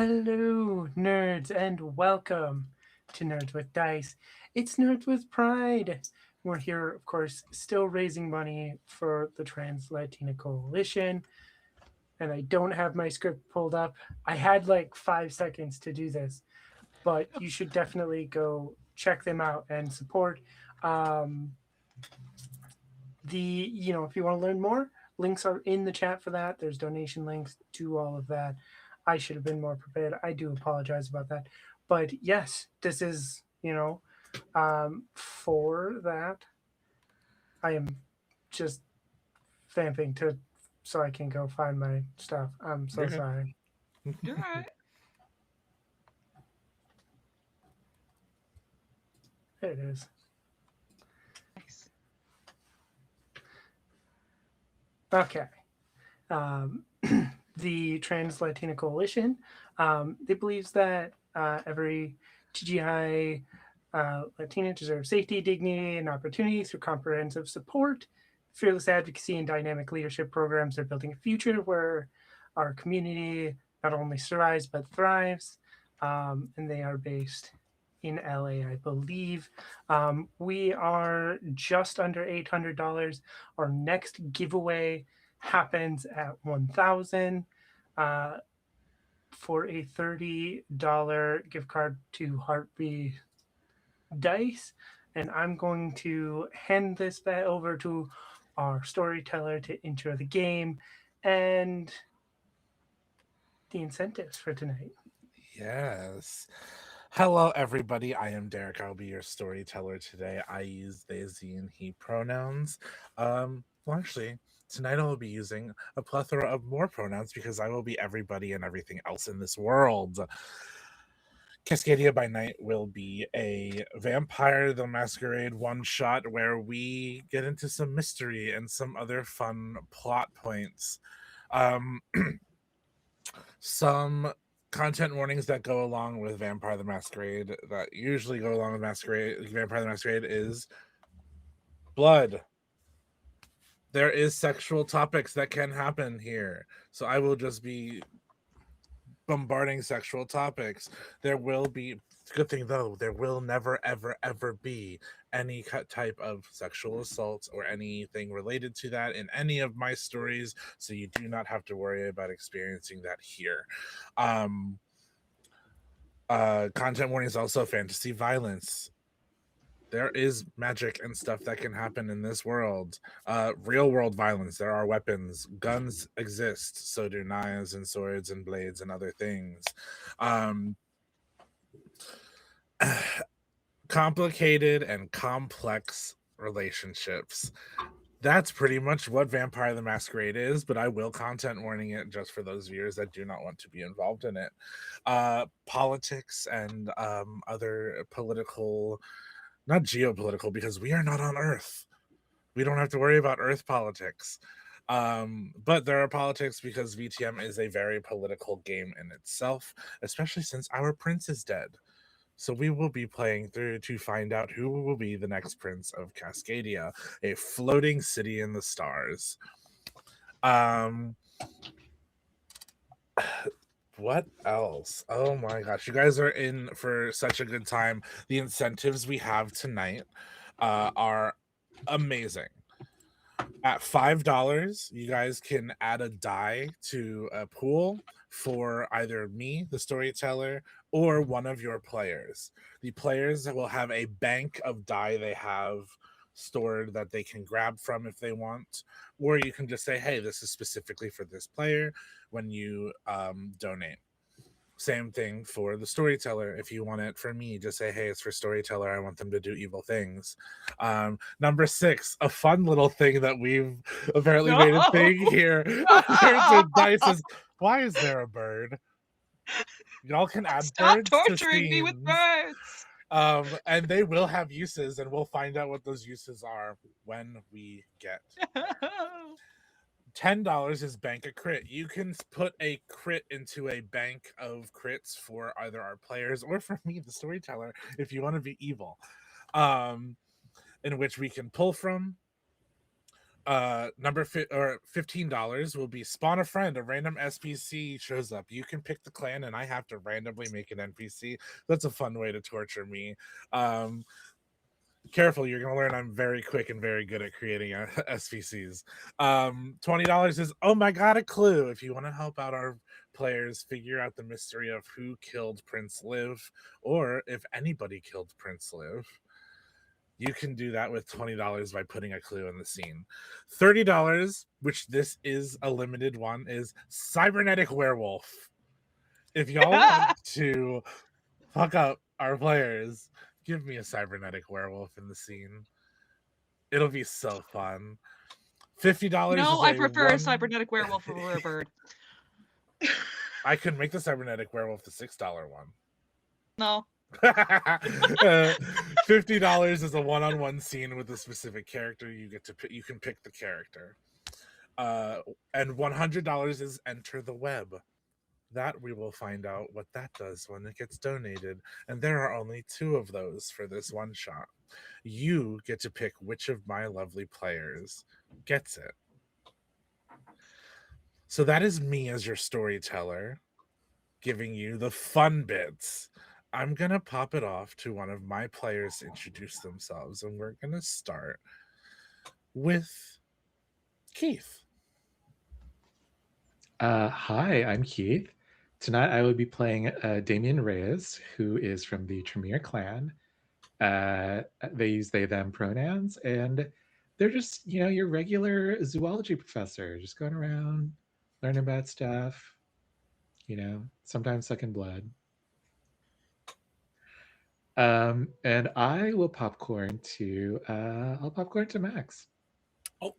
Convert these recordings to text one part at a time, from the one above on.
Hello, nerds, and welcome to Nerds with Dice. It's Nerds with Pride. We're here, of course, still raising money for the Translatin Coalition, and I don't have my script pulled up. I had like 5 seconds to do this, but you should definitely go check them out and support. Um, if you want to learn more, links are in the chat for that. There's donation links to all of that. I should have been more prepared. I do apologize about that. But yes, this is, for that, I am just vamping to so I can go find my stuff. I'm so You're sorry. You're right. There it is. Nice. Okay. Um, the Translatin Coalition, it believes that every TGI Latina deserves safety, dignity, and opportunity through comprehensive support, fearless advocacy, and dynamic leadership programs. They're building a future where our community not only survives but thrives, and they are based in LA, I believe. We are just under $800. Our next giveaway happens at 1,000 uh, for a $30 gift card to Heartbeat Dice. And I'm going to hand this back over to our storyteller to intro the game and the incentives for tonight. Yes. Hello, everybody. I am Derek. I'll be your storyteller today. I use they, ze, and he pronouns. Actually, tonight I will be using a plethora of more pronouns because I will be everybody and everything else in this world. Cascadia by Night will be a Vampire the Masquerade one-shot where we get into some mystery and some other fun plot points. Um, some content warnings that go along with Vampire the Masquerade that usually go along with Vampire the Masquerade is blood. There is sexual topics that can happen here. So I will just be bombarding sexual topics. There will be, good thing though, there will never ever ever be any type of sexual assault or anything related to that in any of my stories, so you do not have to worry about experiencing that here. Content warning is also fantasy violence. There is magic and stuff that can happen in this world. Real world violence. There are weapons. Guns exist. So do knives and swords and blades and other things. Um, complicated and complex relationships. That's pretty much what Vampire the Masquerade is, but I will content warning it just for those viewers that do not want to be involved in it. Politics and other political, not geopolitical, because we are not on Earth. We don't have to worry about Earth politics. But there are politics because VTM is a very political game in itself, especially since our prince is dead. So we will be playing through to find out who will be the next prince of Cascadia, a floating city in the stars. What else? Oh my gosh, you guys are in for such a good time. The incentives we have tonight are amazing. At $5, you guys can add a die to a pool for either me, the storyteller, or one of your players. The players will have a bank of die they have stored that they can grab from if they want, or you can just say, hey, this is specifically for this player when you donate. Same thing for the storyteller. If you want it for me, just say, hey, it's for storyteller. I want them to do evil things. Number 6, a fun little thing that we've apparently made a thing here. Dice is, why is there a bird? Y'all can add Stop birds to torturing me with scenes. birds. And they will have uses, and we'll find out what those uses are when we get $10 is bank a crit. You can put a crit into a bank of crits for either our players or for me, the storyteller, if you want to be evil, in which we can pull from. $15 will be spawn a friend. A random SPC shows up. You can pick the clan, and I have to randomly make an NPC. That's a fun way to torture me. Careful, you're gonna learn I'm very quick and very good at creating SPCs. $20 is oh my god, a clue. If you want to help out our players figure out the mystery of who killed Prince Liv, or if anybody killed Prince Liv, you can do that with $20 by putting a clue in the scene. $30, which this is a limited one, is Cybernetic Werewolf. If y'all want to fuck up our players, give me a cybernetic werewolf in the scene. It'll be so fun. $50. No, I prefer a cybernetic werewolf over a bird. I could make the cybernetic werewolf the $6 one. No. $50 is a one-on-one scene with a specific character. You can pick the character. And $100 is enter the web. That we will find out what that does when it gets donated. And there are only 2 of those for this one shot. You get to pick which of my lovely players gets it. So that is me as your storyteller, giving you the fun bits. I'm going to pop it off to one of my players to introduce themselves. And we're going to start with Keith. Hi, I'm Keith. Tonight I will be playing Damien Reyes, who is from the Tremere clan. They use they, them pronouns, and they're just, your regular zoology professor, just going around, learning about stuff, sometimes sucking blood. And I will popcorn to, I'll popcorn to Max. Oh,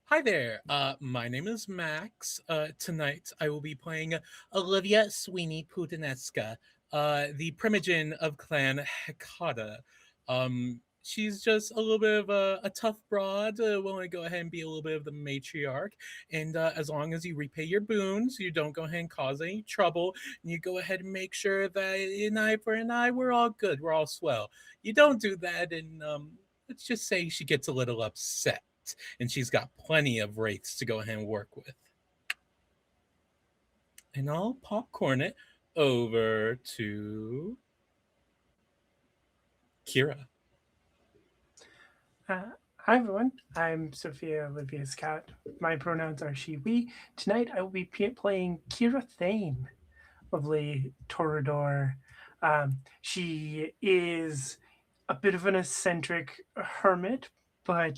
hi there. My name is Max. Tonight I will be playing Olivia Sweeney Putanesca, the primogen of Clan Hecata. She's just a little bit of a tough broad, willing to go ahead and be a little bit of the matriarch. And as long as you repay your boons, you don't go ahead and cause any trouble, and you go ahead and make sure that an eye for an eye, we're all good, we're all swell. You don't do that, and let's just say she gets a little upset, and she's got plenty of wraiths to go ahead and work with. And I'll popcorn it over to Kira. Hi everyone, I'm Sophia, Olivia's cat. My pronouns are she, we. Tonight I will be playing Kira Thane, lovely Toreador. She is a bit of an eccentric hermit, but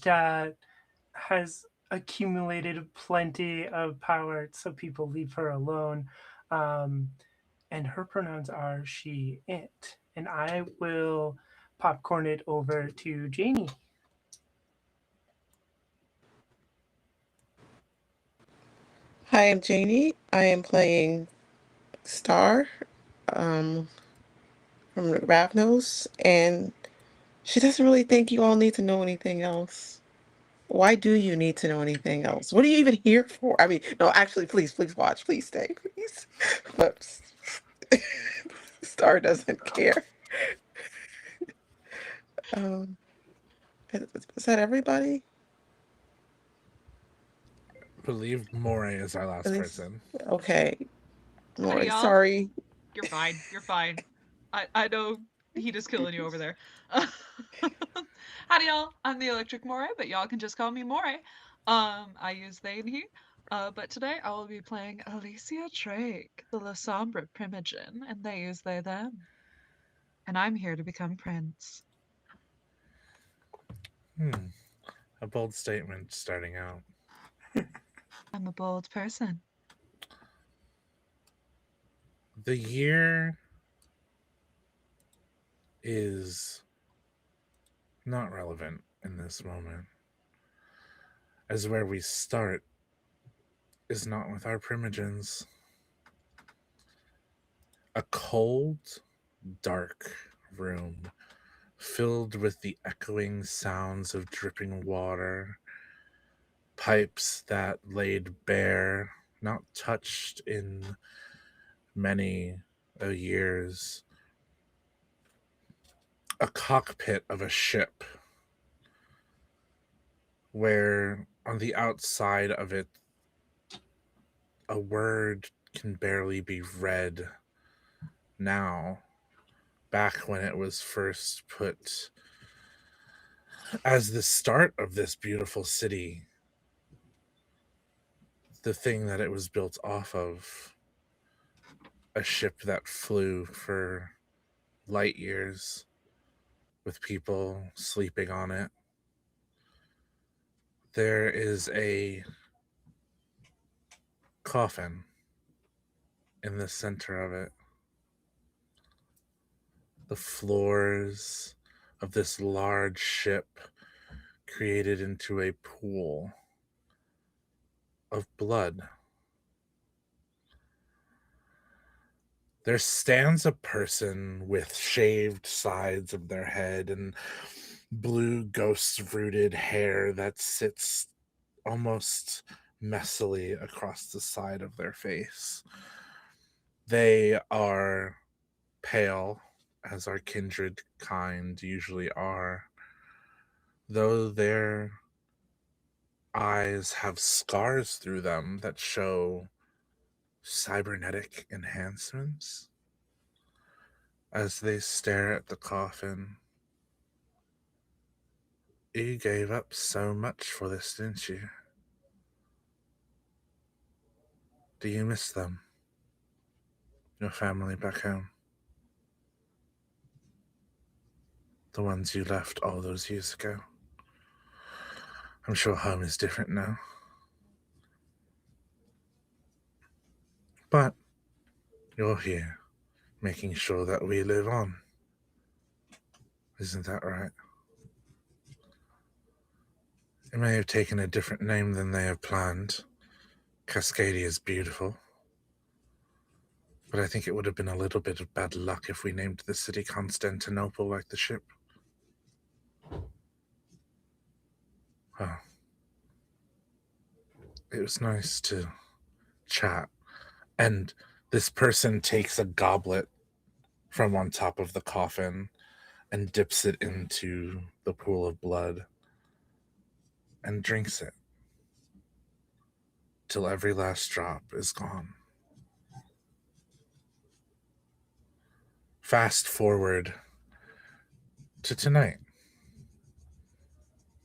has accumulated plenty of power, so people leave her alone. And her pronouns are she, it. And I will popcorn it over to Janie. Hi, I'm Janie. I am playing Star from Ravnos, and she doesn't really think you all need to know anything else. Why do you need to know anything else? What are you even here for? I mean, no, actually, please watch. Please stay, please. But Star doesn't care. Is that everybody? I believe Moray is our last person. Okay. Moray, y'all. sorry. You're fine. You're fine. I know he just killing you over there. Howdy, y'all. I'm the Electric Moray, but y'all can just call me Moray. I use they and he. But today I will be playing Alicia Drake, the La Sombre primogen, and they use they them. And I'm here to become Prince. A bold statement starting out. I'm a bold person. The year is not relevant in this moment, as where we start is not with our primogens. A cold, dark room filled with the echoing sounds of dripping water, pipes that laid bare, not touched in many years. A cockpit of a ship where on the outside of it, a word can barely be read now. Back when it was first put as the start of this beautiful city, the thing that it was built off of, a ship that flew for light years with people sleeping on it. There is a coffin in the center of it. The floors of this large ship created into a pool of blood. There stands a person with shaved sides of their head and blue ghost-rooted hair that sits almost messily across the side of their face. They are pale, as our kindred kind usually are, though their eyes have scars through them that show cybernetic enhancements. As they stare at the coffin, you gave up so much for this, didn't you? Do you miss them? Your family back home? The ones you left all those years ago? I'm sure home is different now. But you're here, making sure that we live on. Isn't that right? It may have taken a different name than they have planned. Cascadia is beautiful. But I think it would have been a little bit of bad luck if we named the city Constantinople like the ship. Oh. It was nice to chat. And this person takes a goblet from on top of the coffin and dips it into the pool of blood and drinks it till every last drop is gone. Fast forward to tonight.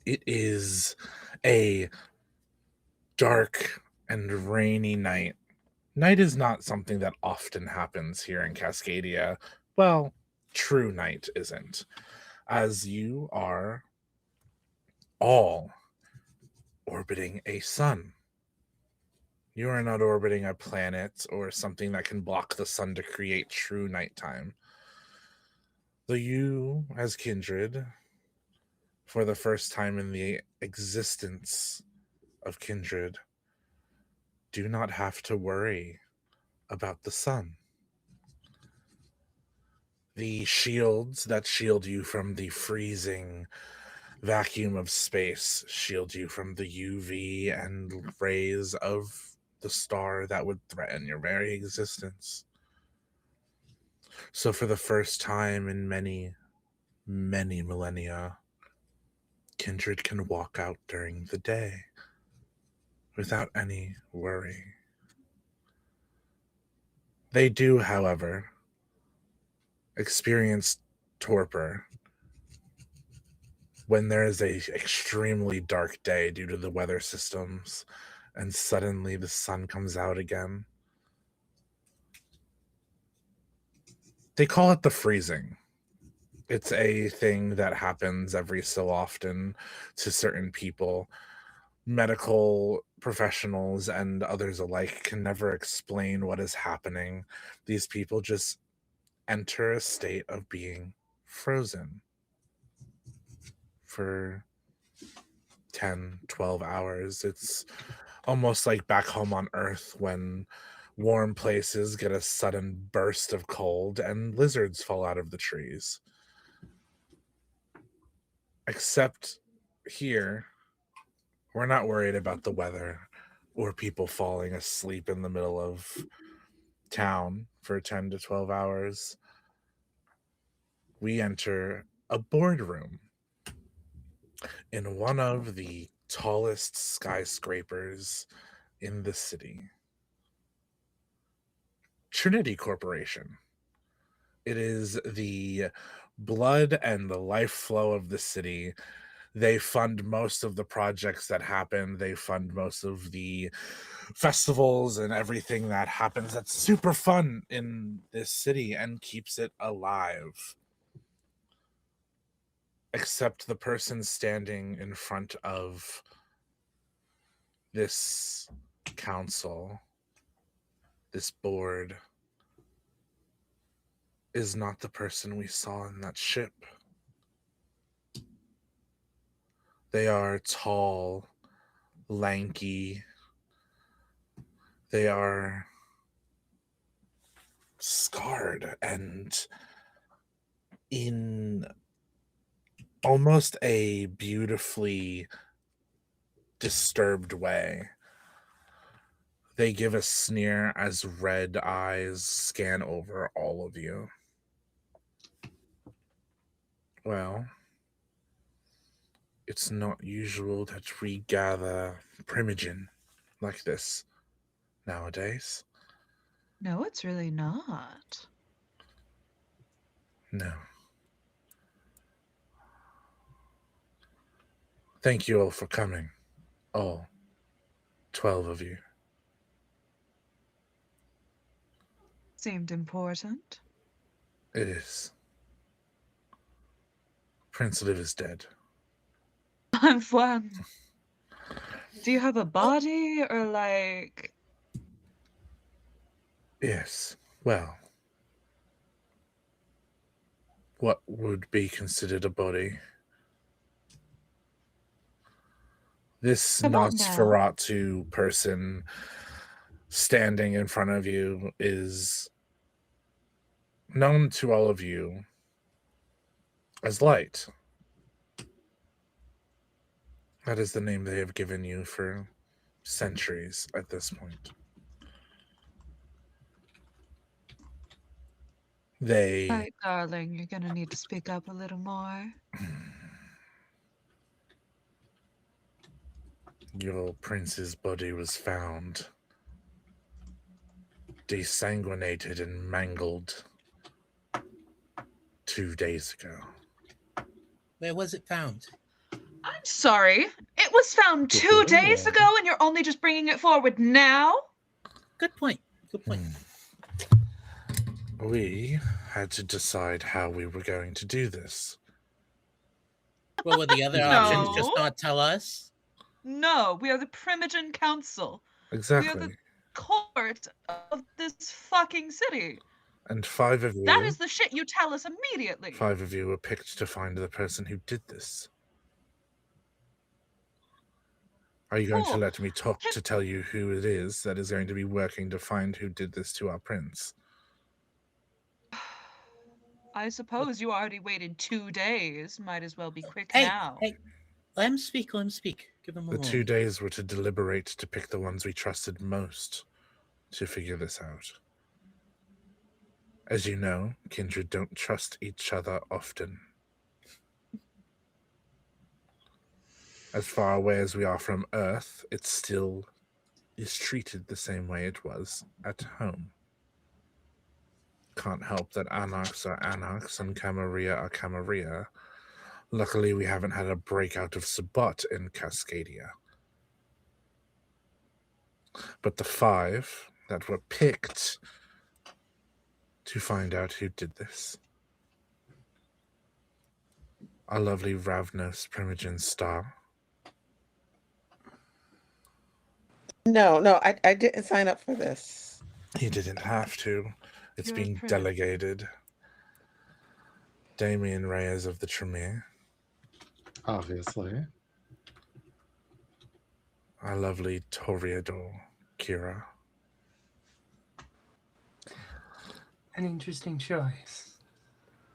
It is a dark and rainy night. Night is not something that often happens here in Cascadia. Well, true night isn't, as you are all orbiting a sun. You are not orbiting a planet or something that can block the sun to create true nighttime. Though you, as kindred, for the first time in the existence of kindred, do not have to worry about the sun. The shields that shield you from the freezing vacuum of space shield you from the UV and rays of the star that would threaten your very existence. So for the first time in many, many millennia, kindred can walk out during the day without any worry. They do, however, experience torpor when there is a extremely dark day due to the weather systems and suddenly the sun comes out again. They call it the freezing. It's a thing that happens every so often to certain people. Medical professionals and others alike can never explain what is happening. These people just enter a state of being frozen for 10, 12 hours. It's almost like back home on Earth when warm places get a sudden burst of cold and lizards fall out of the trees. Except here, we're not worried about the weather or people falling asleep in the middle of town for 10 to 12 hours. We enter a boardroom in one of the tallest skyscrapers in the city. Trinity Corporation. It is the blood and the life flow of the city. They fund most of the projects that happen. They fund most of the festivals and everything that happens that's super fun in this city and keeps it alive. Except the person standing in front of this council, this board, is not the person we saw in that ship. They are tall, lanky. They are scarred and in almost a beautifully disturbed way. They give a sneer as red eyes scan over all of you. Well, it's not usual that we gather Primogen like this nowadays. No, it's really not. No. Thank you all for coming. All 12 of you. Seemed important. It is. Prince Liv is dead. I'm fun. Do you have a body or like... Yes. Well, what would be considered a body? This Come on now. Nosferatu person standing in front of you is known to all of you as Light. That is the name they have given you for centuries at this point. They... Right, darling, you're gonna need to speak up a little more. Your prince's body was found desanguinated and mangled 2 days ago. Where was it found? I'm sorry. It was found 2 days ago and you're only just bringing it forward now? Good point. Good point. We had to decide how we were going to do this. What were the other options? Just No. not tell us? No, we are the Primogen Council. We are Exactly. the court of this fucking city. And 5 of you... That is the shit you tell us immediately. 5 of you were picked to find the person who did this. Are you going to Cool. let me talk to tell you who it is that is going to be working to find who did this to our prince? I suppose you already waited 2 days. Might as well be quick Hey, now. hey, let him speak. Let him speak. Give him a The moment. 2 days were to deliberate to pick the ones we trusted most to figure this out. As you know, kindred don't trust each other often. As far away as we are from Earth, it still is treated the same way it was at home. Can't help that anarchs are anarchs and Camarilla are Camarilla. Luckily, we haven't had a breakout of Sabbat in Cascadia. But the 5 that were picked to find out who did this. Our lovely Ravnos Primogen Star. No, I didn't sign up for this. You didn't have to. It's You're being pretty. delegated. Damien Reyes of the Tremere. Obviously. Our lovely Toriador Kira. An interesting choice.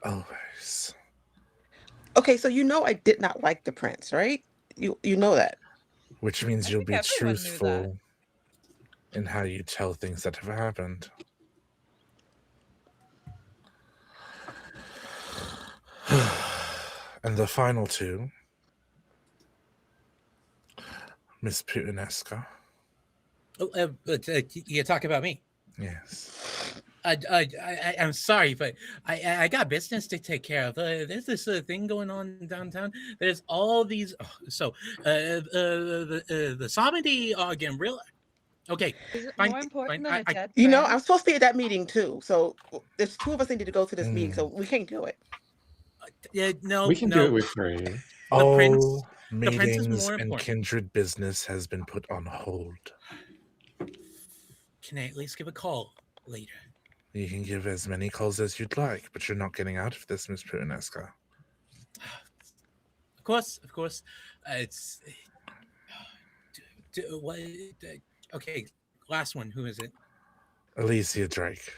Always. Okay, so you know I did not like the prince, right? You know that. Which means I you'll think be everyone knew that. truthful in how you tell things that have happened. And the final 2 Miss Putanesca. Oh, you talk about me. Yes. I'm sorry, but I got business to take care of. There's this thing going on downtown. There's all these. The SoMattyGameZ are getting real. Okay, Is it fine, more important fine. than a dead You know, friend? I'm supposed to be at that meeting too. So there's two of us needed to go to this meeting, so Mm. we can't do it. No, We can do it no. with free. The prince. All The prince is meetings more and important. kindred business has been put on hold. Can I at least give a call later? You can give as many calls as you'd like, but you're not getting out of this, Miss Putanesca. Of course. It's what? Okay, last one. Who is it? Alicia Drake.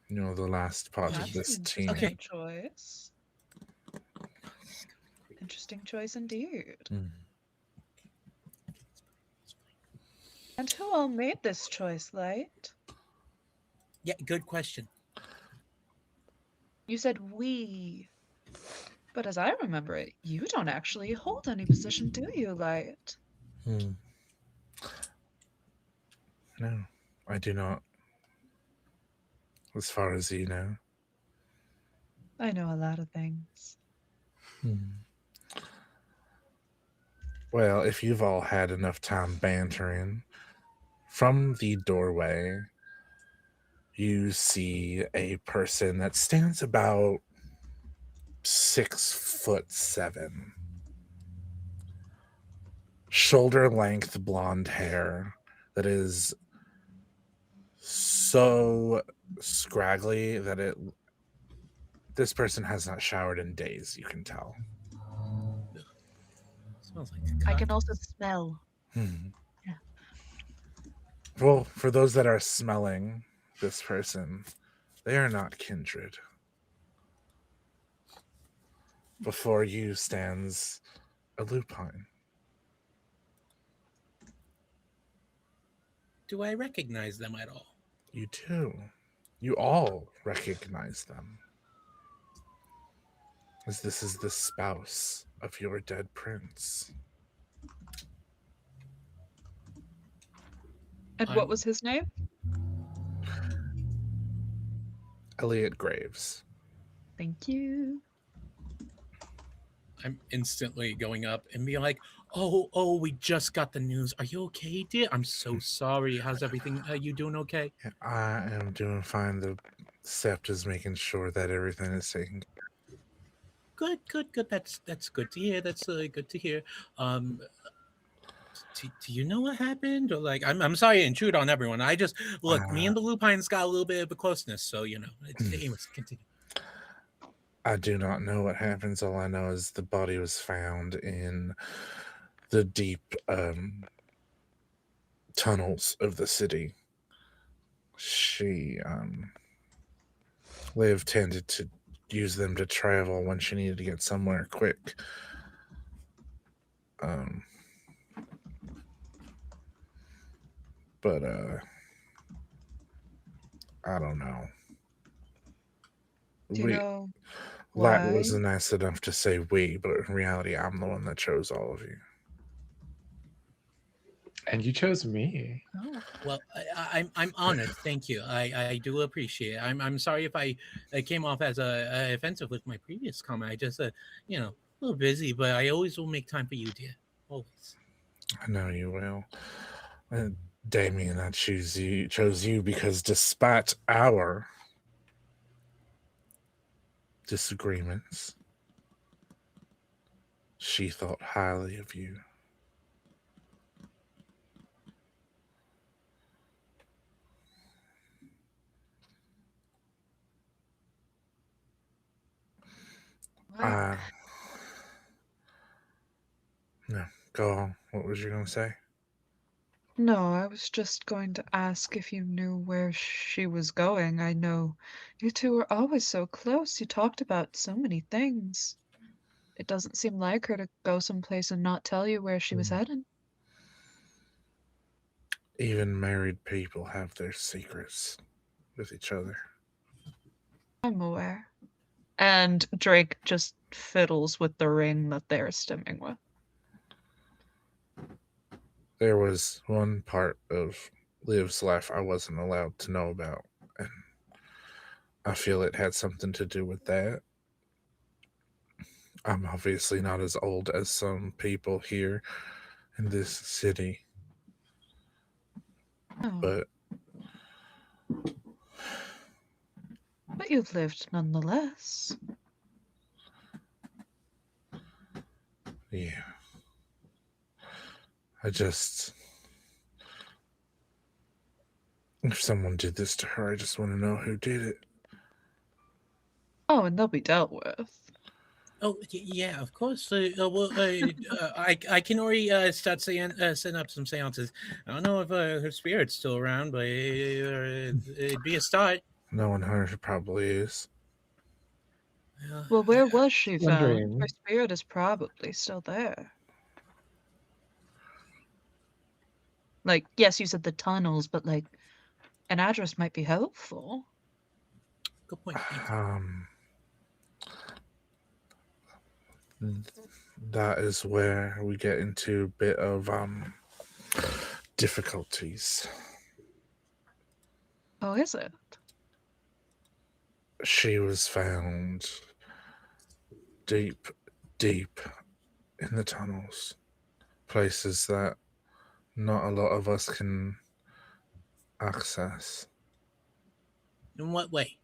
You know, the last part That's of this an team. interesting Okay. choice. Interesting choice indeed. Mm. And who all made this choice, Light? Yeah, good question. You said we. But as I remember it, you don't actually hold any position, do you, Light? Hmm. No, I do not. As far as you know. I know a lot of things. Well, if you've all had enough time bantering, from the doorway, you see a person that stands about 6'7", shoulder length blonde hair that is so scraggly that this person has not showered in days, you can tell. Smells like I can also smell. Yeah. Well, for those that are smelling this person, they are not kindred. Before you stands a lupine. Do I recognize them at all? You do. You all recognize them. As this is the spouse of your dead prince. And what was his name? Elliot Graves. Thank you. I'm instantly going up and being like, oh, we just got the news. Are you okay, dear? I'm so sorry. How's everything? Are you doing okay? I am doing fine. The Sept is making sure that everything is taken. Good. That's good to hear. That's good to hear. Do you know what happened? Or like, I'm sorry to intrude on everyone. I just look. Me and the lupines got a little bit of a closeness, so you know. Anyways, continue. I do not know what happens. All I know is the body was found in the deep tunnels of the city. She Liv tended to use them to travel when she needed to get somewhere quick. But I don't know. Do you know Lat why? was nice enough to say we, but in reality, I'm the one that chose all of you. And you chose me. Oh. Well, I'm honored. Thank you. I do appreciate it. I'm sorry if I came off as offensive with my previous comment. I just you know, a little busy, but I always will make time for you, dear. Always. I know you will. Damien, I chose you because despite our disagreements, she thought highly of you. No, go on. What was you going to say? No, I was just going to ask if you knew where she was going. I know you two were always so close. You talked about so many things. It doesn't seem like her to go someplace and not tell you where she was headed. Even married people have their secrets with each other. I'm aware. And Drake just fiddles with the ring that they're stimming with. There was one part of Liv's life I wasn't allowed to know about, and I feel it had something to do with that. I'm obviously not as old as some people here in this city, Oh, but but you've lived nonetheless. yeah. If someone did this to her, I just want to know who did it. Oh, and they'll be dealt with. Oh yeah, of course. I can already start setting up some seances. I don't know if her spirit's still around, but it'd be a start. Knowing her, she probably is. Well, where was she found? Wondering. Her spirit is probably still there. Like, yes, you said the tunnels, but like, an address might be helpful. Good point. Thank you. That is where we get into a bit of difficulties. Oh, is it? She was found deep in the tunnels, places that not a lot of us can access. In what way?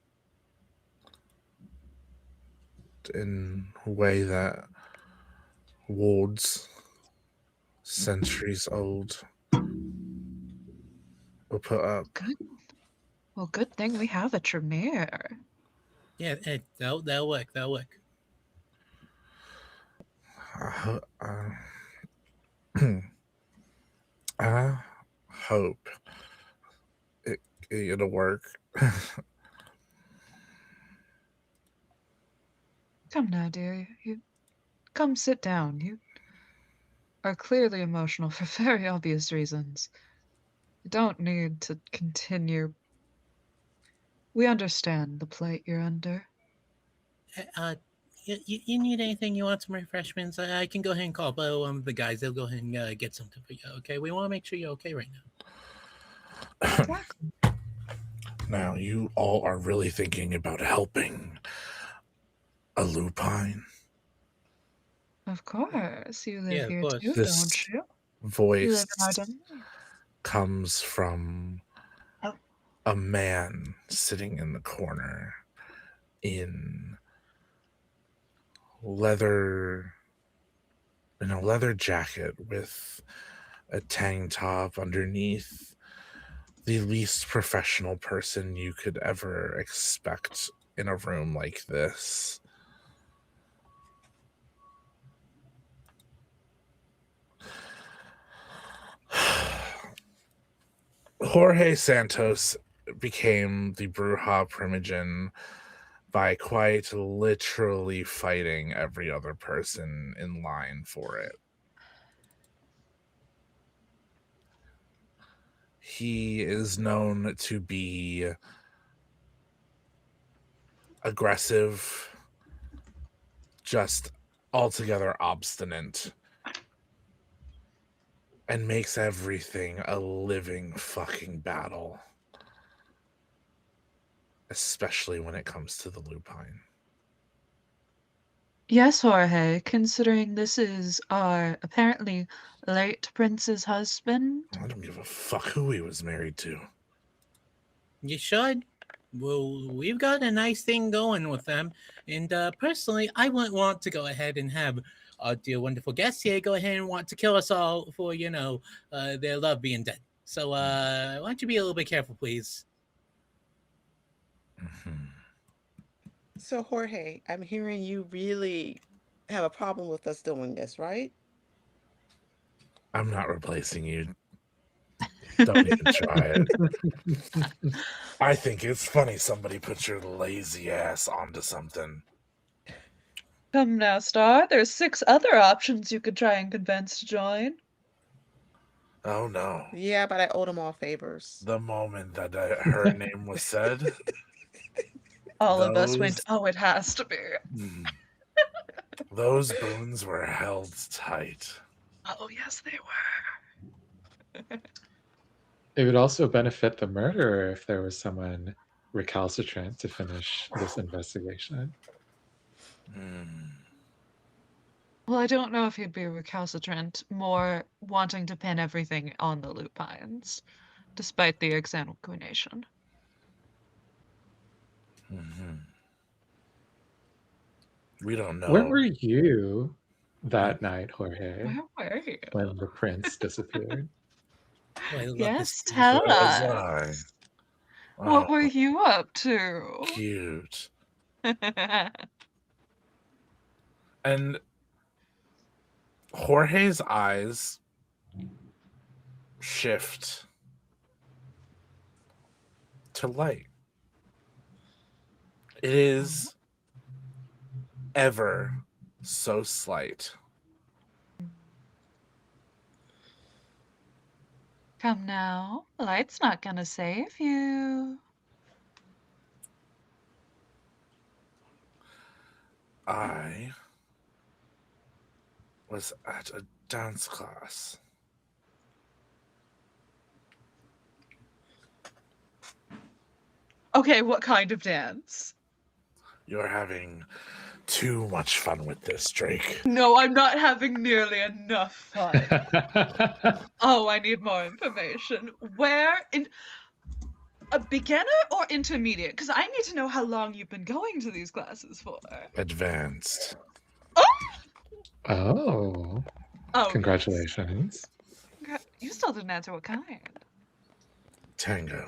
In a way that wards centuries old were put up. Good. Well, good thing we have a Tremere. Yeah, that'll work. That'll work. I hope it'll work. Come now, dear. You come sit down. You are clearly emotional for very obvious reasons. You don't need to continue. We understand the plight you're under. You need anything? You want some refreshments? I can go ahead and call the guys. They'll go ahead and get something for you. Okay, we want to make sure you're okay right now. Exactly. Now, you all are really thinking about helping a lupine. Of course. You live Yeah, of here course. too, This don't you? You voice live in our domain. comes from a man sitting in the corner in a leather jacket with a tank top underneath. The least professional person you could ever expect in a room like this. Jorge Santos became the Bruja Primogen by quite literally fighting every other person in line for it. He is known to be aggressive, just altogether obstinate, and makes everything a living fucking battle. Especially when it comes to the lupine. Yes, Jorge, considering this is our apparently late prince's husband. I don't give a fuck who he was married to. You should. Well, we've got a nice thing going with them, and personally, I wouldn't want to go ahead and have our dear wonderful guests here go ahead and want to kill us all for their love being dead. So why don't you be a little bit careful, please? Mm-hmm. So, Jorge, I'm hearing you really have a problem with us doing this, right? I'm not replacing you. Don't even try it. I think it's funny somebody put your lazy ass onto something. Come now, Star. There's 6 other options you could try and convince to join. Oh no. Yeah, but I owed him all favors. The moment that her name was said, All of us went, oh, it has to be. Those boons were held tight. Oh, yes, they were. It would also benefit the murderer if there was someone recalcitrant to finish this investigation. Well, I don't know if he'd be recalcitrant, more wanting to pin everything on the lupines, despite the exsanguination. We don't know. Where were you that night, Jorge, Where were you? when the prince disappeared? Oh, I love Yes, this scene. tell Where was I? us. What Oh, were you up to? cute. And Jorge's eyes shift to light. It is ever so slight. Come now, the light's not gonna save you. I was at a dance class. Okay, what kind of dance? You're having too much fun with this, Drake. No, I'm not having nearly enough fun. Oh, I need more information. Where in a beginner or intermediate? Because I need to know how long you've been going to these classes for. Advanced. Oh, Oh, congratulations. you still didn't answer what kind. Tango.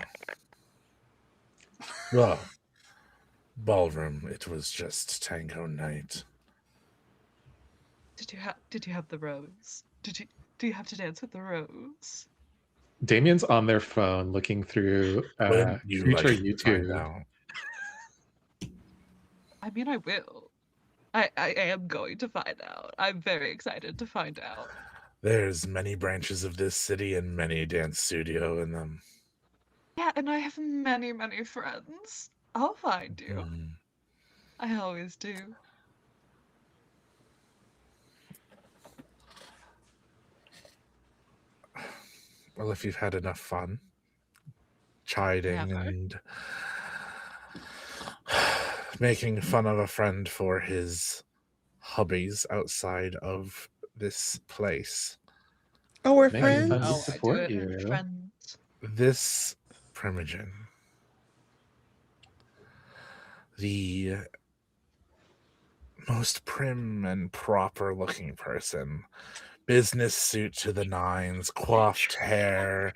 Well, ballroom, it was just tango night. Did you have the rose? Do you have to dance with the rose? Damien's on their phone looking through When you future like to find YouTube. out. I mean, I will. I am going to find out. I'm very excited to find out. There's many branches of this city and many dance studio in them. Yeah, and I have many, many friends. I'll find you. I always do. Well, if you've had enough fun chiding Never. and making fun of a friend for his hobbies outside of this place, Oh, we're Making fun to friends. I do support it in you. friends. this Primogen, the most prim and proper looking person, business suit to the nines, coiffed hair,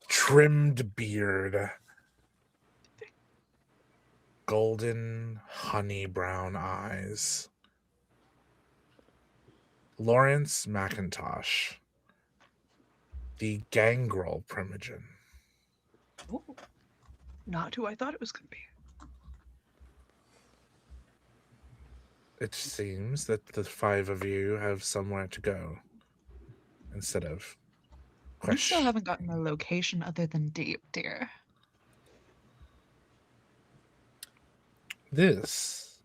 trimmed beard, golden honey brown eyes. Lawrence McIntosh, the gangrel Primogen. Ooh, not who I thought it was going to be. It seems that the five of you have somewhere to go instead of We still question. haven't gotten a location other than deep, dear. This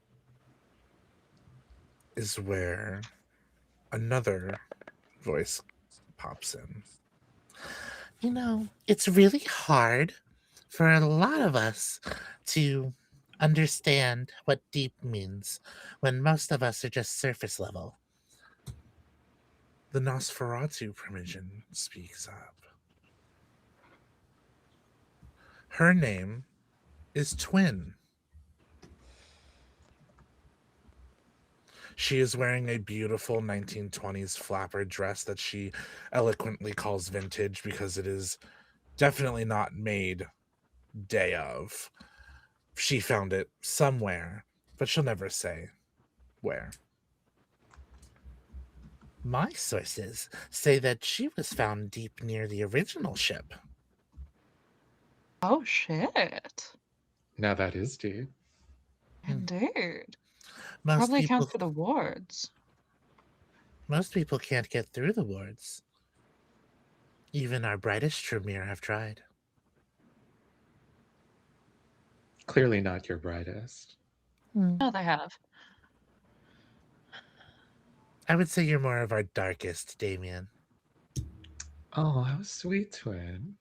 is where another voice pops in. You know, it's really hard for a lot of us to understand what deep means when most of us are just surface level. The Nosferatu Primogen speaks up. Her name is Twin. She is wearing a beautiful 1920s flapper dress that she eloquently calls vintage because it is definitely not made day of. She found it somewhere, but she'll never say where. My sources say that she was found deep near the original ship. Oh, shit. Now that is deep. Indeed. Most Probably people, accounts for the wards. most people can't get through the wards. Even our brightest Tremere have tried. Clearly not your brightest. No, they have. I would say you're more of our darkest, Damien. Oh, how sweet, Twin.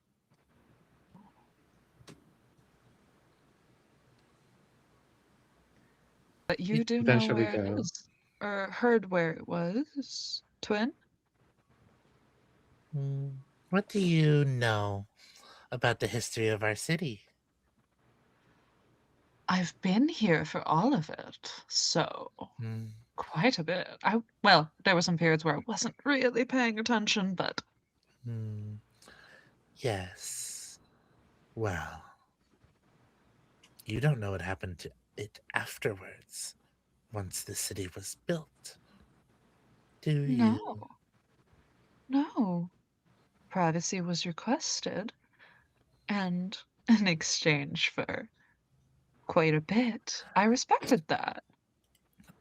But you do Then know shall we where it go? is. Or heard where it was, twin? What do you know about the history of our city? I've been here for all of it, so Hmm. quite a bit. Well, there were some periods where I wasn't really paying attention, but Hmm. Yes. Well, you don't know what happened to it afterwards, once the city was built, do you? no. Privacy was requested, and in exchange for quite a bit, I respected that.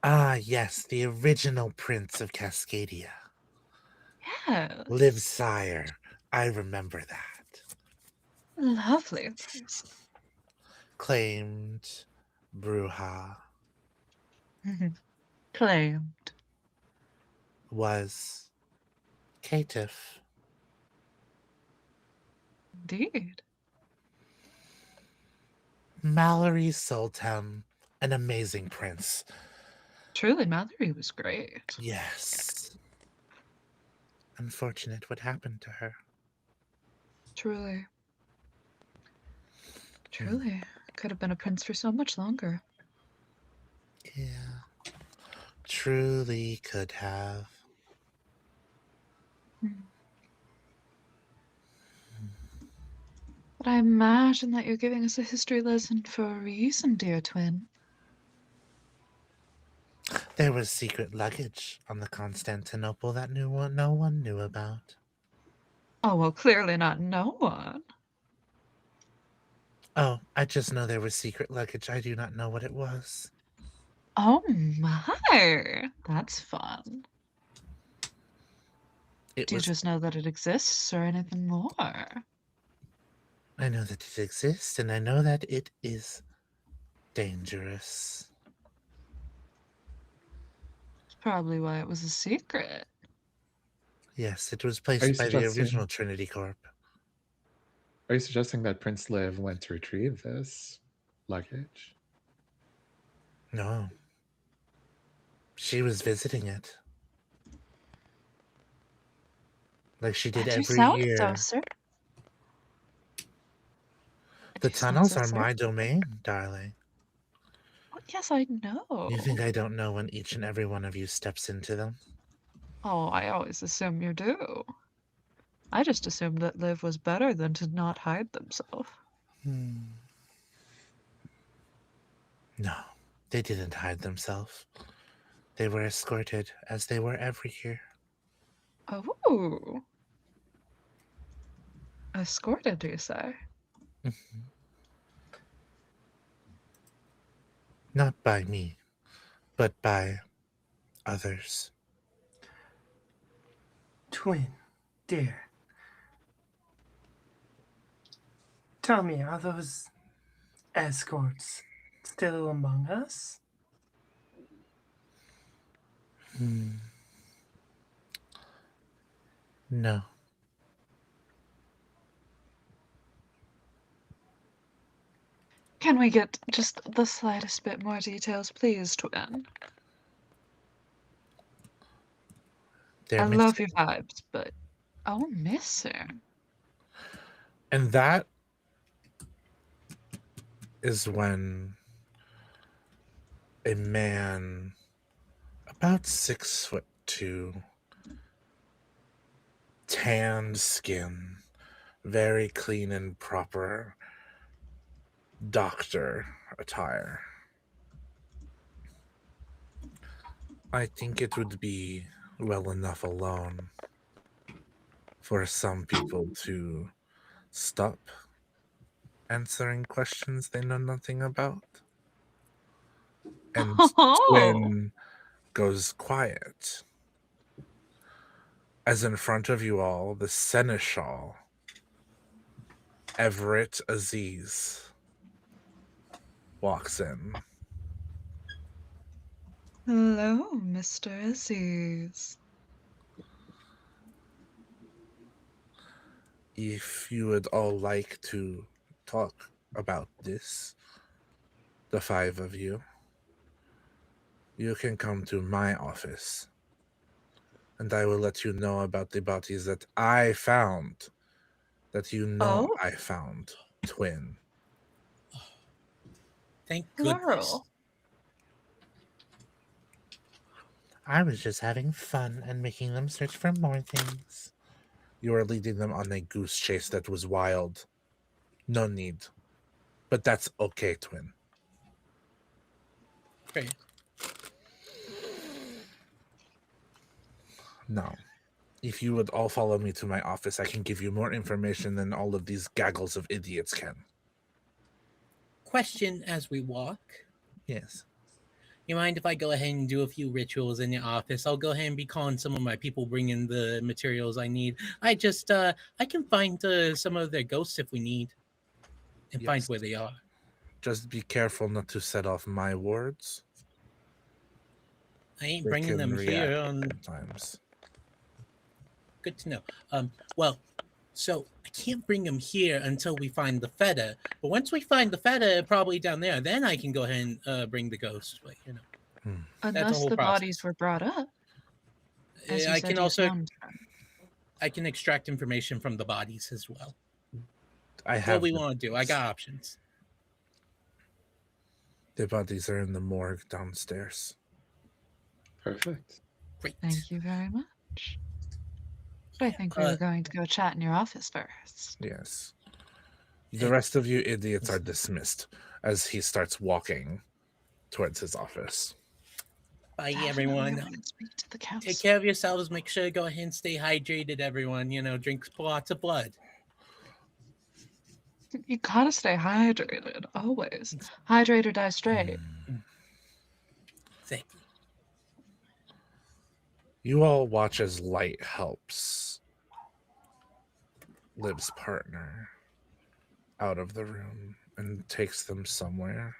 Ah, yes, the original Prince of Cascadia. Liv Yes. Sire. I remember that. Lovely person. Claimed Bruja Claimed. was caitiff. Indeed. Mallory Sultan, an amazing prince. Truly, Mallory was great. Yes. Unfortunate what happened to her. Truly. Truly. Could have been a prince for so much longer. Yeah. Truly could have. But I imagine that you're giving us a history lesson for a reason, dear twin. There was secret luggage on the Constantinople that no one knew about. Oh, well, clearly not no one. Oh, I just know there was secret luggage. I do not know what it was. Oh my, that's fun. It Do you was. just know that it exists or anything more? I know that it exists, and I know that it is dangerous. It's probably why it was a secret. Yes, it was Are you placed by the suggesting- original Trinity Corp. Are you suggesting that Prince Liv went to retrieve this luggage? No. She was visiting it. Like she did Why do you every sound year. so certain? The tunnels are my domain, darling. Oh, yes, I know. You think I don't know when each and every one of you steps into them? Oh, I always assume you do. I just assumed that Liv was better than to not hide themselves. No, they didn't hide themselves. They were escorted, as they were every year. Oh. Escorted, you say? Not by me, but by others. Twin, dear. Tell me, are those escorts still among us? No. Can we get just the slightest bit more details, please, twin? They're I love missing. your vibes, but oh, missing. And that is when a man about 6'2", tanned skin, very clean and proper doctor attire. I think it would be well enough alone for some people to stop answering questions they know nothing about. And Twin goes quiet. As in front of you all, the Seneschal, Everett Aziz, walks in. Hello, Mr. Aziz. If you would all like to talk about this, the five of you, you can come to my office, and I will let you know about the bodies that I found, that you know Oh. I found, twin. Thank goodness. Plural. I was just having fun and making them search for more things. You are leading them on a goose chase that was wild. No need. But that's okay, twin. Great. Now, if you would all follow me to my office, I can give you more information than all of these gaggles of idiots can. Question as we walk. Yes. You mind if I go ahead and do a few rituals in your office? I'll go ahead and be calling some of my people, bringing the materials I need. I can find some of their ghosts if we need, and find Yes. where they are. Just be careful not to set off my wards. I ain't They bringing can them here. react sometimes. Good to know. Well, so I can't bring them here until we find the feta. But once we find the feta, probably down there, then I can go ahead and bring the ghost. But you know, Unless whole the process. bodies were brought up. As you I said, can you also found them. I can extract information from the bodies as well. I What have we want to do. I got options. the bodies are in the morgue downstairs. Perfect. Great. Thank you very much. But I think we were going to go chat in your office first. Yes. The rest of you idiots are dismissed as he starts walking towards his office. Bye, Definitely everyone. we can speak to the council. Take care of yourselves. Make sure to go ahead and stay hydrated, everyone. You know, drink lots of blood. You gotta stay hydrated, always. Hydrate or die straight. Thank you. You all watch as Light helps Liv's partner out of the room and takes them somewhere.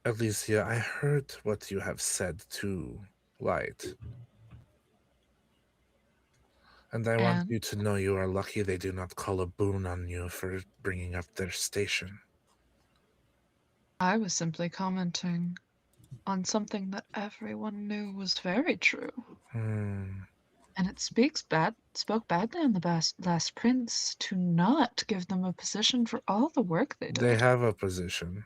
Alicia, I heard what you have said to Light. And I want you to know you are lucky they do not call a boon on you for bringing up their station. I was simply commenting on something that everyone knew was very true. And it spoke badly on the last prince to not give them a position for all the work they did. They have a position.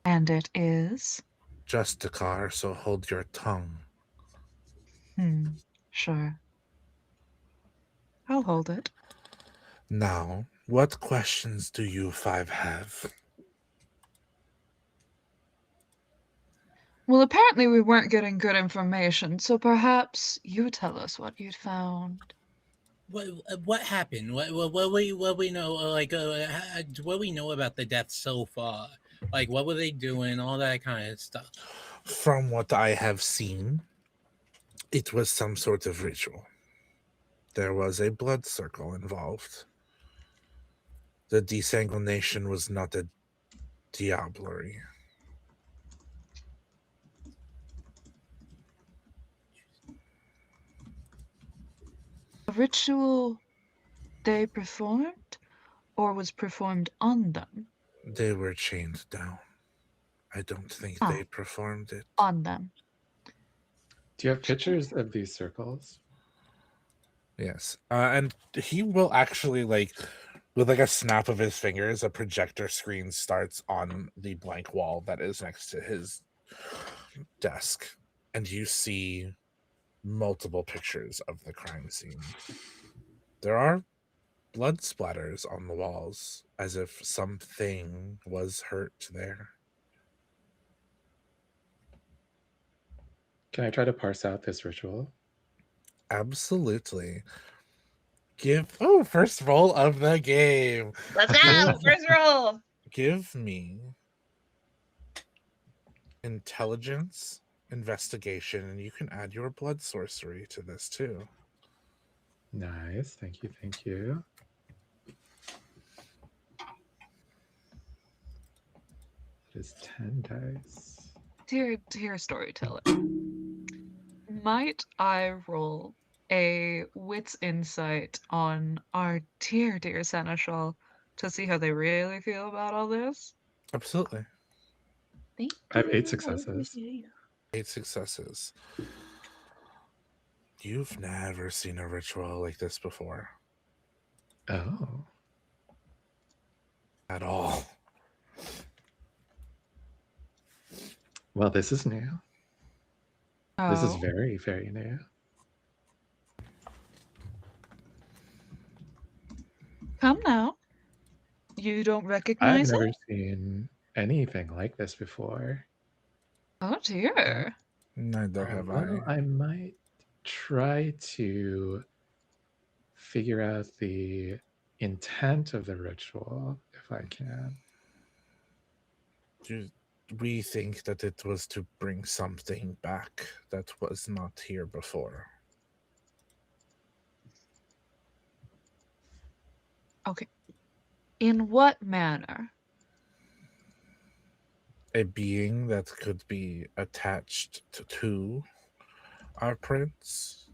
And it is? Justicar, so hold your tongue. Sure. I'll hold it. Now, what questions do you five have? Well, apparently we weren't getting good information, so perhaps you tell us what you'd found. What happened? What we know? What we know about the deaths so far? Like, what were they doing? All that kind of stuff. From what I have seen, it was some sort of ritual. There was a blood circle involved. The desanguination was not a diablerie. A ritual they performed, or was performed on them? They were chained down. I don't think they performed it. On them. Do you have pictures of these circles? Yes. And he will actually, with a snap of his fingers, a projector screen starts on the blank wall that is next to his desk. And you see multiple pictures of the crime scene. There are blood splatters on the walls, as if something was hurt there. Can I try to parse out this ritual? Absolutely. First roll of the game. Let's go! First roll! Give me intelligence, investigation, and you can add your blood sorcery to this too. Nice. Thank you. Thank you. It is 10 dice. Dear storyteller, might I roll a wits insight on our dear seneschal to see how they really feel about all this? Absolutely. Thank I have 8 you. successes. 8 successes. You've never seen a ritual like this before. Oh. At all. Well, this is new. This is Oh. very, very new. Come now. You don't I've recognize never it? seen anything like this before. Oh dear. Neither have Well, I might try to figure out the intent of the ritual if I can. We think that it was to bring something back that was not here before. Okay. In what manner? A being that could be attached to our prince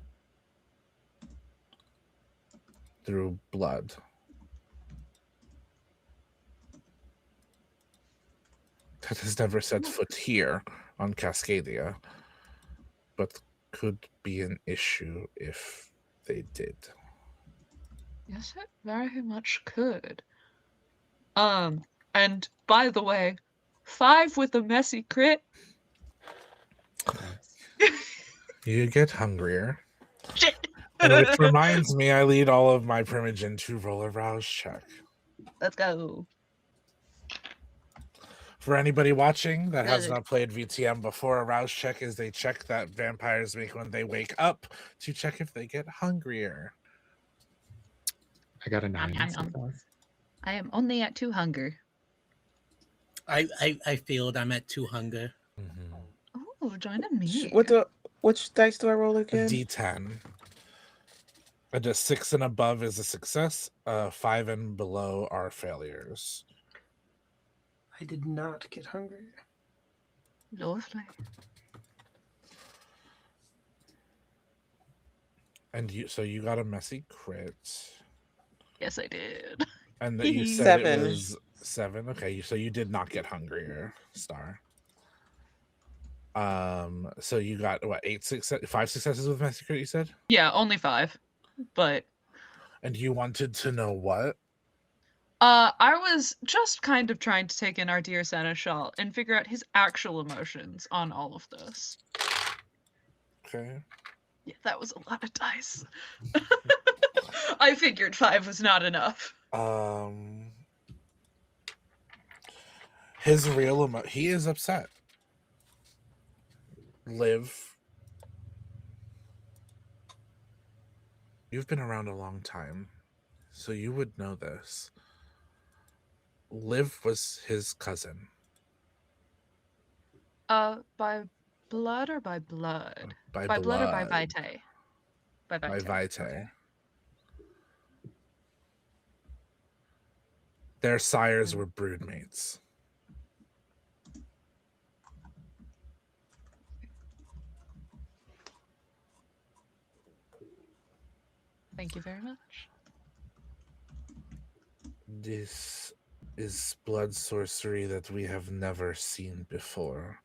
through blood. That has never set foot here on Cascadia, but could be an issue if they did. Yes, it very much could. And by the way, 5 with a messy crit. Nice. You get hungrier. Shit. Which reminds me, I lead all of my primogen to roll a rouse check. Let's go. For anybody watching that has Good. not played VTM before, a rouse check is a check that vampires make when they wake up to check if they get hungrier. I got a 9. Nom, nom, nom. I am only at 2 hunger. I failed. I'm at 2 hunger. Mm-hmm. Oh, joining me. Which dice do I roll A again? D10. A 6 and above is a success. 5 and below are failures. I did not get hungry. Lovely. And you got a messy crit. Yes, I did. And that you said 7. it was 7. Okay, so you did not get hungrier, Star. So you got what, 5 successes with messy crit, you said? Yeah, only 5. But And you wanted to know what? I was just kind of trying to take in our dear seneschal and figure out his actual emotions on all of this. Okay. Yeah, that was a lot of dice. I figured 5 was not enough. His real he is upset. Liv, you've been around a long time, so you would know this. Liv was his cousin. By blood or by blood? By blood or by vitae? By By vitae. vitae. Okay. Their sires were broodmates. Thank you very much. This is blood sorcery that we have never seen before.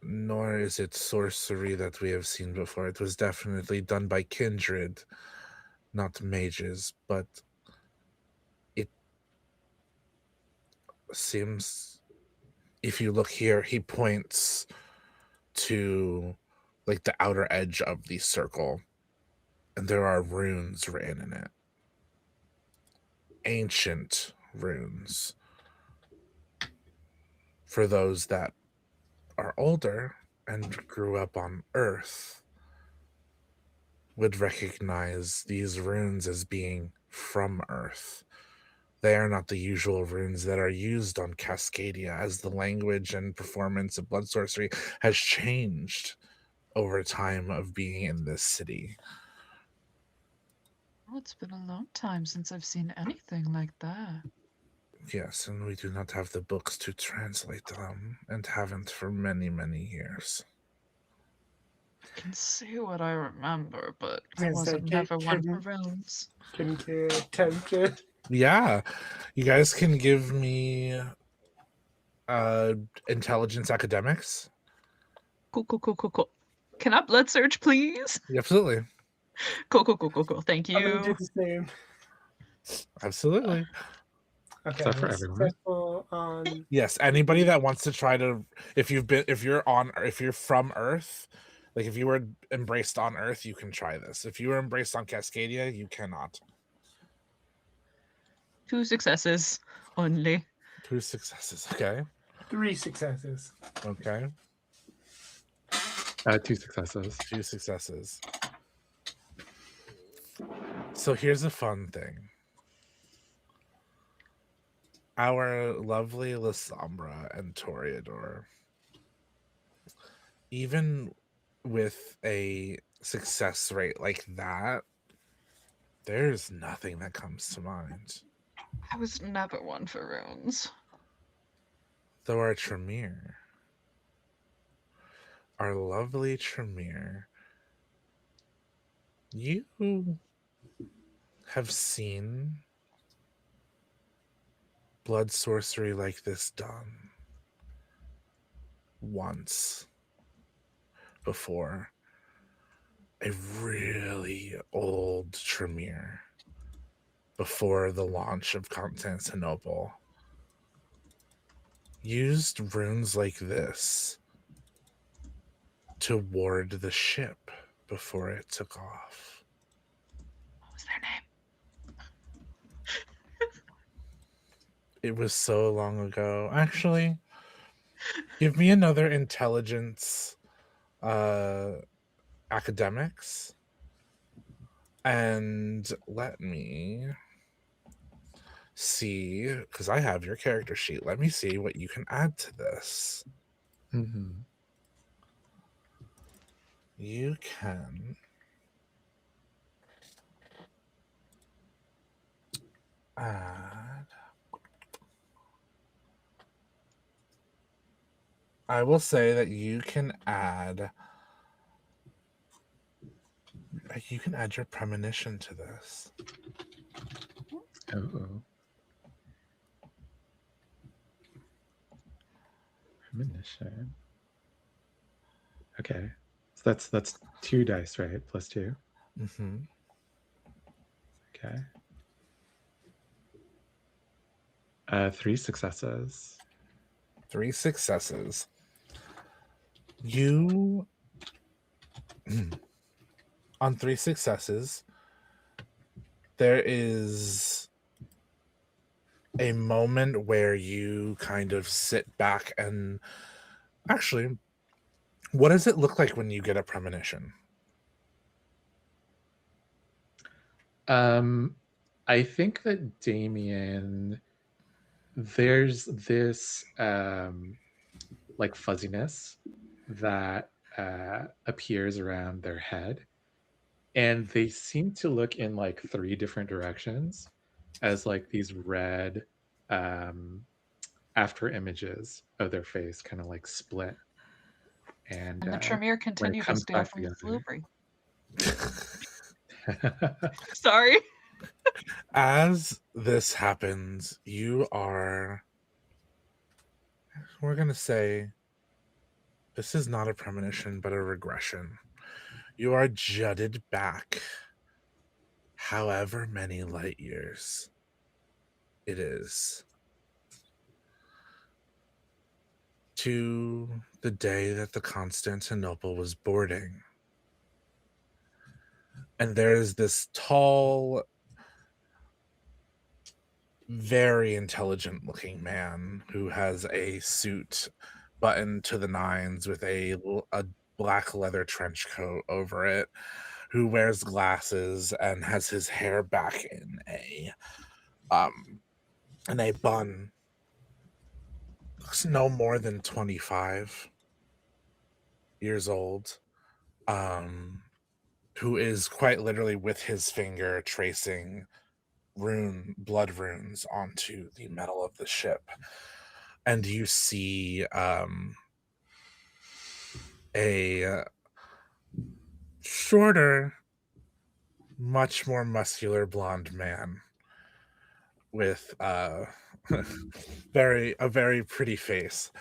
Nor is it sorcery that we have seen before. It was definitely done by kindred, not mages, but it seems, if you look here, he points to like the outer edge of the circle, and there are runes written in it. Ancient runes. For those that are older and grew up on Earth, would recognize these runes as being from Earth. They are not the usual runes that are used on Cascadia, as the language and performance of blood sorcery has changed over time of being in this city. Oh, it's been a long time since I've seen anything like that. Yes, and we do not have the books to translate them, and haven't for many, many years. can see what I remember, but I I was gonna say, wasn't never one for runes. Can you attempt it? Yeah, you guys can give me intelligence academics. Cool. Can I blood search, please? Absolutely. Cool. Thank I'm gonna do you. the same. Absolutely. Okay, Is that for I'm everyone? successful on. Yes, anybody that wants to try to, if you're from Earth, like if you were embraced on Earth, you can try this. If you were embraced on Cascadia, you cannot. 2 successes only. 2 successes. Okay. 3 successes. Okay. 2 successes. 2 successes. So here's a fun thing. Our lovely Lasombra and Toreador, even with a success rate like that, there's nothing that comes to mind. I was never one for runes. Though our Tremere, our lovely Tremere, you have seen blood sorcery like this done once before. A really old Tremere before the launch of Constantinople used runes like this to ward the ship before it took off. What was their name? It was so long ago. Actually, give me another intelligence academics, and let me see, because I have your character sheet. Let me see what you can add to this. Mm-hmm. You can add. I will say that you can add your premonition to this. Oh. Premonition. Okay. So that's 2 dice, right? Plus 2. Mm-hmm. Okay. 3 successes. 3 successes. You on 3 successes, there is a moment where you kind of sit back and actually, what does it look like when you get a premonition? I think that Damien, there's this like fuzziness that appears around their head, and they seem to look in like 3 different directions as like these red after images of their face kind of like split, and And the Tremere when it continued to comes steal back from the together. Flubry. Sorry. As this happens, we're going to say, this is not a premonition, but a regression. You are jutted back however many light years it is to the day that the Constantinople was boarding. And there's this tall, very intelligent looking man who has a suit buttoned to the nines with a black leather trench coat over it, who wears glasses and has his hair back in a bun. Looks no more than 25 years old, who is quite literally with his finger tracing blood runes onto the metal of the ship. And you see a shorter, much more muscular blonde man with a very pretty face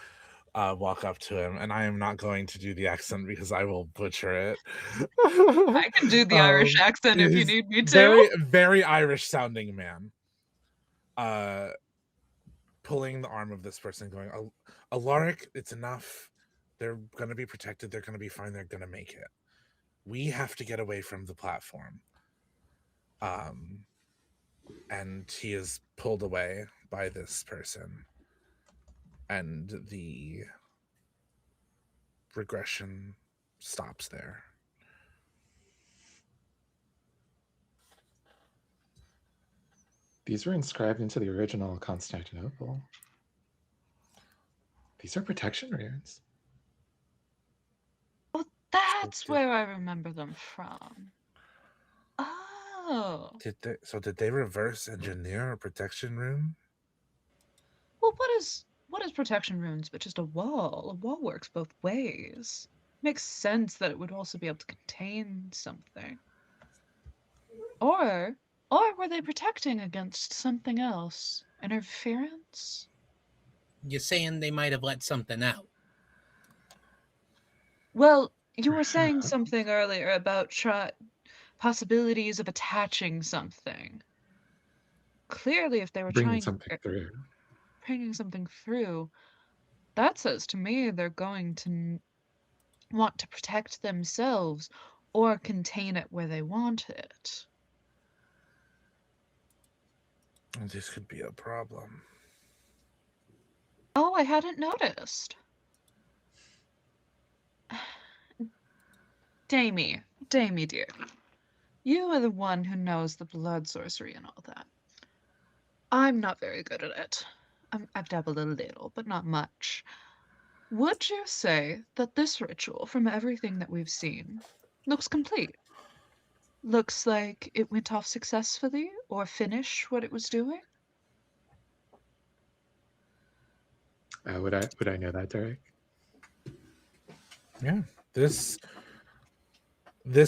walk up to him, and I am not going to do the accent because I will butcher it. I can do the Irish accent if you he's need me to. very Irish sounding man. Pulling the arm of this person, going, Alaric, it's enough. They're gonna be protected, they're gonna be fine, they're gonna make it. We have to get away from the platform. And he is pulled away by this person. And the regression stops there. These were inscribed into the original Constantinople. These are protection runes. Oh, that's where I remember them from. Oh. Did they reverse engineer a protection rune? Well, what is protection runes but just a wall? A wall works both ways. Makes sense that it would also be able to contain something. Or were they protecting against something else? Interference? You're saying they might have let something out. Well, you were saying something earlier about possibilities of attaching something. Clearly, if they were bringing something through, that says to me they're going to want to protect themselves or contain it where they want it. This could be a problem. Oh, I hadn't noticed. Damie dear, you are the one who knows the blood sorcery and all that. I'm not very good at it. I've dabbled a little, but not much. Would you say that this ritual, from everything that we've seen, looks complete? Looks like it went off successfully or finished what it was doing? Would I know that, Derek? Yeah, this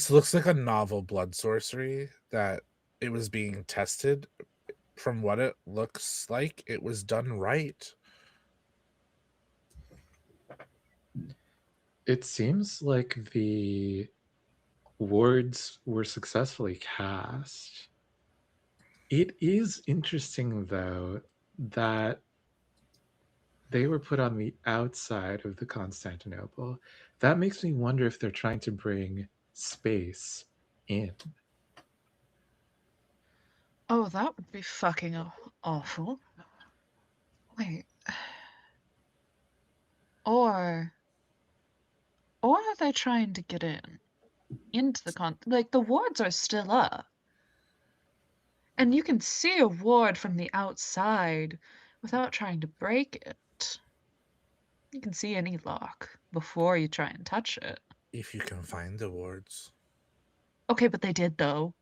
looks like a novel blood sorcery that it was being tested. From what it looks like, it was done right. It seems like the wards were successfully cast. It is interesting, though, that they were put on the outside of the Constantinople. That makes me wonder if they're trying to bring space in. Oh, that would be fucking awful. Wait. Or are they trying to get into the like the wards are still up. And you can see a ward from the outside without trying to break it. You can see any lock before you try and touch it. If you can find the wards. Okay, but they did though.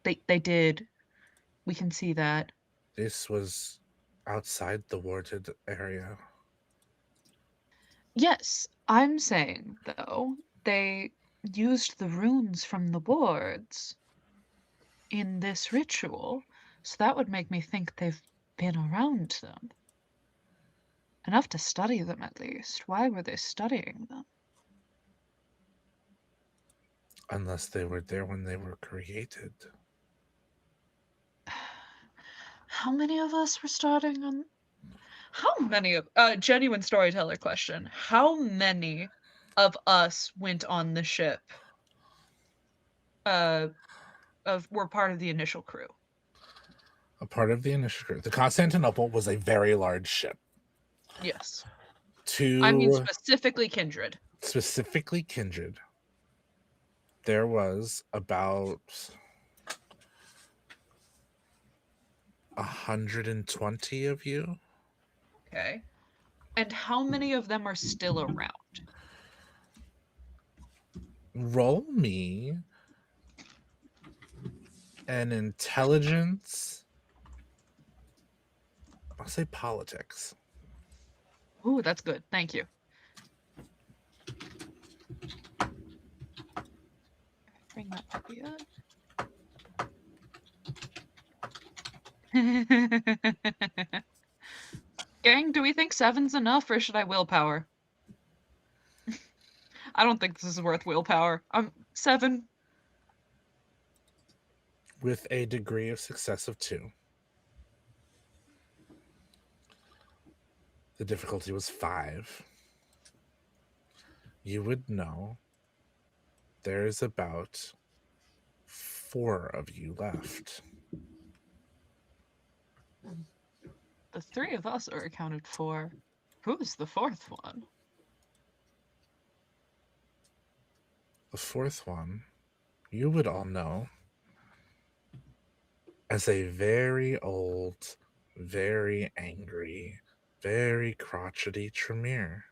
They did. We can see that. This was outside the warded area. Yes, I'm saying though, they used the runes from the wards in this ritual, so that would make me think they've been around them. Enough to study them, at least. Why were they studying them? Unless they were there when they were created. How many of us were starting on... How many of... genuine storyteller question. How many of us went on the ship? Were part of the initial crew? A part of the initial crew. The Constantinople was a very large ship. Yes. I mean specifically Kindred. Specifically Kindred. There was about 120 of you. Okay. And how many of them are still around? Roll me an intelligence. I'll say politics. Ooh, that's good. Thank you. That might be it. Gang, do we think 7's enough, or should I willpower? I don't think this is worth willpower. 7. With a degree of success of 2. The difficulty was 5. You would know there's about 4 of you left. The 3 of us are accounted for. Who's the 4th one? The 4th one, you would all know as a very old, very angry, very crotchety Tremere.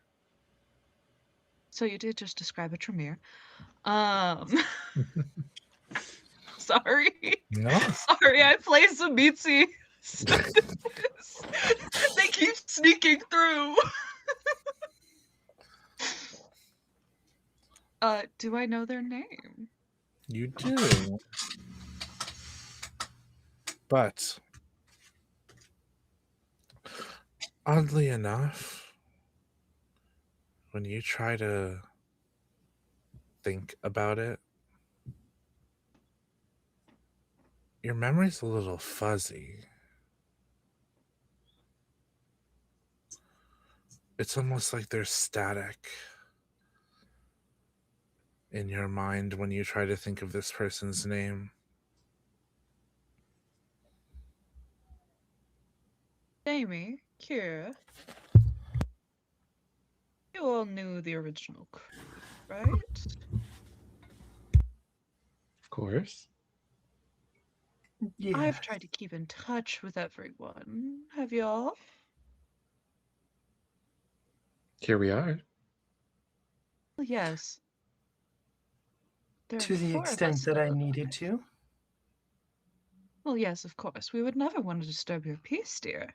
So you did just describe a Tremere. Sorry. No. Sorry, I play some Meatsy. They keep sneaking through. Do I know their name? You do. But oddly enough, when you try to think about it, your memory's a little fuzzy. It's almost like there's static in your mind when you try to think of this person's name. Amy, Kira. You all knew the original crew, right? Of course. Yeah. I've tried to keep in touch with everyone. Have y'all? Here we are. Well, yes. There To are the 4 of extent us that I still needed alive. to. Well, yes, of course. We would never want to disturb your peace, dear.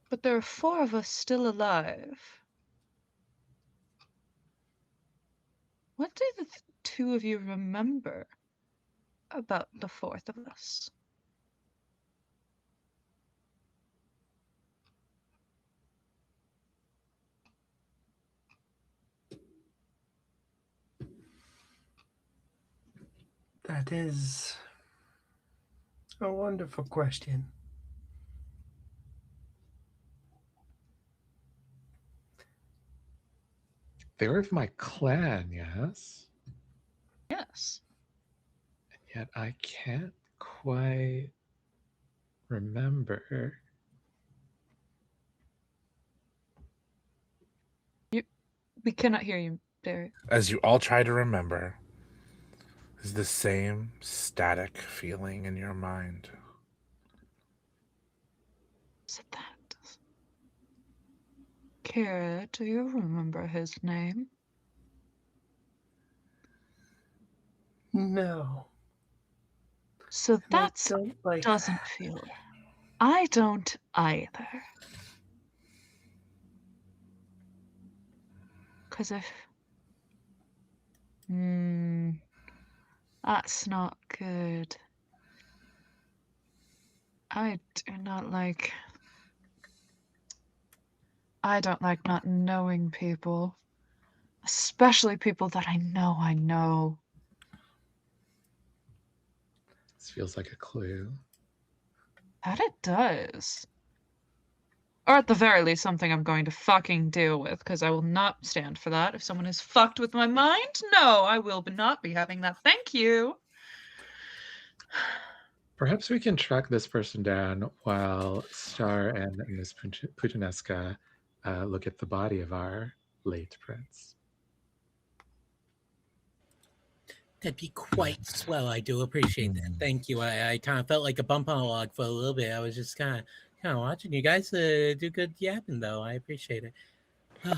But there are 4 of us still alive. What do the 2 of you remember about the 4th of us? That is a wonderful question. They're of my clan, yes. Yes. And yet I can't quite remember. We cannot hear you, Derek. As you all try to remember, is the same static feeling in your mind. Is it that? Kira, do you remember his name? No. So And I that's don't like doesn't that. feel. I don't either. Because if. That's not good. I do not like. I don't like not knowing people. Especially people that I know. This feels like a clue. That it does. Or at the very least, something I'm going to fucking deal with, because I will not stand for that. If someone has fucked with my mind, no, I will not be having that. Thank you. Perhaps we can track this person down while Star and Miss Putanesca look at the body of our late prince. That'd be quite swell. I do appreciate that. Thank you. I kind of felt like a bump on a log for a little bit. I was just kind of watching you guys do good yapping, though. I appreciate it.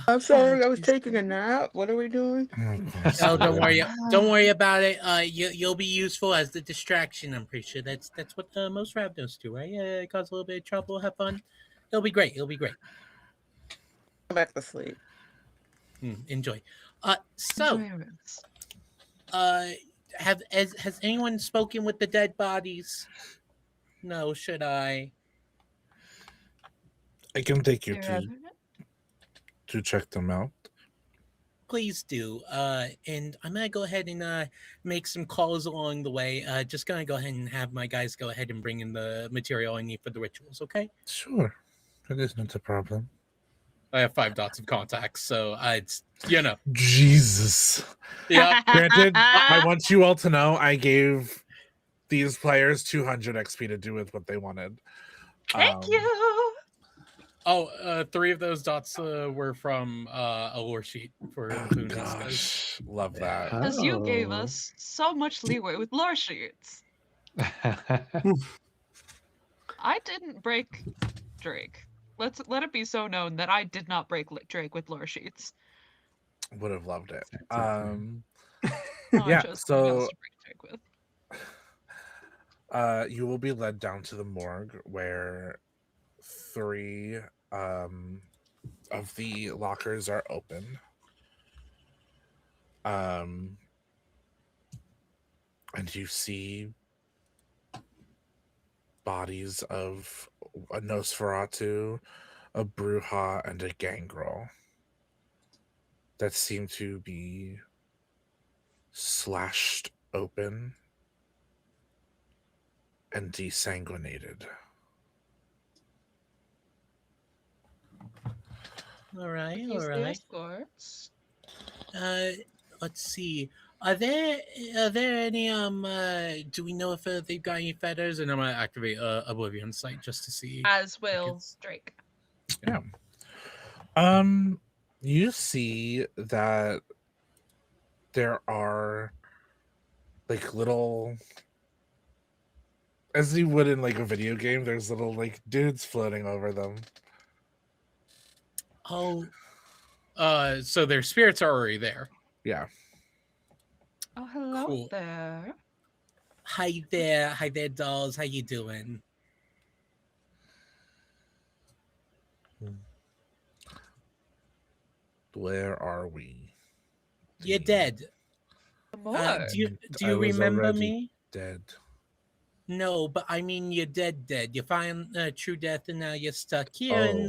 I'm sorry, I was taking a nap. What are we doing? Oh, don't worry. Don't worry about it. You'll be useful as the distraction. I'm pretty sure that's what most Ravnos do, right? Cause a little bit of trouble, have fun. It'll be great. Go back to sleep. Enjoy. So, Enjoy your ribs. has anyone spoken with the dead bodies? No, should I? I can take you Your to Reverend? check them out. Please do. And I'm gonna go ahead and make some calls along the way. Just gonna go ahead and have my guys go ahead and bring in the material I need for the rituals. Okay. Sure, that is not a problem. I have 5 dots of contacts, so it's Jesus. Yeah. Granted, I want you all to know I gave these players 200 XP to do with what they wanted. Thank you. Oh, 3 of those dots were from a lore sheet for the Boon. Gosh, love that. Because you gave Oh. us so much leeway with lore sheets. I didn't break Drake. Let it be so known that I did not break Drake with lore sheets. Would have loved it. I Yeah, chose something else so to break Drake with. you will be led down to the morgue where 3 of the lockers are open. And you see bodies of a Nosferatu, a Bruja, and a Gangrel that seem to be slashed open and desanguinated. All right. Use the escorts. Let's see. Are there any do we know if they've got any feathers? And I'm gonna activate Oblivion Sight just to see. As will Drake. Yeah. You see that there are like little, as you would in like a video game, there's little like dudes floating over them. Oh, so their spirits are already there. Yeah. Oh, hello Cool. there. Hi there, dolls. How you doing? Where are we? You're dead. More. Do you I was remember already me? Dead. No, but I mean you're dead. You find true death, and now you're stuck here in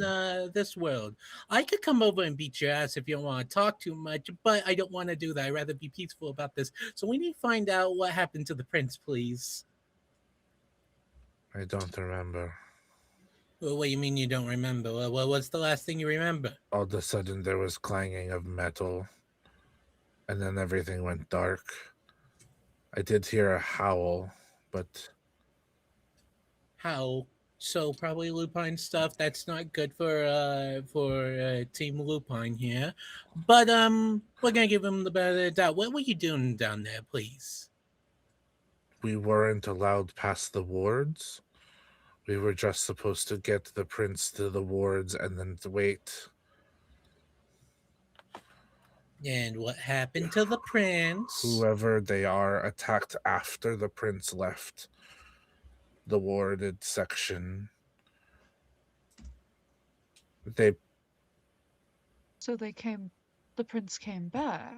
this world. I could come over and beat your ass if you don't want to talk too much, but I don't want to do that. I'd rather be peaceful about this. So we need to find out what happened to the prince, please. I don't remember. Well, what do you mean you don't remember? Well, what's the last thing you remember? All of a sudden there was clanging of metal, and then everything went dark. I did hear a howl, but... How? So probably lupine stuff. That's not good for Team Lupine here. But we're gonna give him the benefit of the doubt. What were you doing down there, please? We weren't allowed past the wards. We were just supposed to get the prince to the wards and then to wait. And what happened to the prince? Whoever they are attacked after the prince left the warded section. So the prince came back.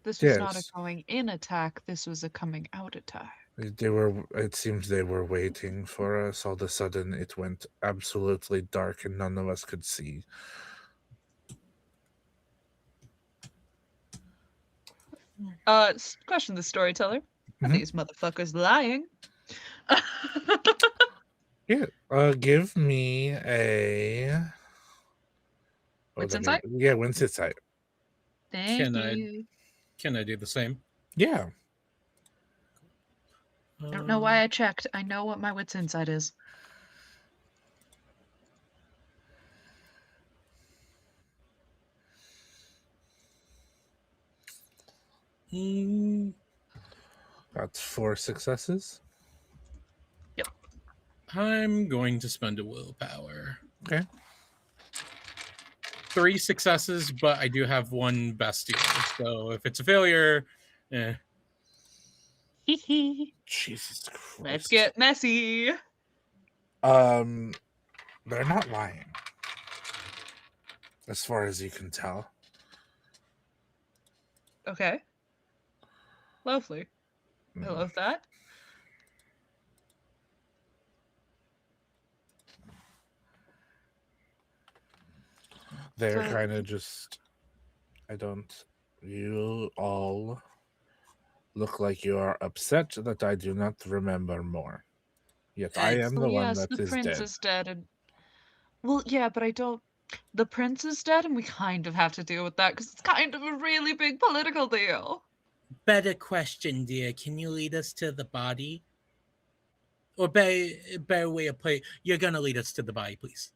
This was not a Yes. going in attack, this was a coming out attack. It seems they were waiting for us. All of a sudden it went absolutely dark and none of us could see. Question the storyteller. Are Mhm. these motherfuckers lying? Yeah. Give me a Wits insight? Yeah, wins insight. Thank Can you. Can I do the same? Yeah. I don't know why I checked. I know what my wits insight is. That's 4 successes. Yep. I'm going to spend a willpower. Okay. 3 successes, but I do have 1 bestial. So if it's a failure, Jesus Christ. Let's get messy. They're not lying. As far as you can tell. Okay. Lovely. I Mm. love that. They're So- kind of just. I don't. You all look like you are upset that I do not remember more. Yet I am Well, the one yes, that the is prince dead. is dead, and well, yeah, but I don't. The prince is dead, and we kind of have to deal with that because it's kind of a really big political deal. Better question, dear. Can you lead us to the body? Or better way of play. You're gonna lead us to the body, please.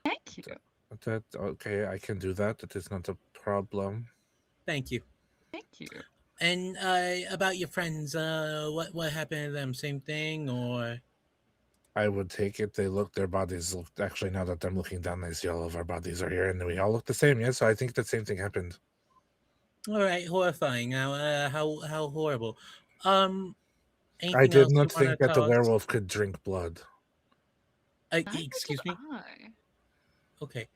Thank you. That okay? I can do that. That is not a problem. Thank you. Thank you. And about your friends, what happened to them? Same thing, or I would take it. Their bodies look. Actually, now that I'm looking down, I see all of our bodies are here, and we all look the same. Yeah, so I think the same thing happened. all right, horrifying. Now, how horrible. I Anything did else you not want to think that the tell us? werewolf could drink blood. Neither Excuse did me. I. Okay.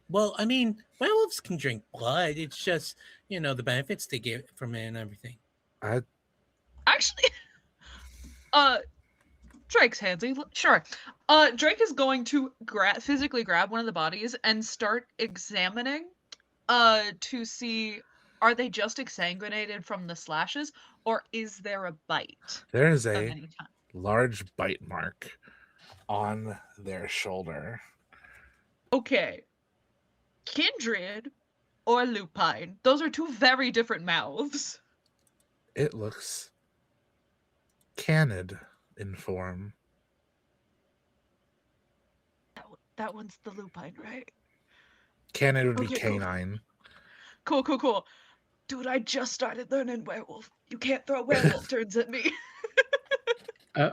Well, I mean, werewolves can drink blood. It's just, the benefits they get from it and everything. Actually, Drake's handsy. Sure. Drake is going to physically grab one of the bodies and start examining, to see, are they just exsanguinated from the slashes, or is there a bite There is of a any kind? large bite mark on their shoulder. Okay. Kindred or lupine? Those are two very different mouths. It looks canid in form. That one's the lupine, right? Canid would be Okay, cool. canine. Cool. Dude, I just started learning werewolf. You can't throw werewolf turns at me.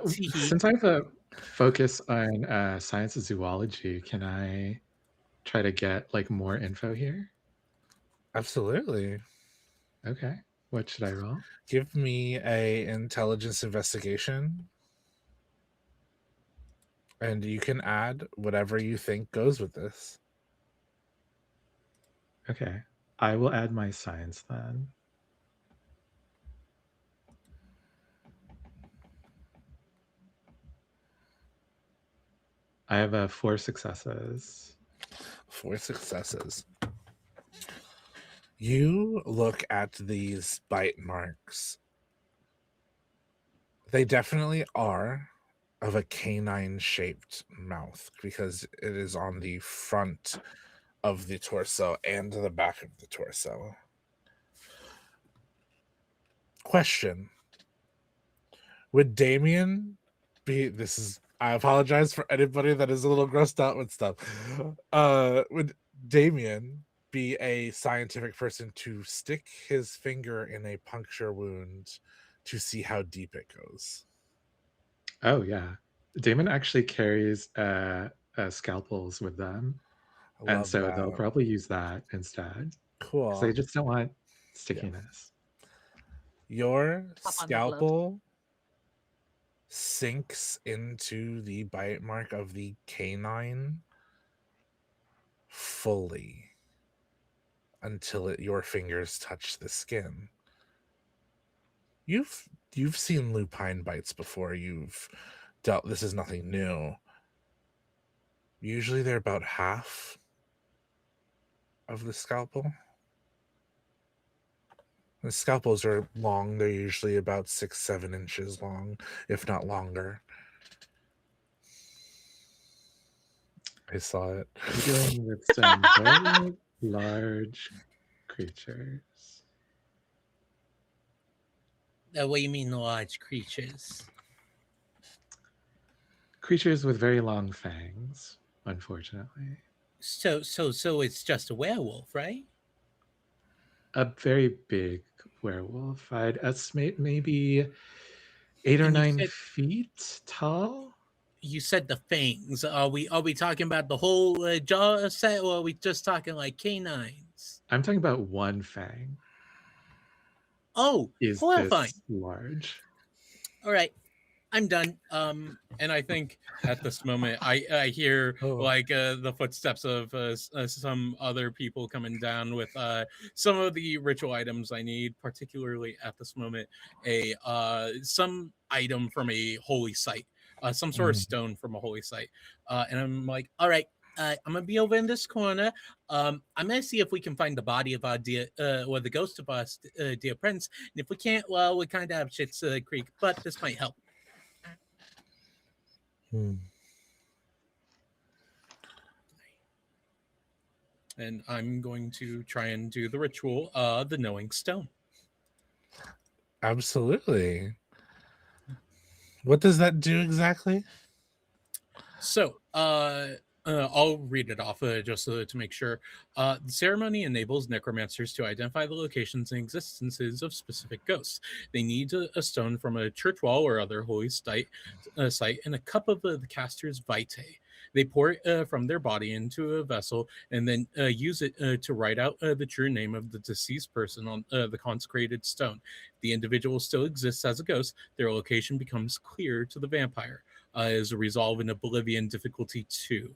Since I have a focus on science and zoology, can I try to get like more info here? Absolutely. Okay. What should I roll? Give me a intelligence investigation. And you can add whatever you think goes with this. Okay. I will add my science then. I have 4 successes. 4 successes. You look at these bite marks. They definitely are of a canine-shaped mouth because it is on the front of the torso and the back of the torso. Question. Would Damien be... I apologize for anybody that is a little grossed out with stuff. Would Damien be a scientific person to stick his finger in a puncture wound to see how deep it goes? Oh yeah, Damon actually carries scalpels with them, and so they'll probably use that instead. Cool. Because they just don't want stickiness. Your scalpel sinks into the bite mark of the canine fully until your fingers touch the skin. You've seen lupine bites before. You've dealt. This is nothing new. Usually they're about half of the scalpel. The scalpels are long. They're usually about 6-7 inches long, if not longer. I saw it. I'm dealing with some very large creatures. What do you mean large creatures? Creatures with very long fangs, unfortunately. So it's just a werewolf, right? A very big werewolf. I'd estimate maybe 8 or 9 feet tall. You said the fangs. Are we talking about the whole jaw set, or are we just talking like canines? I'm talking about one fang. Oh, Is horrifying. this large? All right. I'm done. And I think at this moment, I hear Oh. like the footsteps of some other people coming down with some of the ritual items I need. Particularly at this moment, some item from a holy site, some sort of stone from a holy site. And I'm like, all right. I'm gonna be over in this corner. I'm gonna see if we can find the body of our dear, or the ghost of our dear prince. And if we can't, well, we kind of have shit's creek. But this might help. And I'm going to try and do the ritual, the knowing stone. Absolutely. What does that do exactly? So, I'll read it off just to make sure. The ceremony enables necromancers to identify the locations and existences of specific ghosts. They need a stone from a church wall or other holy site and a cup of the caster's vitae. They pour it from their body into a vessel and then use it to write out the true name of the deceased person on the consecrated stone. If the individual still exists as a ghost, their location becomes clear to the vampire. Is a resolve in Oblivion difficulty 2.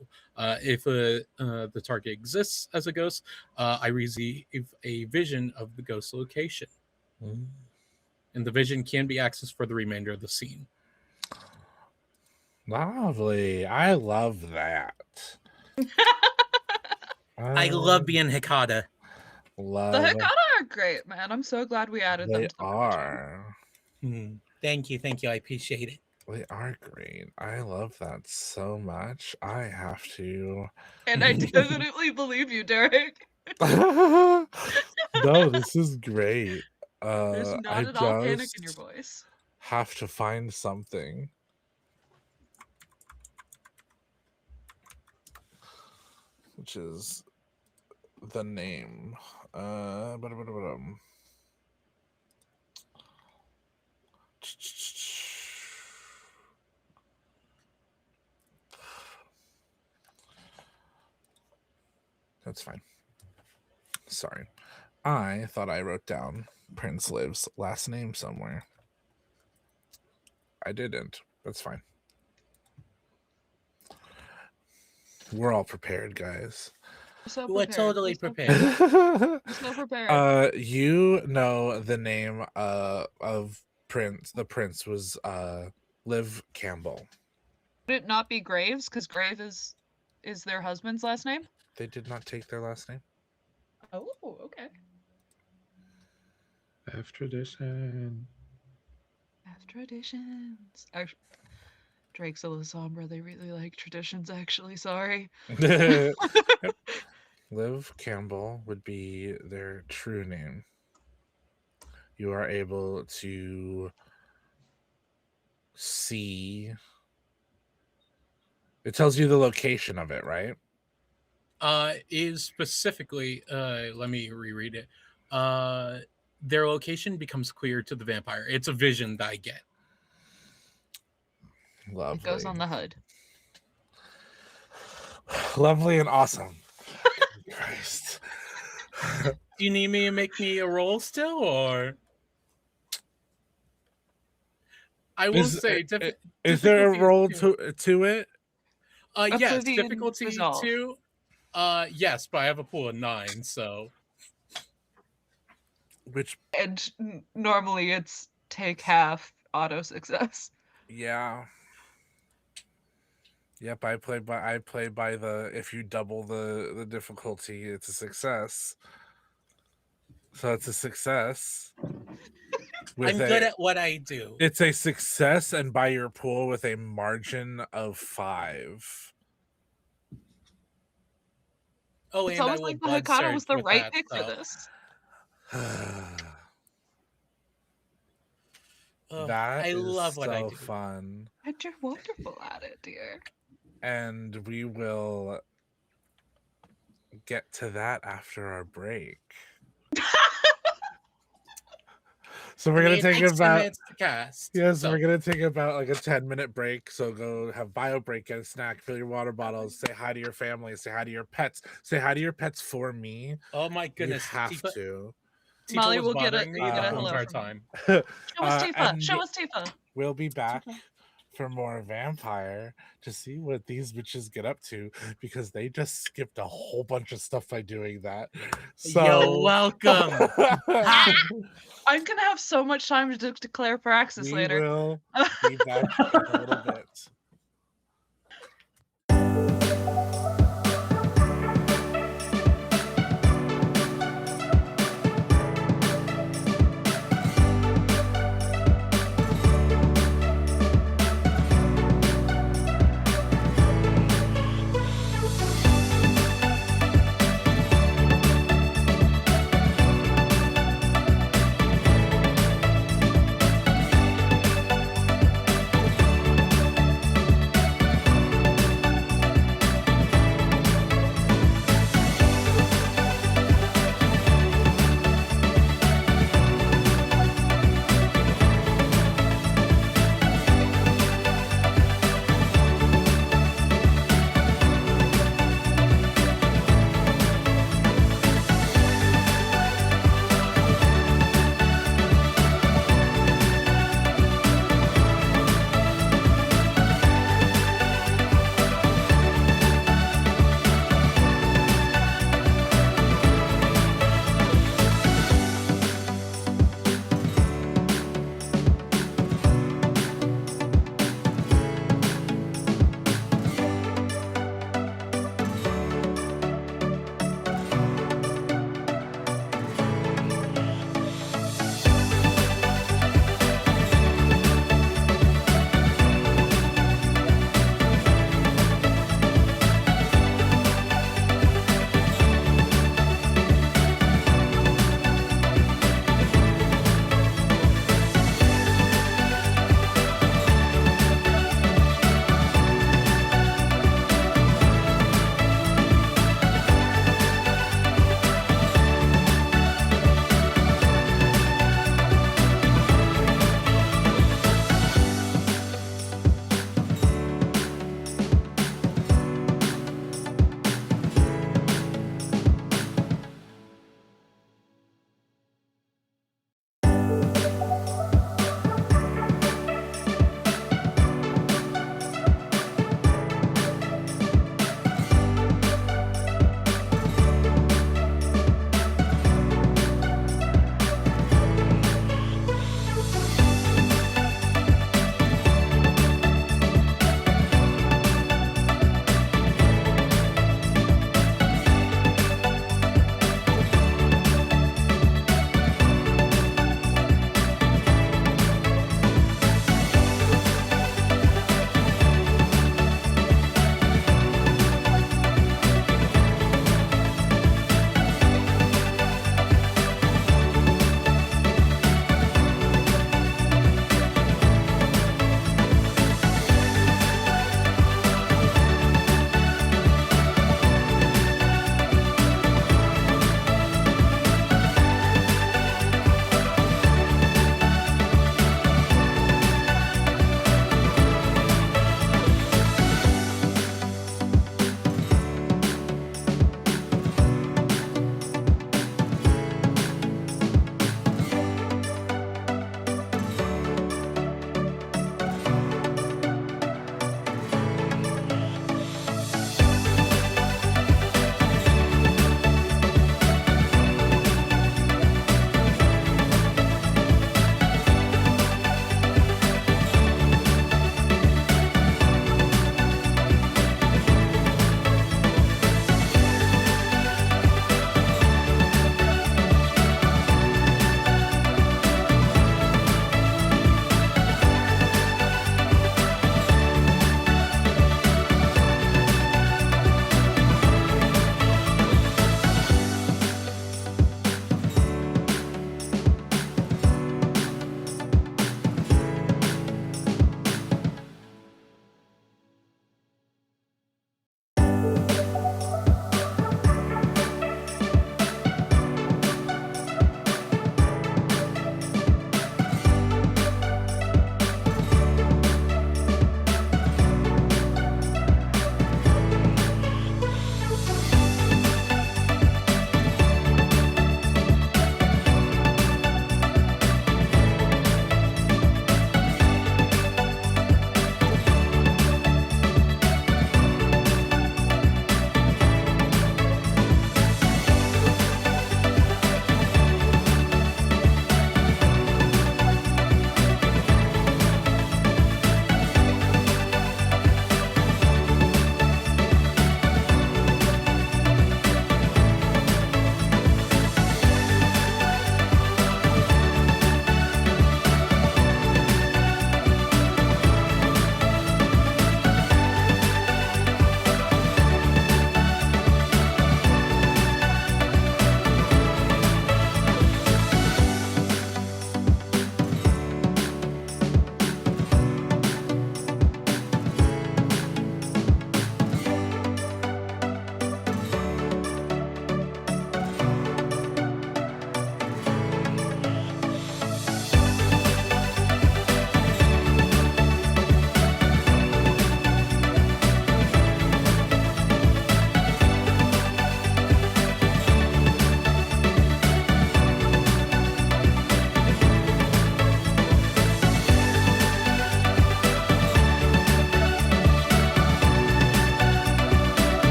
If the target exists as a ghost, I receive a vision of the ghost location. And the vision can be accessed for the remainder of the scene. Lovely. I love that. I love being Hikata. Love The Hikata are great, man. I'm so glad we added them They to the are. Thank you. I appreciate it. They are great. I love that so much. I have to. And I definitely believe you, Derek. No, this is great. There's not I at all panic in just your voice. have to find something. Which is the name. That's fine. Sorry. I thought I wrote down Prince Liv's last name somewhere. I didn't. That's fine. We're all prepared, guys. So We're prepared. totally so prepared. We're so prepared. You know the name of Prince. The prince was Liv Campbell. Would it not be Graves? Because Grave is their husband's last name? They did not take their last name. Oh, okay. F tradition. F traditions. Actually, Drake's a La Sombra. They really like traditions, actually. Sorry. Liv Campbell would be their true name. You are able to see. It tells you the location of it, right? Is specifically, let me reread it. Their location becomes clear to the vampire. It's a vision that I get. Lovely. It goes on the HUD. Lovely and awesome. Christ. Do you need me to make me a roll still, or? I will say, is there a roll to it? Yes, Oblivion difficulty resolve. 2. Yes, but I have a pool of 9, so. Which And normally it's take half auto success. yeah. Yep, I play by the if you double the difficulty, it's a success. So it's a success. I'm good at what I do. It's a success and by your pool with a margin of 5. Oh, It's and almost like the Hikata was the right pick for this. That I is love what I so do. fun. And you're wonderful at it, dear. And we will get to that after our break. So we're gonna take about we're gonna take about like a 10-minute break. So go have bio break, get a snack, fill your water bottles, say hi to your family, say hi to your pets, say hi to your pets for me. Oh my goodness, you have to. Molly will get a the hello entire from time. Show us Tifa. and Show us Tifa. We'll be back for more vampire to see what these bitches get up to, because they just skipped a whole bunch of stuff by doing that. So You're welcome. I'm gonna have so much time to declare praxis we later. will be back in a little bit.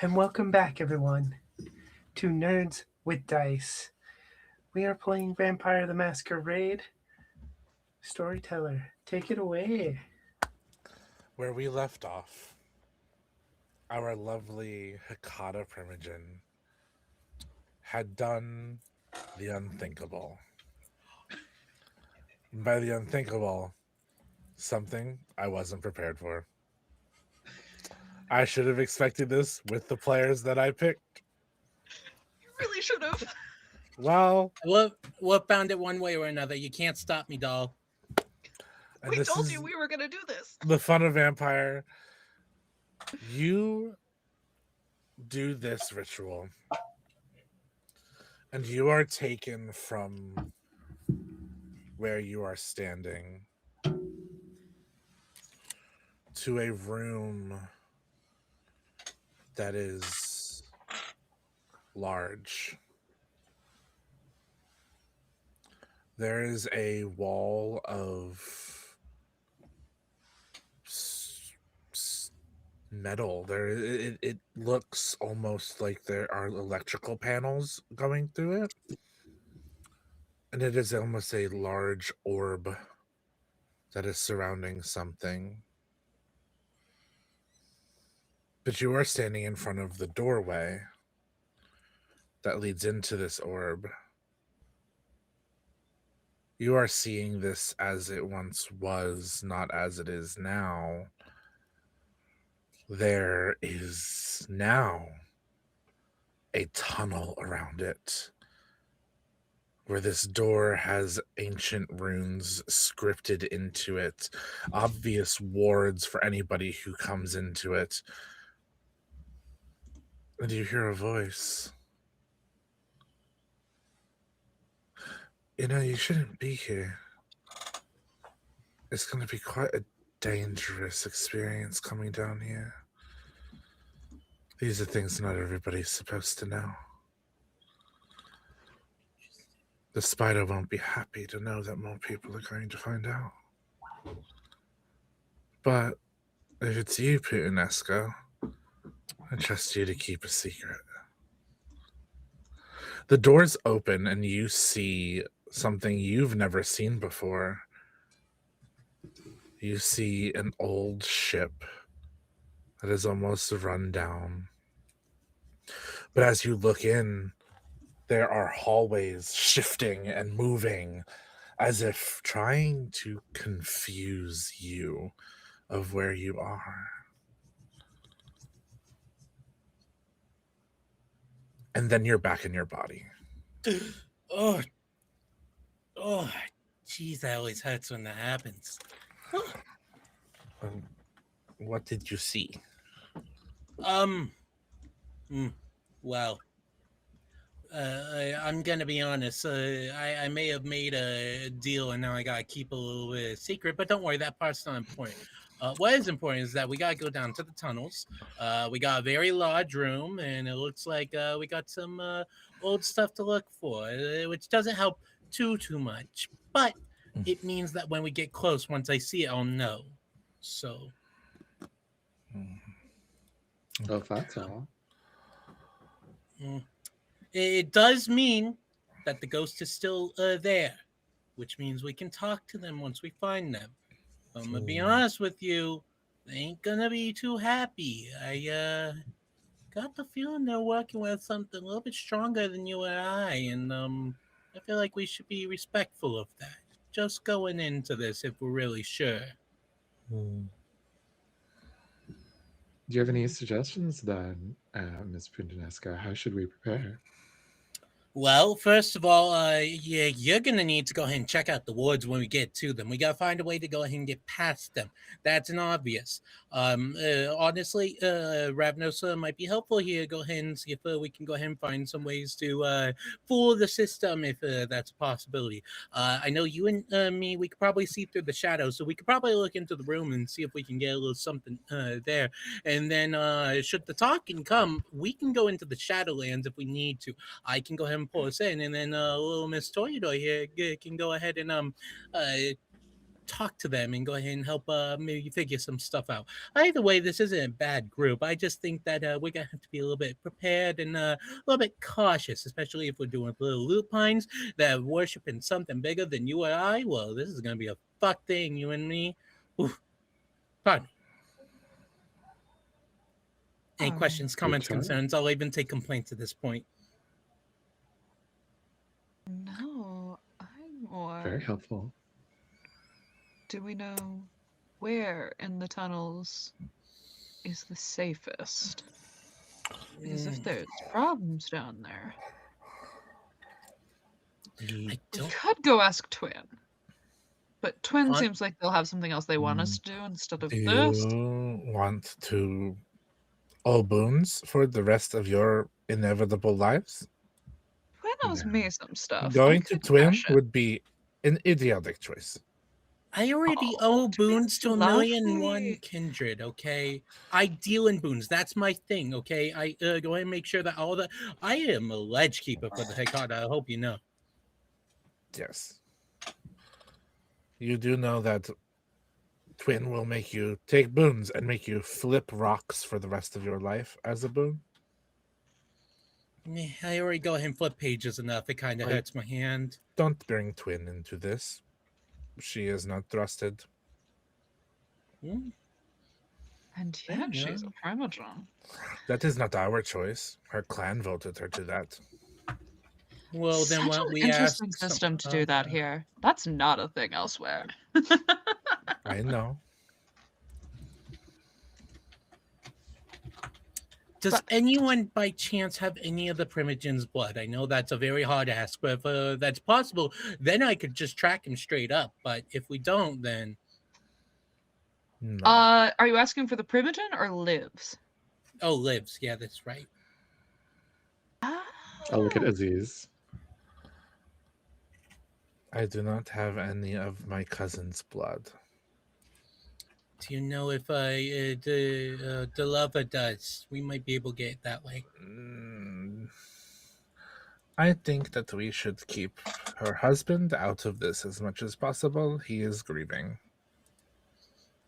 And welcome back, everyone, to Nerds with Dice. We are playing Vampire the Masquerade. Storyteller, take it away. Where we left off, our lovely Hikata Primogen had done the unthinkable. And by the unthinkable, something I wasn't prepared for. I should have expected this with the players that I picked. You really should have. Well, We'll found it one way or another. You can't stop me, doll. and We this told is you we were gonna do this. the fun of Vampire. You do this ritual, and you are taken from where you are standing to a room that is large. There is a wall of metal. It looks almost like there are electrical panels going through it. And it is almost a large orb that is surrounding something. But you are standing in front of the doorway that leads into this orb. You are seeing this as it once was, not as it is now. There is now a tunnel around it, where this door has ancient runes scripted into it, obvious wards for anybody who comes into it. And you hear a voice. You know, you shouldn't be here. It's going to be quite a dangerous experience coming down here. These are things not everybody's supposed to know. The spider won't be happy to know that more people are going to find out. But if it's you, Puttanesca, I trust you to keep a secret. The doors open and you see something you've never seen before. You see an old ship that is almost run down. But as you look in, there are hallways shifting and moving as if trying to confuse you of where you are. And then you're back in your body. Oh, jeez, that always hurts when that happens. What did you see? Well, I'm gonna be honest. I may have made a deal, and now I gotta keep a little bit secret. But don't worry, that part's not important. What is important is that we gotta go down to the tunnels. We got a very large room, and it looks like we got some old stuff to look for, which doesn't help too much. But it means that when we get close, once I see it, I'll know. So. Well, if that's all. It does mean that the ghost is still there, which means we can talk to them once we find them. I'm gonna be honest with you, they ain't gonna be too happy. I got the feeling they're working with something a little bit stronger than you and I, and I feel like we should be respectful of that. Just going into this if we're really sure. Do you have any suggestions then, Ms. Puttanesca? How should we prepare? Well, first of all, you're going to need to go ahead and check out the wards when we get to them. We got to find a way to go ahead and get past them. That's an obvious. Honestly, Ravnosa might be helpful here. Go ahead and see if we can go ahead and find some ways to fool the system, if that's a possibility. I know you and me, we could probably see through the shadows, so we could probably look into the room and see if we can get a little something there. And then should the talking come, we can go into the Shadowlands if we need to. I can go ahead and pull us in, and then little Miss Toyota here can go ahead and talk to them and go ahead and help maybe figure some stuff out. Either way, this isn't a bad group. I just think that we're gonna have to be a little bit prepared and a little bit cautious, especially if we're doing little lupines that are worshiping something bigger than you and I. Well, this is gonna be a fuck thing, you and me. Oof. Pardon me. Any questions, comments, try. concerns? I'll even take complaints at this point. No, I'm more. Very helpful. Do we know where in the tunnels is the safest? Because if there's problems down there, I we don't. could go ask Twin. But Twin Hon- seems like they'll have something else they want us to do instead of Do this. you want to all boons for the rest of your inevitable lives? Twin knows me some stuff. Going I to could Twin dash it. would be an idiotic choice. I already Oh, owe Twin's boons to 1,000,001 lovely. kindred, okay? I deal in boons. That's my thing, okay? I go ahead and make sure that all the... I am a ledge keeper for the Hecata. I hope you know. Yes. You do know that Twin will make you take boons and make you flip rocks for the rest of your life as a boon? I already go ahead and flip pages enough. It kind of Like- hurts my hand. Don't bring Twin into this. She is not trusted. Hmm. And I yet she's know. a primogen. That is not our choice. Her clan voted her to that. Well, then Such why an don't we interesting ask some- system to do that here. That's not a thing elsewhere. I know. Does But- anyone by chance have any of the primogen's blood? I know that's a very hard ask, but if that's possible, then I could just track him straight up. But if we don't, then No. Are you asking for the primogen or lives? lives. Yeah, that's right. I'll look at Aziz. I do not have any of my cousin's blood. Do you know if the lover does? We might be able to get it that way. I think that we should keep her husband out of this as much as possible. He is grieving.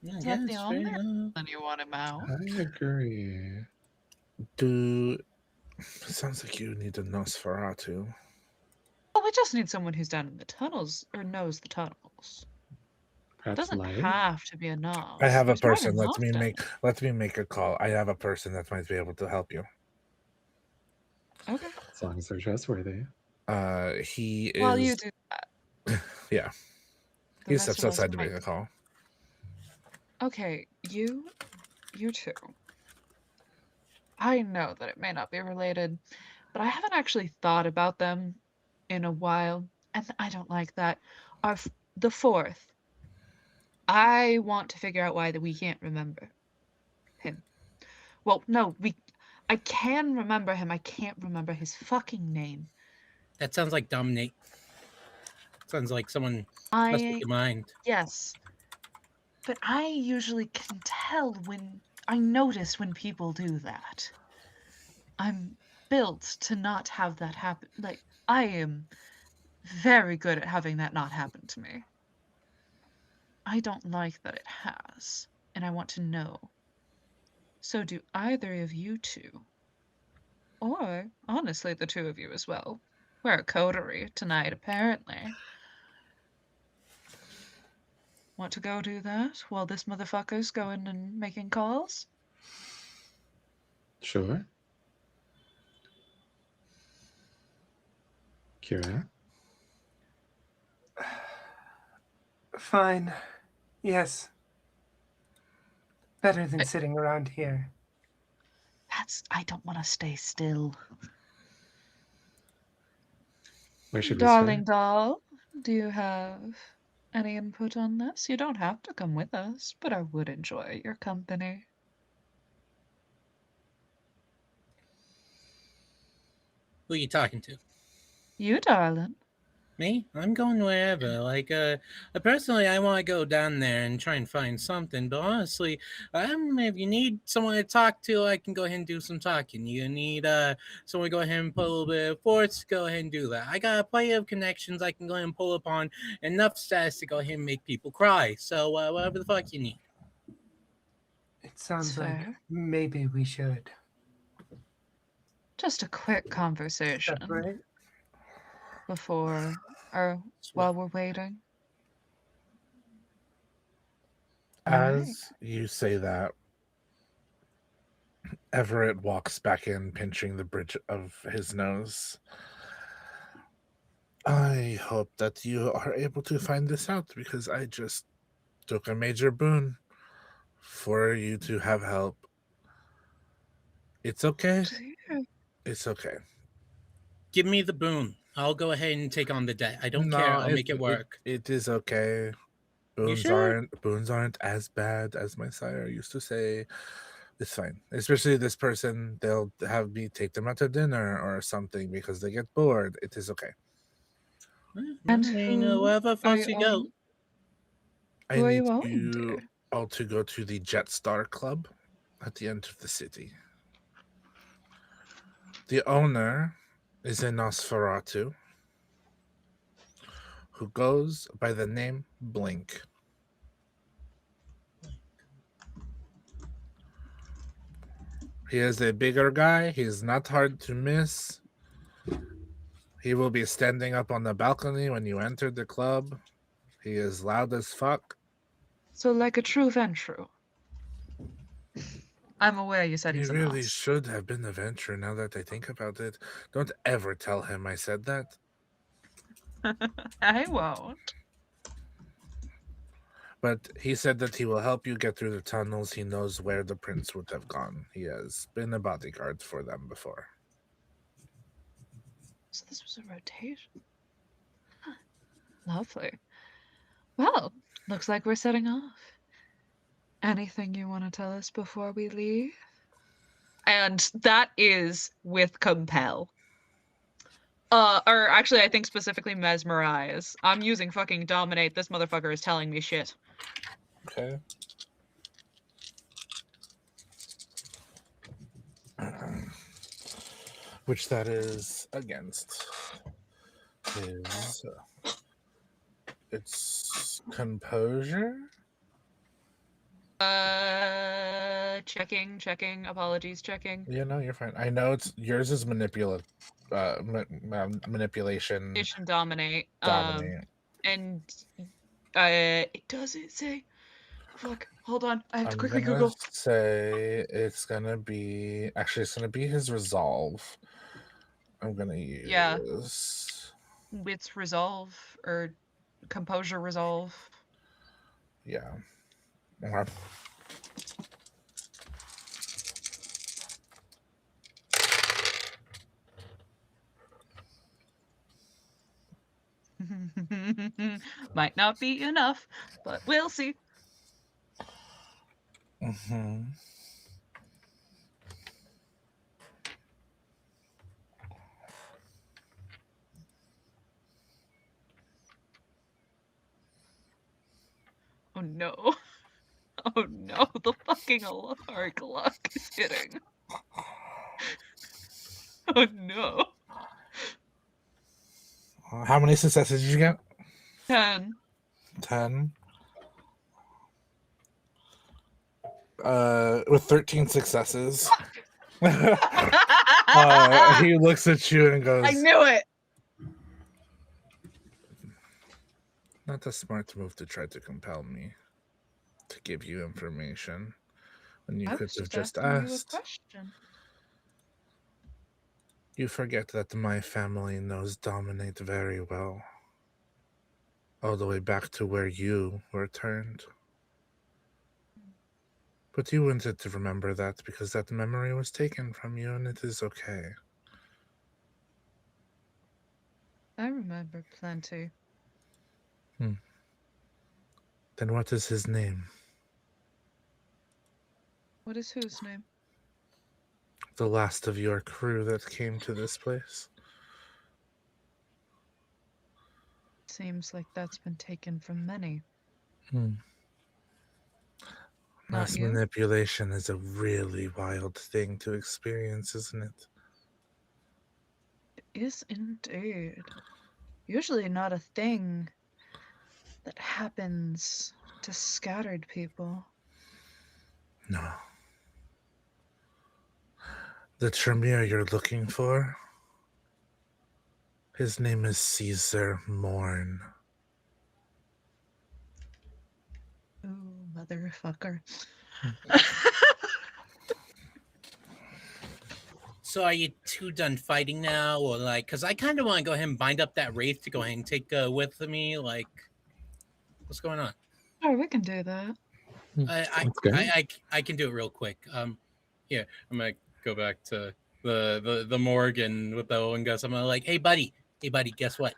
Is that the only reason you want him out? I agree. Sounds like you need a Nosferatu. Well, we just need someone who's down in the tunnels or knows the tunnels. Perhaps Doesn't live. have to be a nos. I have a There's more person. than Let me nos down make a call. I have a person that might be able to help you. there. Okay. As long as they're trustworthy. He is. While you do that, Yeah. the He rest steps of us aside to might- make a call. Okay, you two. I know that it may not be related, but I haven't actually thought about them in a while, and I don't like that. The fourth. I want to figure out why that we can't remember him. Well, no, I can remember him. I can't remember his fucking name. That sounds like dominate. Sounds like someone messed with your mind. Yes. But I usually can tell when I notice when people do that. I'm built to not have that happen. Like, I am very good at having that not happen to me. I don't like that it has, and I want to know. So do either of you two. Or, honestly, the two of you as well. We're a coterie tonight, apparently. Want to go do that while this motherfucker's going and making calls? Sure. Kira. Fine. Yes. Better than sitting around here. I don't want to stay still. Where should we Darling stay? doll, do you have any input on this? You don't have to come with us, but I would enjoy your company. Who are you talking to? You, darling. Me? I'm going wherever. Like, personally, I want to go down there and try and find something. But honestly, if you need someone to talk to, I can go ahead and do some talking. You need someone to go ahead and put a little bit of force, go ahead and do that. I got plenty of connections I can go ahead and pull upon, enough status to go ahead and make people cry. So, whatever the fuck you need. It sounds like Fair. maybe we should Just a quick conversation separate. before or while we're waiting. As you say that, Everett walks back in, pinching the bridge of his nose. I hope that you are able to find this out, because I just took a major boon for you to have help. It's okay. It's okay. Give me the boon. I'll go ahead and take on the debt. I don't care. I'll make it work. It is okay. Boons aren't as bad as my sire used to say. It's fine. Especially this person, they'll have me take them out to dinner or something because they get bored. It is okay. And wherever first you go. I Who are need you owing you to? all to go to the Jetstar Club at the end of the city. The owner is a Nosferatu who goes by the name Blink. He is a bigger guy. He is not hard to miss. He will be standing up on the balcony when you enter the club. He is loud as fuck. So like a true Ventru. I'm aware you said He he's a really Nos. should have been a Venture now that I think about it. Don't ever tell him I said that. I won't. But he said that he will help you get through the tunnels. He knows where the prince would have gone. He has been a bodyguard for them before. So this was a rotation. Huh. Lovely. Well, looks like we're setting off. Anything you want to tell us before we leave? And that is with compel. Or actually, I think specifically mesmerize. I'm using fucking dominate. This motherfucker is telling me shit. Okay. Which that is against his it's composure. Checking. Apologies, checking. Yeah, no, you're fine. I know it's yours is manipulation. Dominate. Dominate. And it doesn't say. Fuck. Hold on. I have to quickly Google. Say it's gonna be his resolve. I'm gonna use It's resolve or composure resolve. Yeah. Okay. Might not be enough, but we'll see. Mm-hmm. Oh no. Oh no, the fucking alarm clock is hitting. Oh no. How many successes did you get? 10. 10. With 13 successes. He looks at you and goes, I knew it. Not a smart move to try to compel me to give you information when you could have just asked. You forget that my family knows Dominate very well. All the way back to where you were turned. But you wanted to remember that because that memory was taken from you, and it is okay. I remember plenty. Then what is his name? What is whose name? The last of your crew that came to this place. seems like that's been taken from many. Hmm. Not Mass you? manipulation is a really wild thing to experience, isn't it? Is indeed. Usually not a thing that happens to scattered people. No. The Tremere you're looking for? His name is Caesar Morn. Ooh, motherfucker. So are you two done fighting now, or like? Because I kind of want to go ahead and bind up that wraith to go ahead and take with me. Like, what's going on? Oh, we can do that. Sounds good. I can do it real quick. Here I'm gonna go back to the morgue and with the Owen Gus. I'm gonna like, hey buddy, guess what?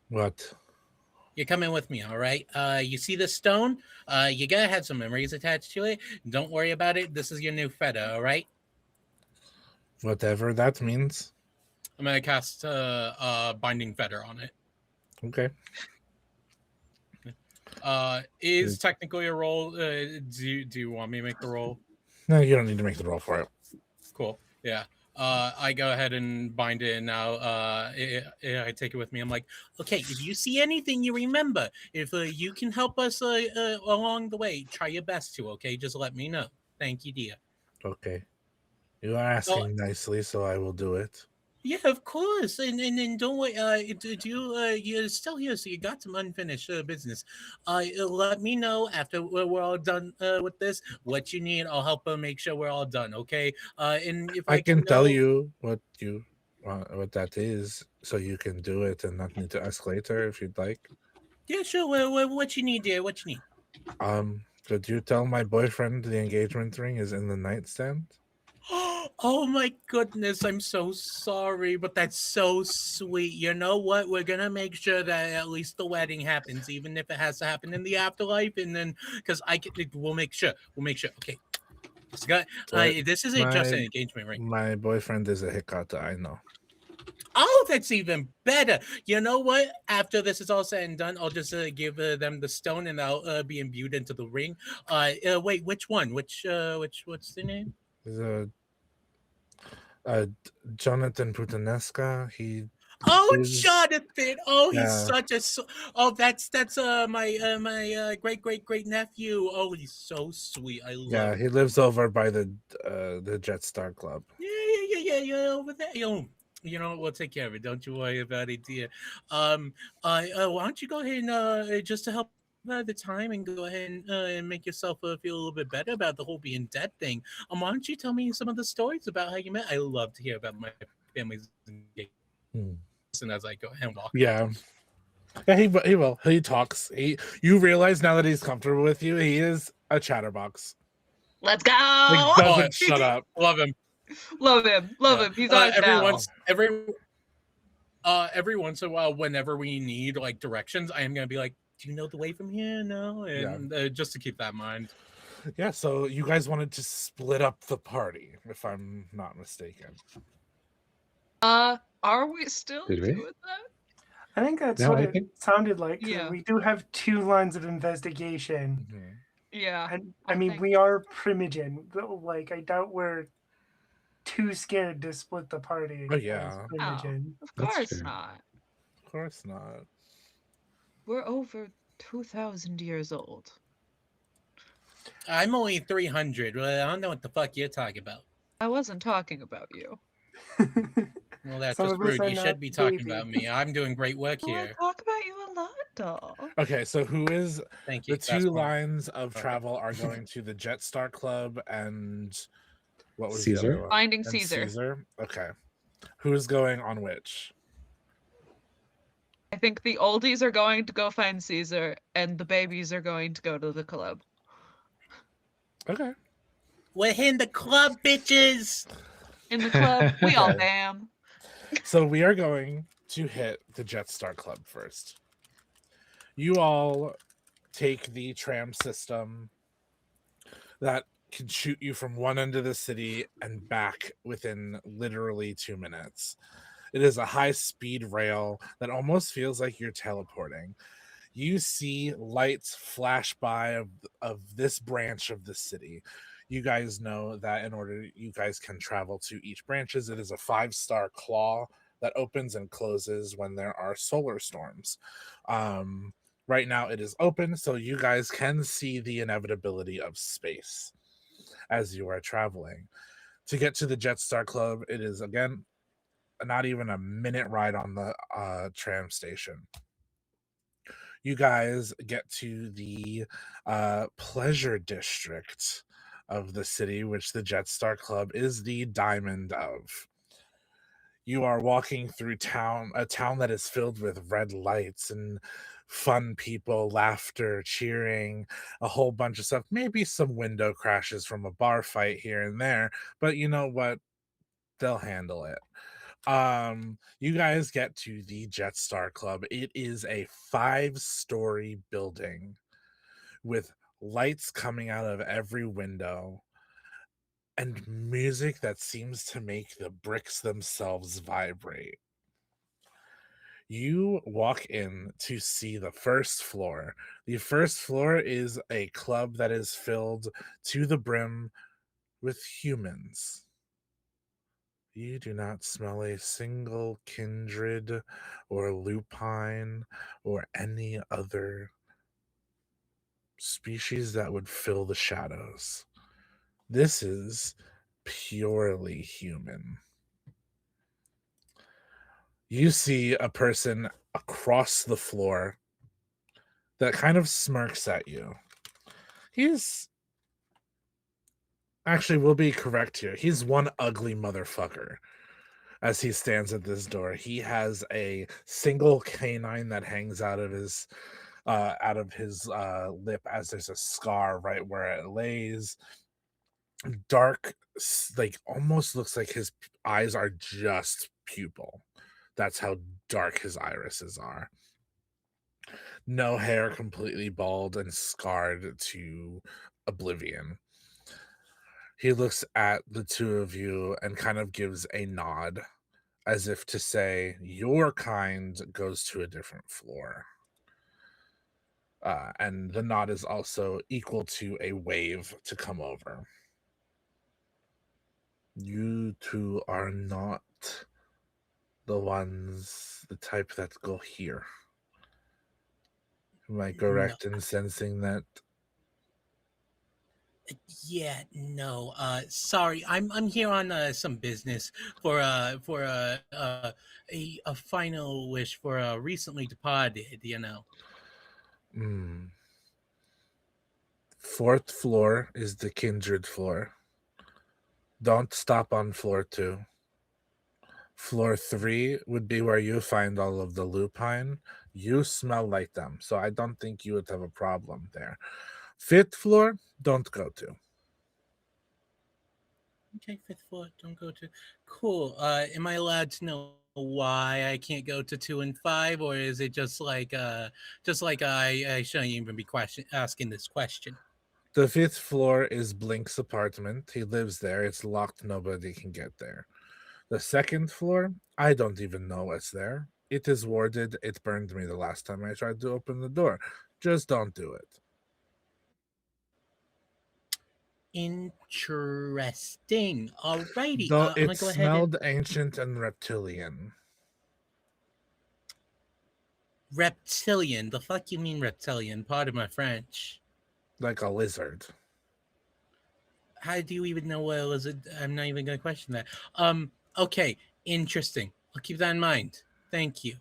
What? You're coming with me, all right? You see this stone? You gotta have some memories attached to it. Don't worry about it. This is your new feta, all right? Whatever that means. I'm gonna cast binding fetter on it. Okay. Is technically a roll. Do you want me to make the roll? No, you don't need to make the roll for it. Cool. Yeah. I go ahead and bind it, and now I take it with me. I'm like, okay, if you see anything, you remember. If you can help us along the way, try your best to. Okay, just let me know. Thank you, dear. Okay. You are asking nicely, so I will do it. Yeah, of course. And don't worry. You're still here, so you got some unfinished business. Let me know after we're all done with this what you need. I'll help make sure we're all done. Okay. And if I can tell you what you what that is, so you can do it and not need to ask later if you'd like. Yeah, sure. What you need, dear? What you need? Could you tell my boyfriend the engagement ring is in the nightstand? Oh my goodness, I'm so sorry, but that's so sweet. You know what? We're gonna make sure that at least the wedding happens, even if it has to happen in the afterlife. And then, because we'll make sure. Okay. This isn't just an engagement ring. My boyfriend is a Hikata, I know. Oh, that's even better. You know what? After this is all said and done, I'll just give them the stone, and I'll be imbued into the ring. Wait, which one? What's the name? Jonathan Putanesca. Jonathan! Oh, he's such a that's my great nephew. Oh, he's so sweet. I love. Yeah, he lives over by the Jetstar Club. Yeah, over there. You know, we'll take care of it. Don't you worry about it, dear. Why don't you go ahead and just to help the time and go ahead and make yourself feel a little bit better about the whole being dead thing. Why don't you tell me some of the stories about how you met? I love to hear about my family's engagement. And as I go and walk. Yeah, he will. He talks. You realize now that he's comfortable with you, he is a chatterbox. Let's go. Like, doesn't shut up. Love him. Love him. He's ours now. Every once in a while, whenever we need like directions, I am gonna be like, do you know the way from here? No, and just to keep that in mind. Yeah, so you guys wanted to split up the party, if I'm not mistaken. Are we still doing that? I think that's what it sounded like. Yeah. We do have 2 lines of investigation. Mm-hmm. Yeah. And I mean, we are Primogen. Like, I doubt we're too scared to split the party. Oh, yeah. Of course not. Of course not. We're over 2,000 years old. I'm only 300. I don't know what the fuck you're talking about. I wasn't talking about you. Well, that's just rude. You should be talking about me. I'm doing great work here. I talk about you a lot, doll. Okay, so who is... Thank you. The 2 lines of travel are going to the Jetstar Club and... What was Caesar? The other one? Finding Caesar. Caesar? Okay. Who's going on which? I think the oldies are going to go find Caesar, and the babies are going to go to the club. Okay. We're in the club, bitches! In the club, we all bam. So we are going to hit the Jetstar Club first. You all take the tram system that can shoot you from one end of the city and back within literally 2 minutes. It is a high-speed rail that almost feels like you're teleporting. You see lights flash by of this branch of the city. You guys know that in order you guys can travel to each branches, it is a 5-star claw that opens and closes when there are solar storms. Right now it is open, so you guys can see the inevitability of space as you are traveling. To get to the Jetstar Club, it is, again, not even a minute ride on the tram station. You guys get to the pleasure district of the city, which the Jetstar Club is the diamond of. You are walking through a town that is filled with red lights and fun people, laughter, cheering, a whole bunch of stuff. Maybe some window crashes from a bar fight here and there, but you know what? They'll handle it. You guys get to the Jetstar Club. It is a 5-story building with lights coming out of every window and music that seems to make the bricks themselves vibrate. You walk in to see the first floor. The first floor is a club that is filled to the brim with humans. You do not smell a single kindred or lupine or any other species that would fill the shadows. This is purely human. You see a person across the floor that kind of smirks at you. Actually, we'll be correct here. He's one ugly motherfucker. As he stands at this door, he has a single canine that hangs out of his lip, as there's a scar right where it lays. Dark, like, almost looks like his eyes are just pupil. That's how dark his irises are. No hair, completely bald and scarred to oblivion. He looks at the two of you and kind of gives a nod, as if to say, your kind goes to a different floor. And the nod is also equal to a wave to come over. You two are not the type that go here. Am I correct in sensing that? Yeah, no. Sorry, I'm here on some business for a final wish for a recently departed. You know. 4th floor is the kindred floor. Don't stop on floor 2. Floor 3 would be where you find all of the lupine. You smell like them, so I don't think you would have a problem there. 5th floor, don't go to. Okay, 5th floor, don't go to. Cool. Am I allowed to know why I can't go to 2 and 5, or is it just like I shouldn't even be asking this question? The 5th floor is Blink's apartment. He lives there. It's locked. Nobody can get there. The 2nd floor, I don't even know what's there. It is warded. It burned me the last time I tried to open the door. Just don't do it. Interesting. Alrighty. Though I'm gonna it go ahead and smelled ancient and reptilian. reptilian. The fuck you mean reptilian? Pardon my French. Like a lizard. How do you even know what it was? I'm not even gonna question that. Okay, interesting. I'll keep that in mind. Thank you.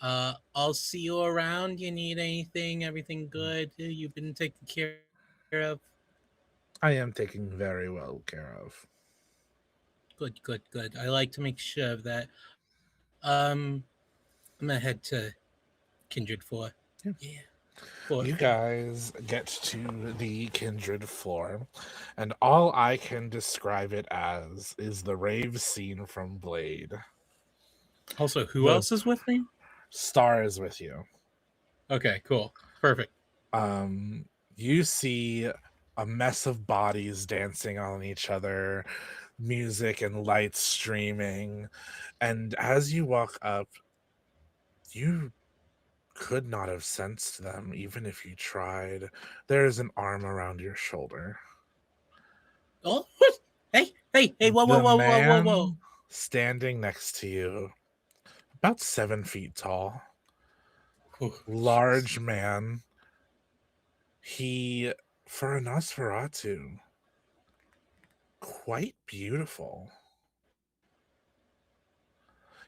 I'll see you around. You need anything? Everything good? You've been taken care of? I am taken very well care of. Good, good, good. I like to make sure of that. I'm gonna head to Kindred 4. Yeah. You guys get to the kindred floor, and all I can describe it as is the rave scene from Blade. Also, who else is with me? Star is with you. Okay, cool. Perfect. You see a mess of bodies dancing on each other. music and lights streaming. And as you walk up, you could not have sensed them even if you tried. There is an arm around your shoulder. Oh, hey, whoa, The whoa. man standing next to you, about 7 feet tall, Ooh, large man. He, for a Nosferatu, quite beautiful.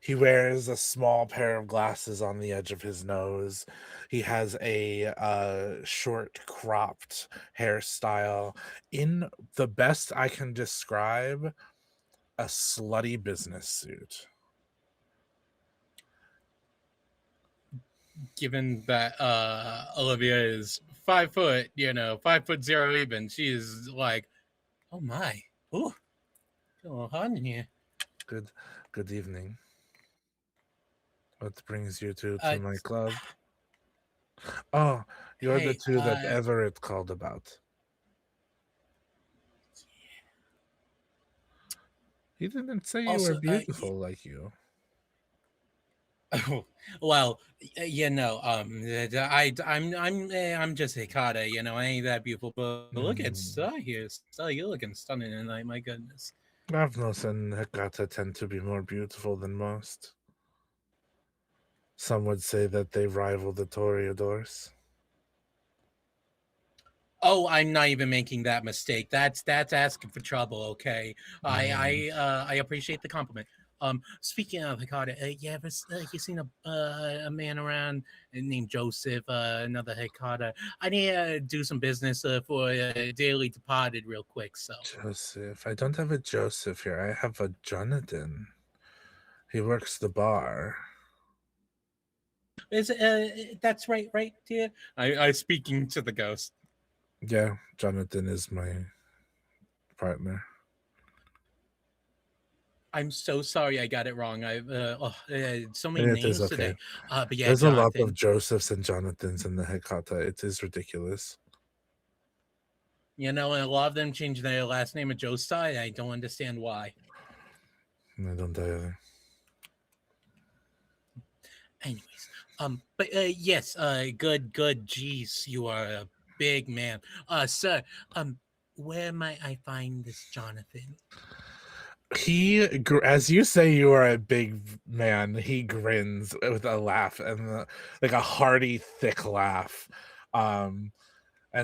He wears a small pair of glasses on the edge of his nose. He has a short cropped hairstyle in the best I can describe, a slutty business suit. Given that Olivia is 5 foot, 5'0" even, she is like, oh my, ooh, a little hot in here. Good evening. What brings you to my It's- club? Oh, you're the Hey, two that Everett called about. He didn't say you Also, were beautiful like you. Oh, well, I'm just Hikata, I ain't that beautiful, but look at Star here. Star, you're looking stunning tonight, my goodness. Ravnos and Hekata tend to be more beautiful than most. Some would say that they rival the Toreadors. Oh, I'm not even making that mistake. That's asking for trouble, okay? I appreciate the compliment. Speaking of Hikata, you ever you seen a man around named Joseph, another Hikata? I need to do some business for Daily Departed real quick. So Joseph, I don't have a Joseph here. I have a Jonathan. He works the bar. is that's right, dear? I speaking to the ghost. Yeah, Jonathan is my partner. I'm so sorry I got it wrong. I've so many It names is okay. today. But yeah, There's Jonathan. a lot of Josephs and Jonathans in the Hekata. It is ridiculous. And a lot of them change their last name to Josai. I don't understand why. I don't either. Anyways, but yes, good. Jeez, you are a big man. Sir, where might I find this Jonathan? He, as you say, you are a big man. He grins with a laugh and like a hearty, thick laugh. And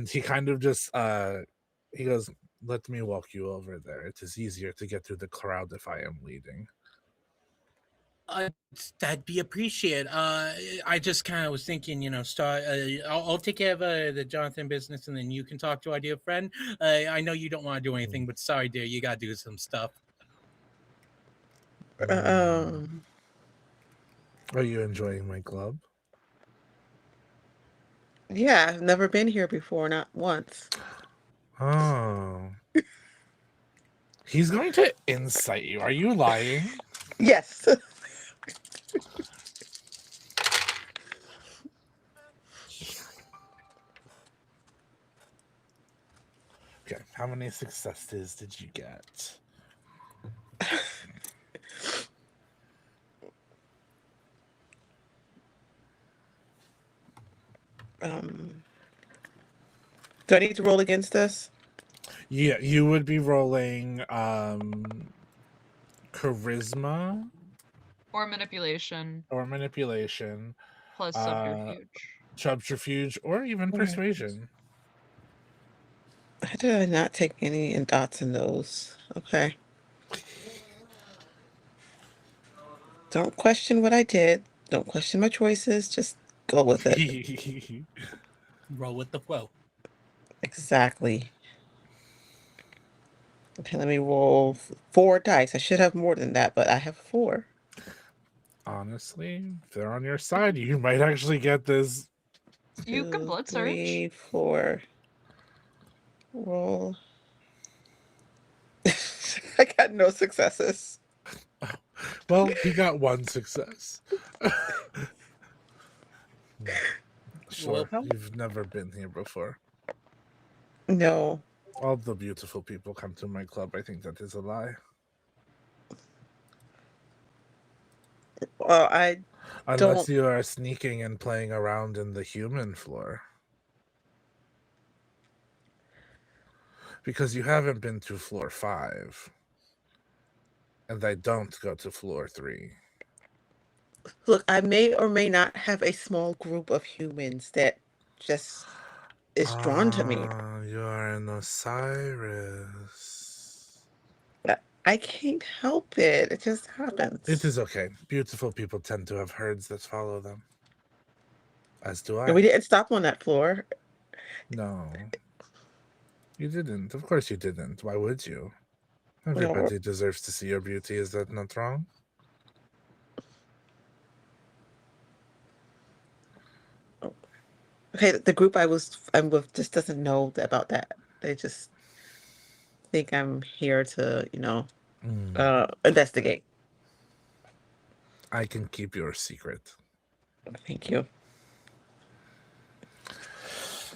he kind of just he goes, "Let me walk you over there. It is easier to get through the crowd if I am leading." That'd be appreciated. I just kind of was thinking, start. I'll take care of the Jonathan business, and then you can talk to our dear friend. I know you don't want to do anything, but sorry, dear, you gotta do some stuff. Are you enjoying my club? Yeah, I've never been here before, not once. Oh. He's going to incite you. Are you lying? Yes. Okay, how many successes did you get? Do I need to roll against this? Yeah, you would be rolling charisma Or manipulation plus subterfuge, or even Right. persuasion. How did I not take any dots in those? Okay. Don't question what I did. Don't question my choices. Just go with it. Roll with the flow. Exactly. Okay, let me roll 4 dice. I should have more than that, but I have 4. Honestly, if they're on your side, you might actually get this. You can 2, blood 3, 4. Roll. I got no successes. Well, he got 1 success. Sure, you've never been here before. No. All the beautiful people come to my club. I think that is a lie. Well, I Unless don't. you are sneaking and playing around in the human floor. Because you haven't been to floor 5. And I don't go to floor 3. Look, I may or may not have a small group of humans that just is drawn to me. You are an Osiris. I can't help it. It just happens. It is okay. Beautiful people tend to have herds that follow them. As do I. And we didn't stop on that floor. No. You didn't. Of course you didn't. Why would you? Well, Everybody deserves to see your beauty. Is that not wrong? okay, the group I'm with just doesn't know about that. They just think I'm here to, investigate. I can keep your secret. Thank you.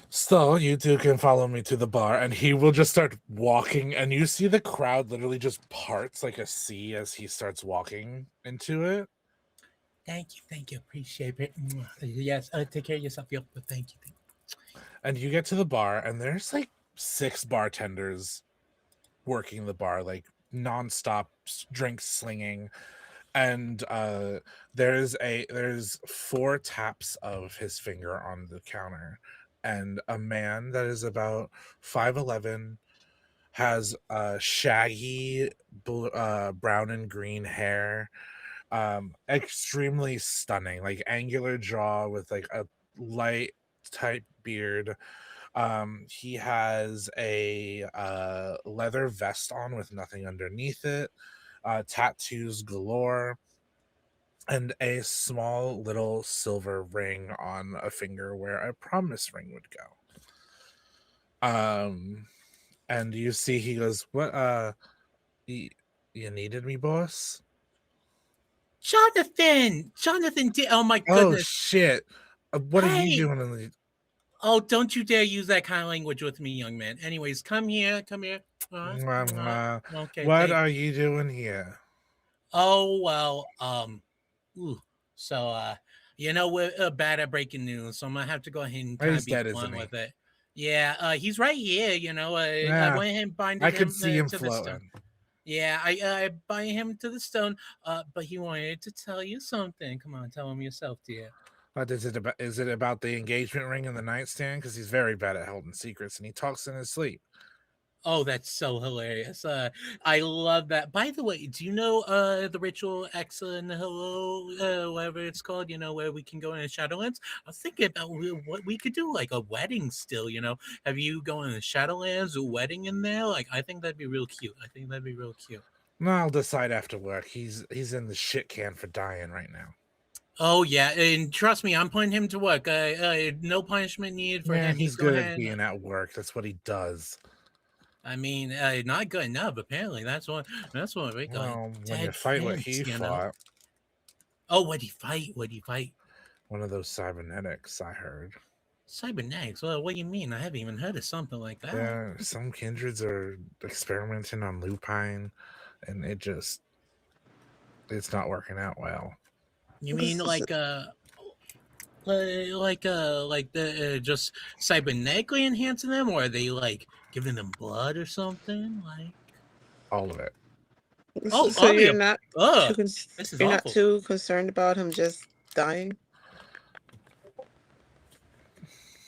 So you two can follow me to the bar, and he will just start walking, and you see the crowd literally just parts like a sea as he starts walking into it. Thank you, appreciate it. Yes, take care of yourself. Yep, but thank you. And you get to the bar, and there's like 6 bartenders working the bar, like nonstop drink slinging. And there's 4 taps of his finger on the counter. And a man that is about 5'11", has shaggy brown and green hair, extremely stunning, like angular jaw with like a light type beard. He has a leather vest on with nothing underneath it, tattoos galore, and a small little silver ring on a finger where a promise ring would go. And you see he goes, "What, you needed me, boss?" Jonathan, oh my Oh goodness. shit. What are you Hey! doing in the... Oh, don't you dare use that kind of language with me, young man. Anyways, come here. Okay. What are you doing here? Oh, well, so we're bad at breaking news, so I'm gonna have to go ahead and kind He's of be dead, blunt isn't he? with it. Yeah, he's right here. I went ahead and binded I him could see him to the stone. floating. Yeah, I bind him to the stone. But he wanted to tell you something. Come on, tell him yourself, dear. What is it about? Is it about the engagement ring in the nightstand? Because he's very bad at holding secrets, and he talks in his sleep. Oh, that's so hilarious. I love that. By the way, do you know the ritual X and Hello, whatever it's called, where we can go in the Shadowlands? I was thinking about what we could do, like a wedding still, have you go in the Shadowlands, a wedding in there? Like, I think that'd be real cute. No, I'll decide after work. He's in the shit can for dying right now. Oh yeah, and trust me, I'm putting him to work. No punishment needed for him. He's good at being at work. That's what he does. I mean, not good enough. Apparently, that's what we got. Well, when you fight what he fought. Oh, what'd he fight? One of those cybernetics, I heard. Cybernetics? Well, what do you mean? I haven't even heard of something like that. Yeah, some kindreds are experimenting on lupine, and it's not working out well. You mean like just cybernetically enhancing them, or are they like giving them blood or something? Like all of it. So you're not not too concerned about him just dying?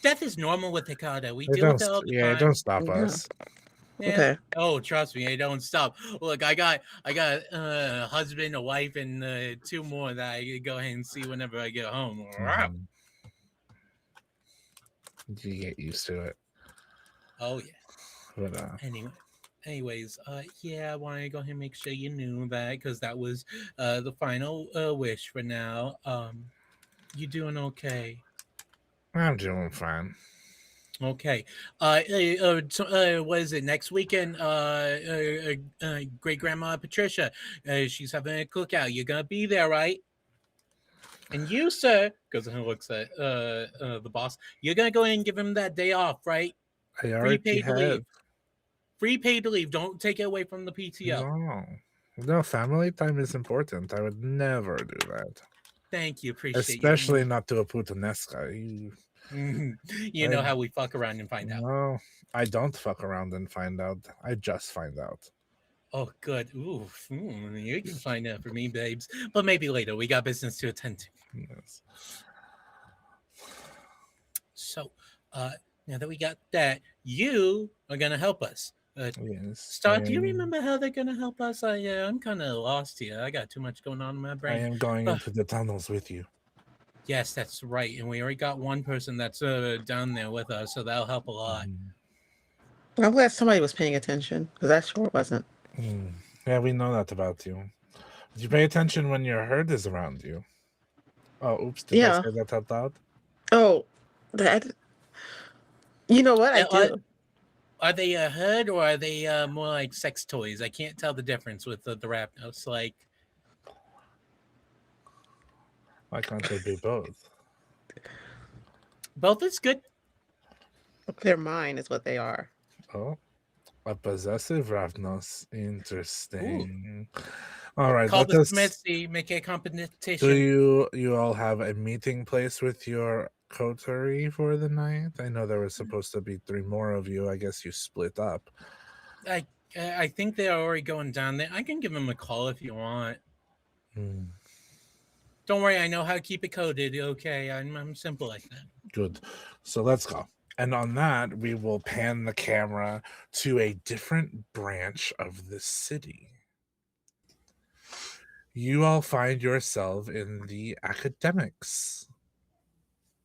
Death is normal with Hikada. We deal with it all the time. Don't stop us. Yeah. Okay. Oh, trust me, I don't stop. Look, I got a husband, a wife, and 2 more that I go ahead and see whenever I get home. You get used to it. Oh yeah. But, anyways, yeah, I wanted to go ahead and make sure you knew that, because that was the final wish for now. You doing okay? I'm doing fine. Okay. What is it? Next weekend, great grandma Patricia, she's having a cookout. You're gonna be there, right? And you, sir, goes and looks at the boss. You're gonna go in and give him that day off, right? I already have. Free paid leave. Don't take it away from the PTO. No. No, family time is important. I would never do that. Thank you, appreciate Especially you. not to a putanesca. You know how we fuck around and find out. No, I don't fuck around and find out. I just find out. Oh, good. Ooh, you can find out for me, babes. But maybe later. We got business to attend to. Yes. So, now that we got that, you are gonna help us. Yes. Star, do you remember how they're gonna help us? I'm kind of lost here. I got too much going on in my brain. I am going into the tunnels with you. Yes, that's right. And we already got one person that's down there with us, so that'll help a lot. I'm glad somebody was paying attention, because I sure wasn't. Yeah, we know that about you. Did you pay attention when your herd is around you? Oh, oops! Did I say that out loud? Oh, that. You know what? I do. Are they a herd or are they more like sex toys? I can't tell the difference with the rap notes. Like, why can't they be both? Both is good. They're mine, is what they are. Oh, a possessive Ravnos. Interesting. All right, call the Smithy, make a competition. Do you all have a meeting place with your coterie for the night? I know there was supposed to be 3 more of you. I guess you split up. I think they're already going down there. I can give them a call if you want. Don't worry, I know how to keep it coded. Okay, I'm simple like that. Good. So let's go. And on that, we will pan the camera to a different branch of the city. You all find yourself in the academics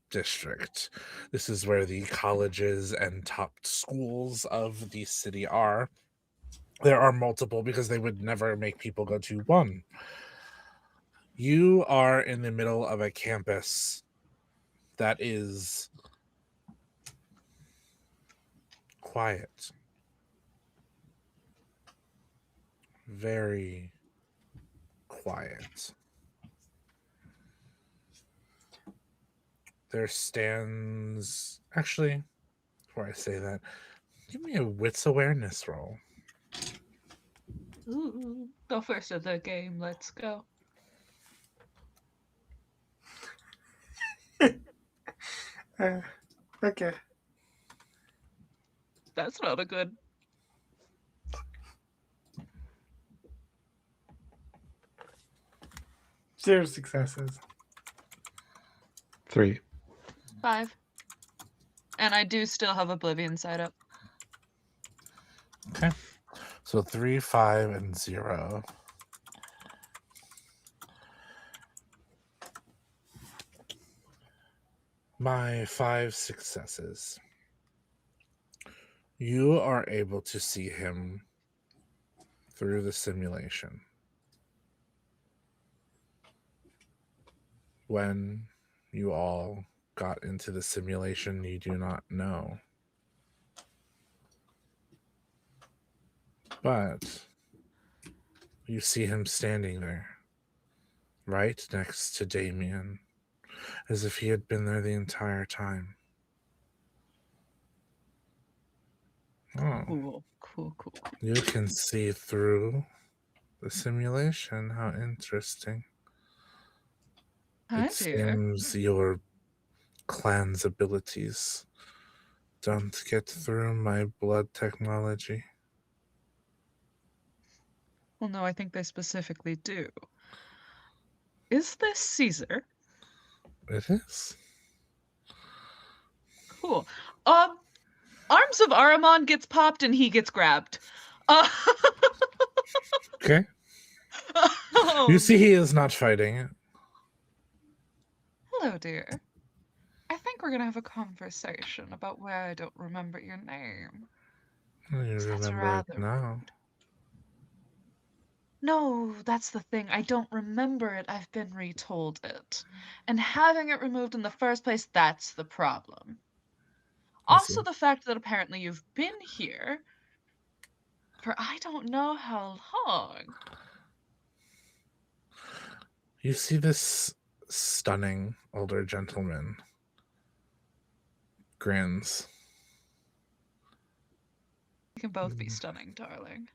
district. This is where the colleges and top schools of the city are. There are multiple because they would never make people go to one. You are in the middle of a campus that is quiet. Very quiet. There stands... Actually, before I say that, give me a wits awareness roll. Ooh, the first of the game. Let's go. Okay. That's not a good. 0 successes. 3. 5. And I do still have Oblivion side up. Okay. So 3, 5, and 0. My 5 successes. You are able to see him through the simulation. When you all got into the simulation, you do not know. But you see him standing there, right next to Damien, as if he had been there the entire time. Oh, Cool. you can see through the simulation. How interesting. Hi, It dear. seems your clan's abilities don't get through my blood technology. Well, no, I think they specifically do. Is this Caesar? It is. Cool. Arms of Ahriman gets popped and he gets grabbed. Okay. You see he is not fighting. Hello, dear. I think we're gonna have a conversation about where I don't remember your name. You That's remember rather it now. rude. No, that's the thing. I don't remember it. I've been retold it. And having it removed in the first place, that's the problem. Also, the fact that apparently you've been here for I don't know how long. You see this stunning older gentleman grins. We can both be stunning, darling.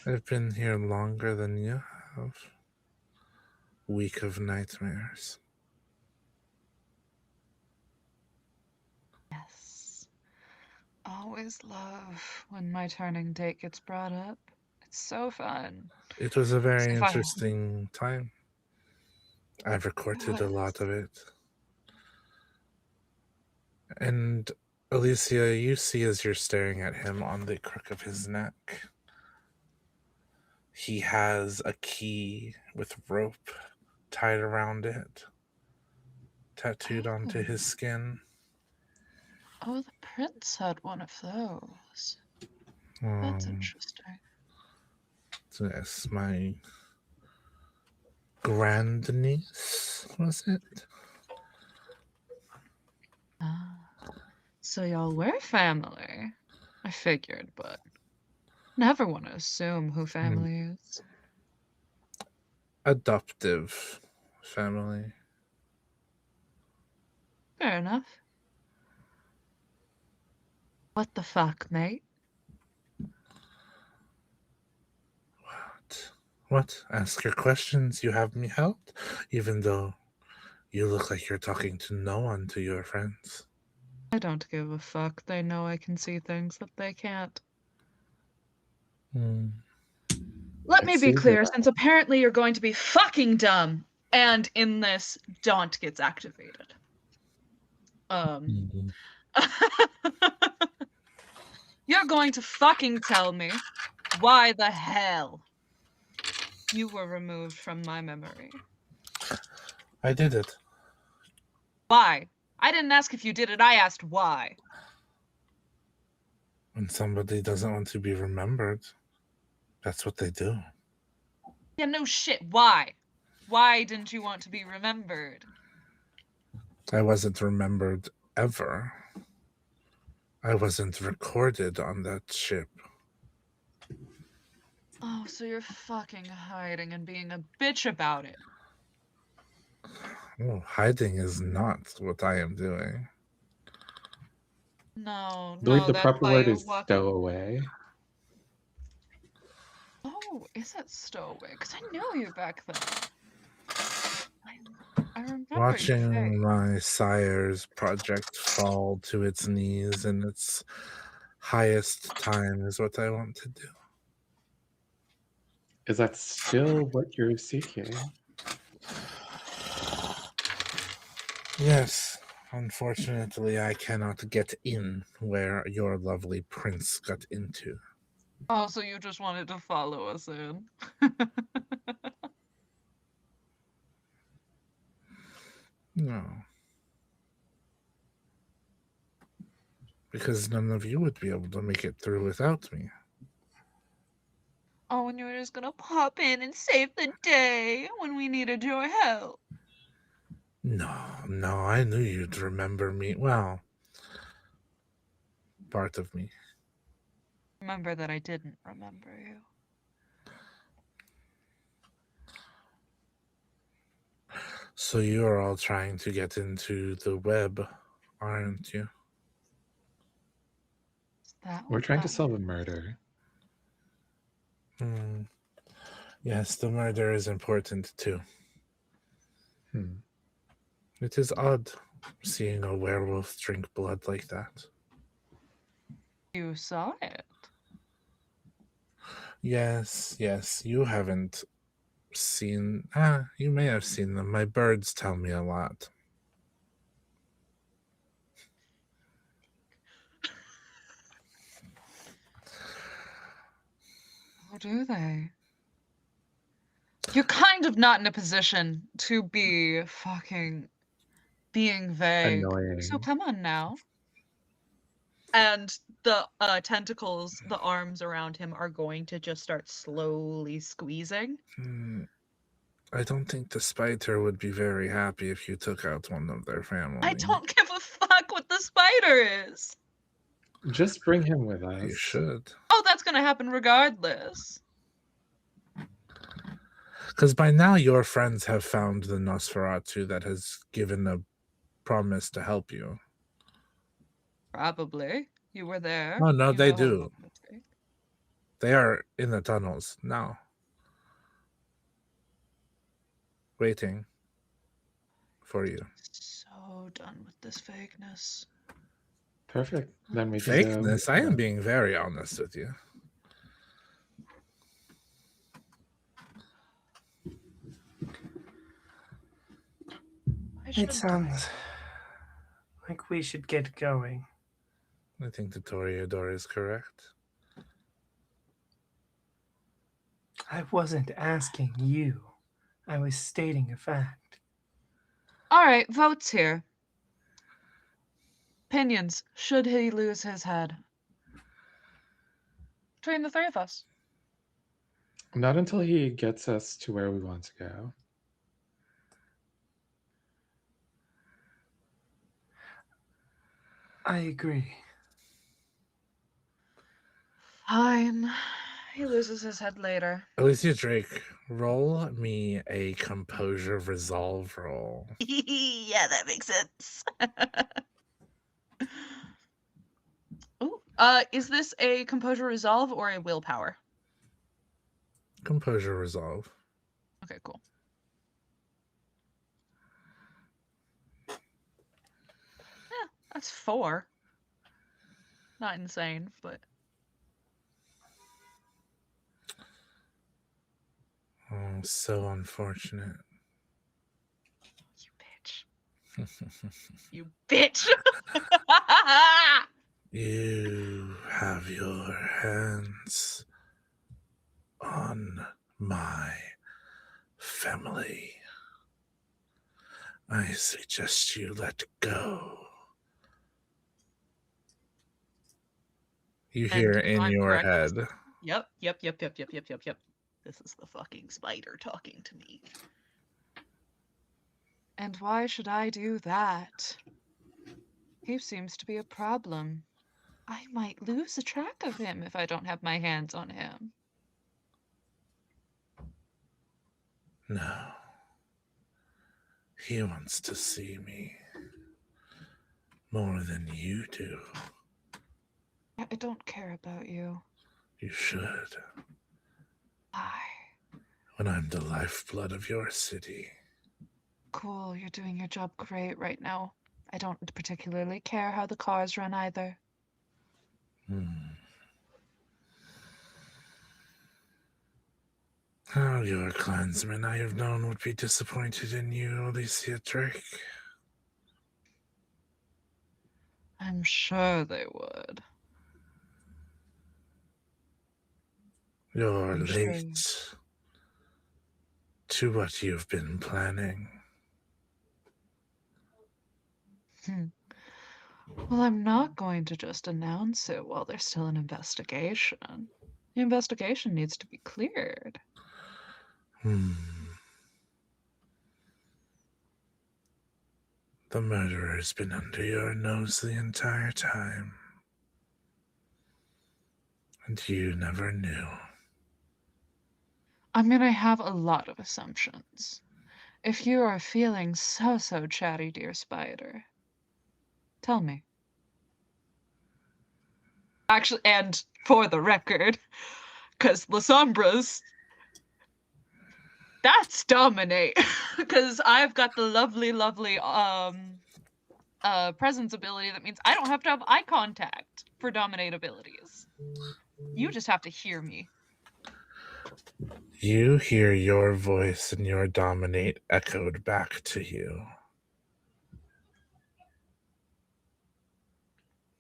I've been here longer than you have. Week of nightmares. Yes. Always love when my turning date gets brought up. It's so fun. It was a very So if I- interesting time. I've recorded a lot of it. And Alicia, you see as you're staring at him on the crook of his neck, he has a key with rope tied around it, tattooed onto his skin. Oh, the prince had one of those. That's interesting. Yes, my grandniece, was it? So y'all were family. I figured, but never want to assume who family is. Adoptive family. Fair enough. What the fuck, mate? What? Ask your questions. You have me helped, even though you look like you're talking to no one, to your friends. I don't give a fuck. They know I can see things that they can't. Let me be clear, since apparently you're going to be fucking dumb, and in this, Daunt gets activated. You're going to fucking tell me why the hell you were removed from my memory. I did it. Why? I didn't ask if you did it, I asked why. When somebody doesn't want to be remembered, that's what they do. Yeah, no shit, why? Why didn't you want to be remembered? I wasn't remembered ever. I wasn't recorded on that ship. Oh, so you're fucking hiding and being a bitch about it. Oh, hiding is not what I am doing. No, I believe the that's proper why word you're is walking. stowaway. Oh, is that stowaway? Because I knew you back then. I remember your face. Watching my sire's project fall to its knees in its highest time is what I want to do. Is that still what you're seeking? Yes. Unfortunately, I cannot get in where your lovely prince got into. Oh, so you just wanted to follow us in. No. Because none of you would be able to make it through without me. Oh, and you were just gonna pop in and save the day when we needed your help. No, I knew you'd remember me. Well, part of me. Remember that I didn't remember you. So you're all trying to get into the web, aren't you? We're trying to solve a murder. Yes, the murder is important too. Hmm. It is odd seeing a werewolf drink blood like that. You saw it. Yes, you haven't seen... you may have seen them. My birds tell me a lot. How do they? You're kind of not in a position to be fucking being vague. Annoying. So come on now. And the tentacles, the arms around him are going to just start slowly squeezing. I don't think the spider would be very happy if you took out one of their family. I don't give a fuck what the spider is. Just bring him with us. You should. Oh, that's gonna happen regardless. Because by now your friends have found the Nosferatu that has given a promise to help you. Probably. You were there. Oh, no, You they know how do. long it takes. They are in the tunnels now. Waiting for you. So done with this vagueness. Perfect. Then we can go. Fakeness? I am being very honest with you. I should It sounds like we should get going. I think the Toreador is correct. I wasn't asking you. I was stating a fact. All right, votes here. Opinions. Should he lose his head? Between the three of us. Not until he gets us to where we want to go. I agree. Fine. He loses his head later. Alicia Drake, roll me a composure resolve roll. Yeah, that makes sense. Ooh, is this a composure resolve or a willpower? Composure resolve. Okay, cool. Yeah, that's 4. Not insane, but Oh, so unfortunate. you bitch. You bitch. You have your hands on my family. I suggest you let go. You hear And if in I'm your correct- head. Yep. This is the fucking spider talking to me. And why should I do that? He seems to be a problem. I might lose the track of him if I don't have my hands on him. No. He wants to see me more than you do. I don't care about you. You should. Why? When I'm the lifeblood of your city. Cool, you're doing your job great right now. I don't particularly care how the cars run either. How your clansmen I have known would be disappointed in you, Alicia Drake. I'm sure they would. You're I'm sure. late to what you've been planning. Well, I'm not going to just announce it while there's still an investigation. The investigation needs to be cleared. The murderer's been under your nose the entire time. And you never knew. I'm gonna have a lot of assumptions. If you are feeling so chatty, dear spider, tell me. Actually, and for the record, because La Sombra's, that's dominate. Because I've got the lovely presence ability that means I don't have to have eye contact for dominate abilities. You just have to hear me. You hear your voice and your dominate echoed back to you.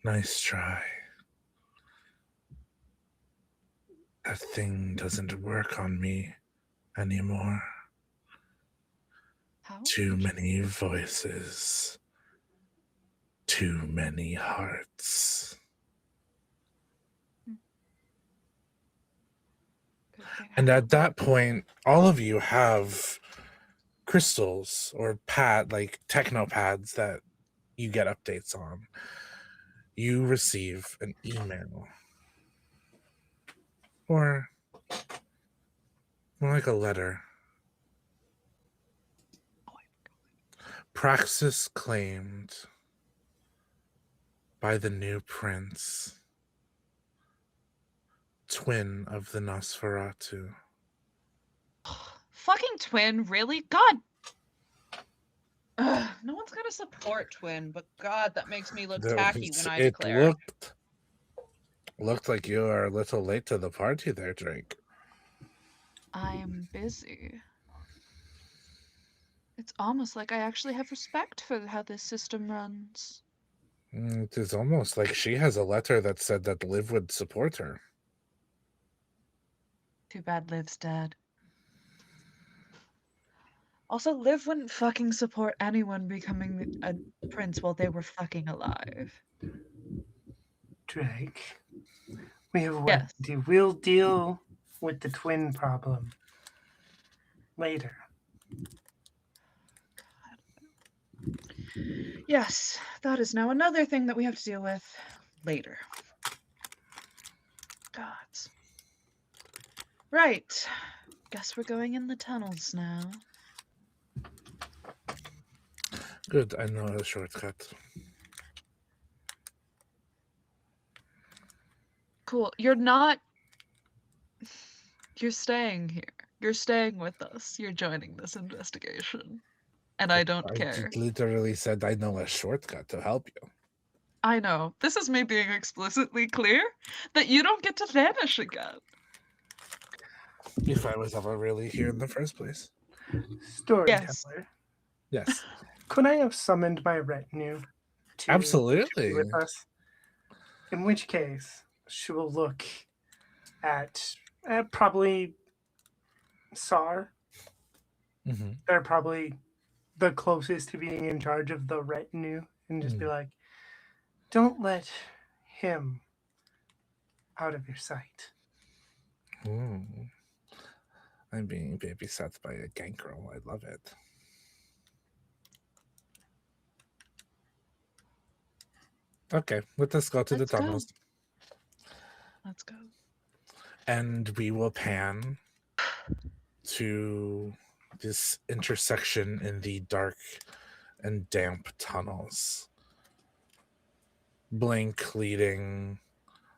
Nice try. That thing doesn't work on me anymore. How? Too many voices. Too many hearts. And at that point, all of you have crystals or like techno pads that you get updates on. You receive an email. Or more like a letter. Praxis claimed by the new prince twin of the Nosferatu. Fucking twin, really? God. Ugh, no one's gonna support twin, but God, that makes me look tacky when I It declare. looked like you are a little late to the party there, Drake. I'm busy. It's almost like I actually have respect for how this system runs. It is almost like she has a letter that said that Liv would support her. Too bad Liv's dead. Also, Liv wouldn't fucking support anyone becoming a prince while they were fucking alive. Drake, we have work Yes. to do. We'll deal with the twin problem later. Yes, that is now another thing that we have to deal with later. Gods. Right. Guess we're going in the tunnels now. Good, I know a shortcut. Cool. You're not... You're staying here. You're staying with us. You're joining this investigation. And I don't care. I literally said I know a shortcut to help you. I know. This is me being explicitly clear that you don't get to vanish again. If I was ever really here in the first place. Storyteller. Yes. Could I have summoned my retinue to Absolutely. be with us? In which case, she will look at probably Sar. Mm-hmm. They're probably the closest to being in charge of the retinue, and just be like, don't let him out of your sight. Ooh. I'm being babysat by a gangrel. I love it. Okay, let us go to Let's the go. tunnels. Let's go. And we will pan to this intersection in the dark and damp tunnels. Blink leading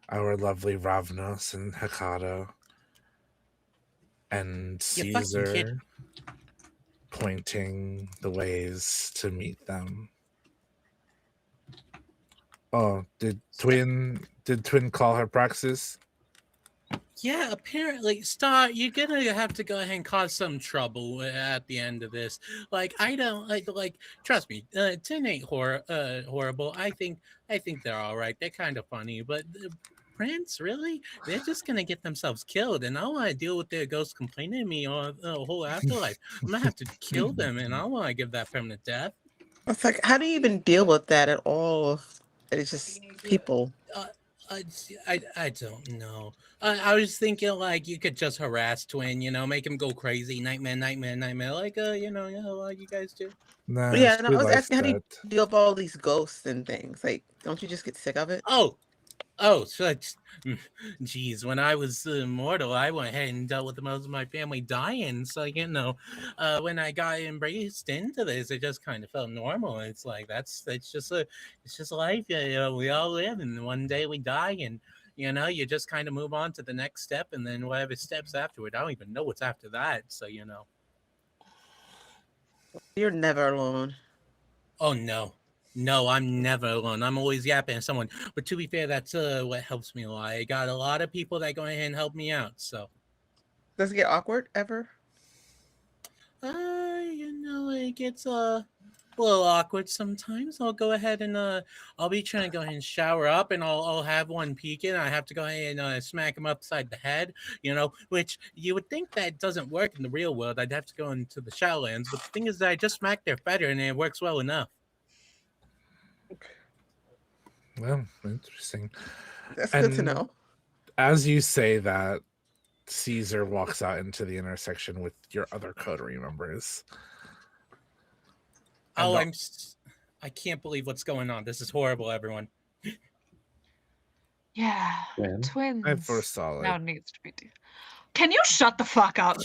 our lovely Ravnos and Hekata, and You fucking kid. Caesar pointing the ways to meet them. Oh, did Twin call her Praxis? Yeah, apparently, Star, you're gonna have to go ahead and cause some trouble at the end of this. Like, I don't like. Trust me, Tin ain't horrible. I think they're all right. They're kind of funny, but Prince, really, they're just gonna get themselves killed, and I want to deal with their ghosts complaining to me on the whole afterlife. I'm gonna have to kill them, and I want to give that permanent death. It's like, how do you even deal with that at all? It's just people. I don't know. I was thinking like you could just harass Twin, make him go crazy, nightmare, like like you guys do. Nah, Yeah, and I she was likes asking, how do you that. deal with all these ghosts and things? Like, don't you just get sick of it? Oh, so geez, when I was immortal, I went ahead and dealt with the most of my family dying. So when I got embraced into this, it just kind of felt normal. It's like it's just life. We all live, and one day we die, and you just kind of move on to the next step, and then whatever steps afterward. I don't even know what's after that. So You're never alone. Oh no, I'm never alone. I'm always yapping at someone. But to be fair, that's what helps me a lot. I got a lot of people that go ahead and help me out. So Does it get awkward ever? it gets a little awkward sometimes. I'll go ahead and I'll be trying to go ahead and shower up, and I'll have one peeking. I have to go ahead and smack him upside the head, which you would think that doesn't work in the real world. I'd have to go into the Shadowlands, but the thing is that I just smacked their feather, and it works well enough. Well, interesting. That's good to know. As you say that, Caesar walks out into the intersection with your other coterie members. Oh, I can't believe what's going on. This is horrible, everyone. Yeah, twins. I foresaw it. Now needs to be. Can you shut the fuck up?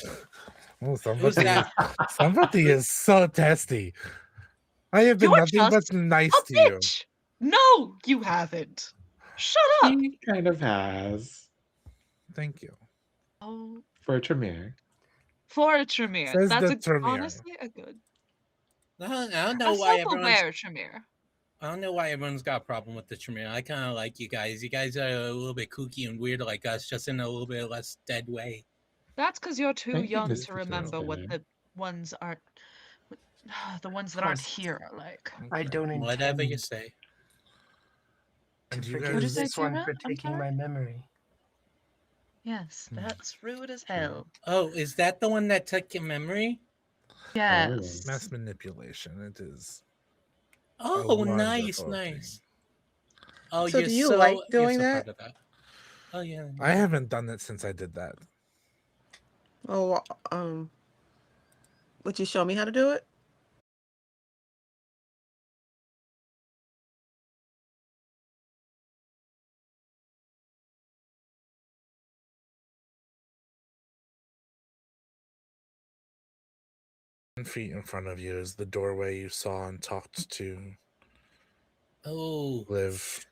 Oh, somebody is so testy. I have been nothing but nice to you. No, you haven't. Shut up. He kind of has. Thank you. Oh, For a Tremere. for a Tremere. Says That's the Tremere. honestly a good. I don't know A why everyone's. self-aware Tremere. I don't know why everyone's got a problem with the Tremere. I kind of like you guys. You guys are a little bit kooky and weird like us, just in a little bit less dead way. That's because you're too Thank you, young Mr. to remember what Taylor. the ones aren't. The ones that aren't here are like. I Okay, don't whatever you intend say. to And you forgive What guys, did I this say, one Matt? for I'm taking sorry? my memory. Yes, that's rude as hell. Oh, is that the one that took your memory? Yes. mass manipulation. It is. Oh, wonderful nice. thing. Oh, So do you like doing that? part of that. Oh yeah. I haven't done it since I did that. Oh, would you show me how to do it? Feet in front of you is the doorway you saw and talked to Oh, Liv.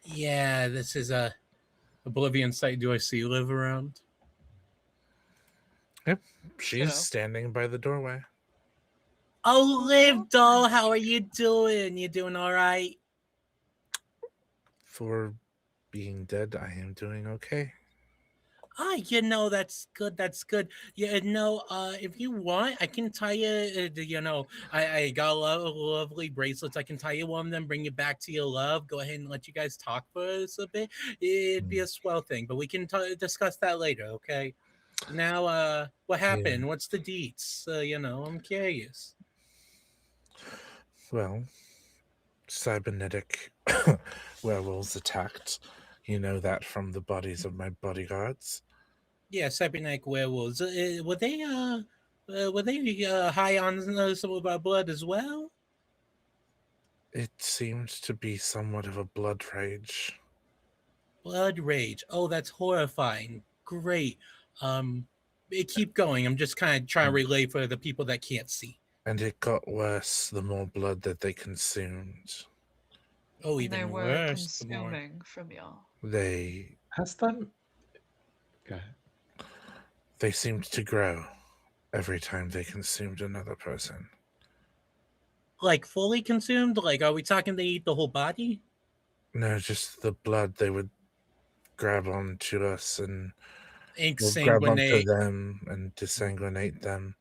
yeah. This is a Oblivion site. Do I see Liv around? Yep, she's Ditto. standing by the doorway. Oh, Liv, doll, how are you doing? You doing all right? For being dead, I am doing okay. Ah, that's good. That's good. If you want, I can tie you. I got lovely bracelets. I can tie you one of them, bring you back to your love. Go ahead and let you guys talk for us a bit. It'd be a swell thing, but we can discuss that later, okay? Now, what happened? What's the deets? I'm curious. Well, cybernetic werewolves attacked. You know that from the bodies of my bodyguards. Yeah, cybernetic werewolves. Were they high on some of our blood as well? It seemed to be somewhat of a blood rage. Blood rage. Oh, that's horrifying. Great. Keep going. I'm just kind of trying to relay for the people that can't see. And it got worse the more blood that they consumed. Oh, And even they were worse. The more. consuming from y'all. They Has them. Go ahead. they seemed to grow every time they consumed another person. Like fully consumed? Like, are we talking they eat the whole body? No, just the blood. They would grab onto us and grab onto Exsanguinate. them and desanguinate them.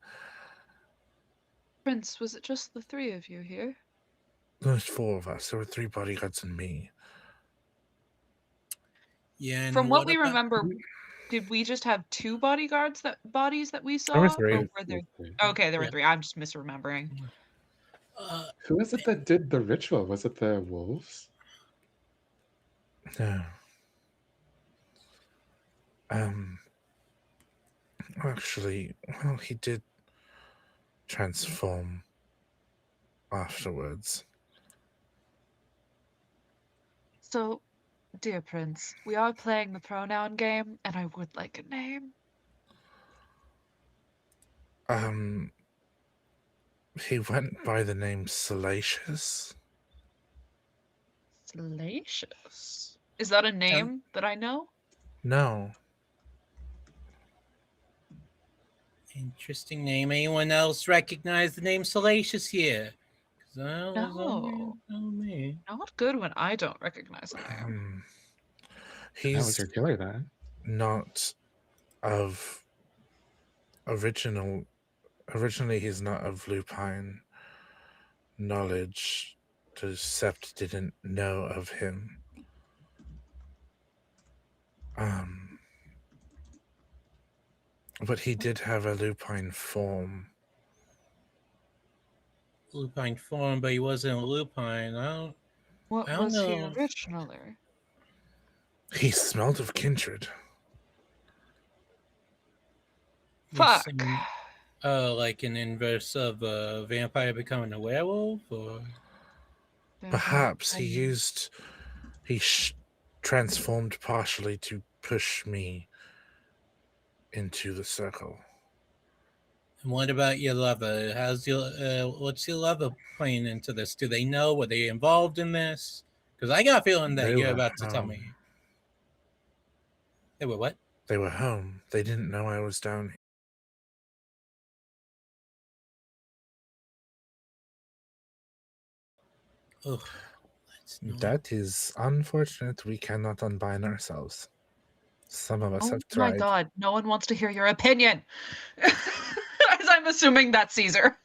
Prince, was it just the three of you here? There's 4 of us. There were 3 bodyguards and me. Yeah. And From what we about- remember, did we just have 2 bodies that we saw? There were 3. Or were there? Okay, there were Yeah. 3. I'm just misremembering. Who is it that did the ritual? Was it the wolves? No. Actually, well, he did transform afterwards. So, dear Prince, we are playing the pronoun game, and I would like a name. He went by the name Salacious. Salacious. Is that a name that I know? No. Interesting name. Anyone else recognize the name Salacious here? No. Me. Not good when I don't recognize a name. That was He's your killer then. not of originally he's not of lupine knowledge. The Sept didn't know of him. But he did have a lupine form. Lupine form, but he wasn't a lupine. What I don't was he know. originally? He smelled of kindred. Fuck. Like an inverse of a vampire becoming a werewolf, or Perhaps he transformed partially to push me into the circle. and what about your lover? What's your lover playing into this? Do they know? Were they involved in this? Because I got a feeling that They you're were about to tell home. me. They were what? They were home. They didn't know I was down here. Oh, that's not... That is unfortunate. We cannot unbind ourselves. Some of us Oh have my tried. god, no one wants to hear your opinion. As I'm assuming that's Caesar.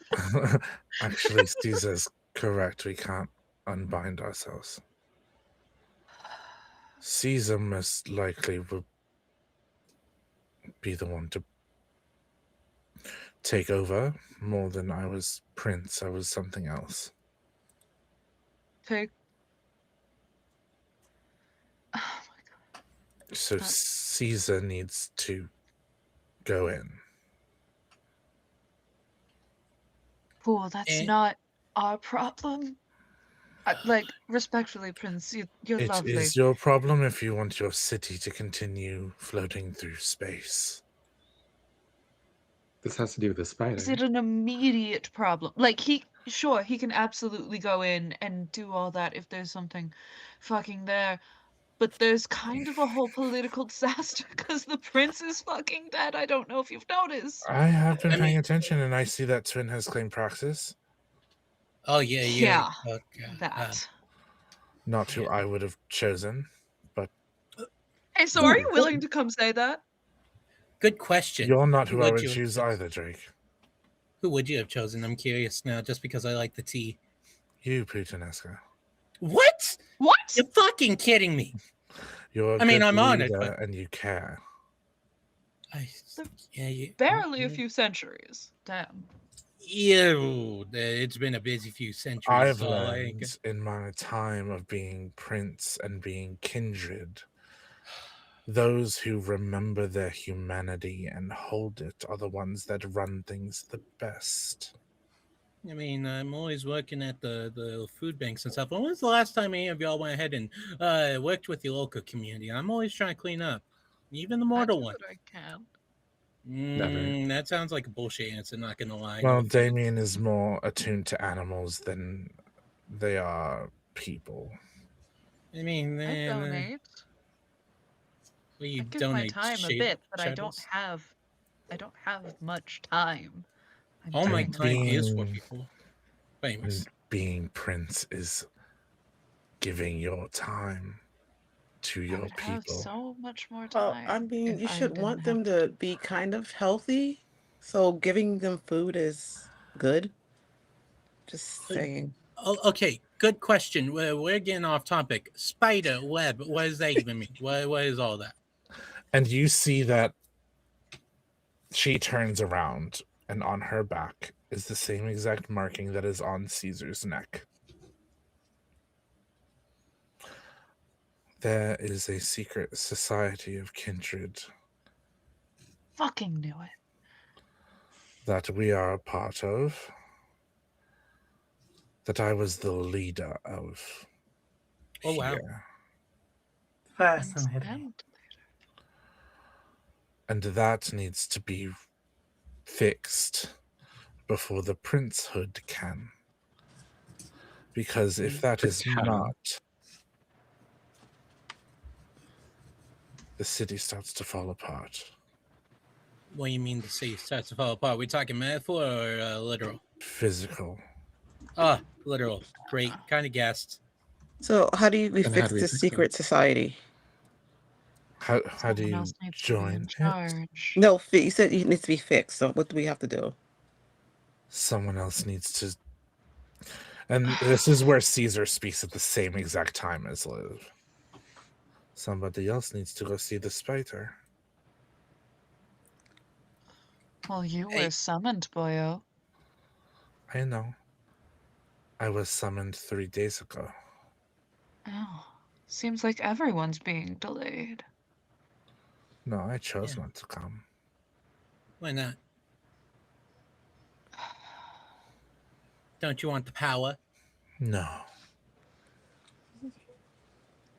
Actually, Caesar's correct. We can't unbind ourselves. Caesar most likely will be the one to take over more than I was prince. I was something else. Take. Oh my god. So Caesar needs to go in. Oh, that's not our problem. Like, respectfully, Prince, you're It lovely. is your problem if you want your city to continue floating through space. This has to do with the spider. Is it an immediate problem? Like, he can absolutely go in and do all that if there's something fucking there. But there's kind of a whole political disaster because the prince is fucking dead. I don't know if you've noticed. I have been I paying mean- attention, and I see that Twin has claimed praxis. Oh, yeah. Yeah, Oh, God. that. Not who I would have chosen, but Hey, so are you willing to come say that? Good question. you're not who I Would would you have choose chosen? either, Drake. Who would you have chosen? I'm curious now, just because I like the tea. You, Putanesca. What? What? You're fucking kidding me. You're a I mean, good I'm honored, leader but- and you care. Barely a few centuries. Damn. Yeah, it's been a busy few centuries. I've so learned in my time of being prince and being kindred, those who remember their humanity and hold it are the ones that run things the best. I mean, I'm always working at the food banks and stuff. When was the last time any of y'all went ahead and worked with your local community? I'm always trying to clean up, even the mortal one. I can. Never. That sounds like a bullshit answer, not gonna lie. Well, No offense. Damien is more attuned to animals than they are people. I mean, I donate. well, you I give my donate time a shade bit, but I don't shadows? have much time. I'm All my doing time is for being- people. Famous. And being prince is giving your time to I your would have people. so much more Well, time. I mean, if you I should didn't want have them to be kind of healthy. So giving them food is good. Just saying. Oh, okay, good question. We're getting off topic. Spider web. What does that even mean? What is all that? And you see that she turns around, and on her back is the same exact marking that is on Caesar's neck. There is a secret society of kindred fucking knew it. that we are a part of, that I was the leader of. Oh, wow. here. Fascinating. And that needs to be fixed before the princehood can. Because if that is Can. not, the city starts to fall apart. What do you mean the city starts to fall apart? We talking metaphor or literal? Physical. Ah, literal. Great. Kind of guessed. So how do we Then how fix do we this fix secret society? How do Someone you else needs to be in join it? charge. No, you said it needs to be fixed. So what do we have to do? Someone else needs to. And this is where Caesar speaks at the same exact time as Liv. Somebody else needs to go see the spider. Well, you Hey. were summoned, boyo. I know. I was summoned 3 days ago. Oh, seems like everyone's being delayed. No, I chose Yeah. not to come. Why not? Don't you want the power? No.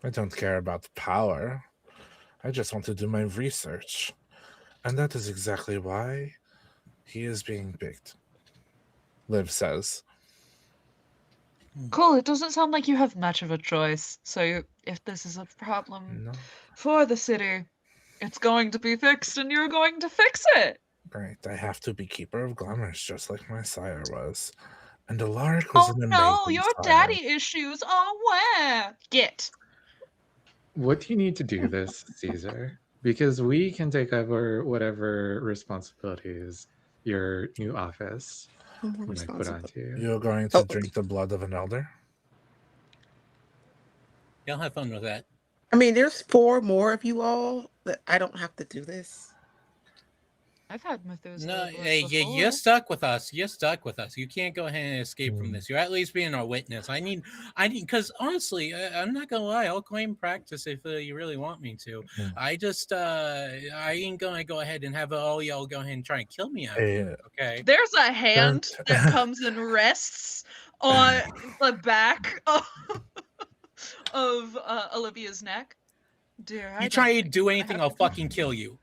I don't care about the power. I just want to do my research. And that is exactly why he is being picked. Liv says. Cool, it doesn't sound like you have much of a choice. So if this is a problem No. for the city, It's going to be fixed, and you're going to fix it. Right, I have to be keeper of glamours, just like my sire was. And Alaric was Oh an no, amazing your sire. daddy issues. Oh, where? Get. What do you need to do this, Caesar? Because we can take over whatever responsibilities your new office No more might put onto responsibility. you. You're going to Oh. drink the blood of an elder? Y'all have fun with that. I mean, there's 4 more of you all that I don't have to do this. I've had Methuselah No, blood hey, before. you're stuck with us. You're stuck with us. You can't go ahead and escape from Hmm. this. You're at least being our witness. I need, because honestly, I'm not gonna lie. I'll claim practice if you really want me to. Hmm. I just, I ain't gonna go ahead and have all y'all go ahead and try and kill me out here. Okay. There's a hand Don't- that comes and rests on the back of Olivia's neck. Dear, I You don't try to think do you're gonna anything, have I'll to- fucking kill you.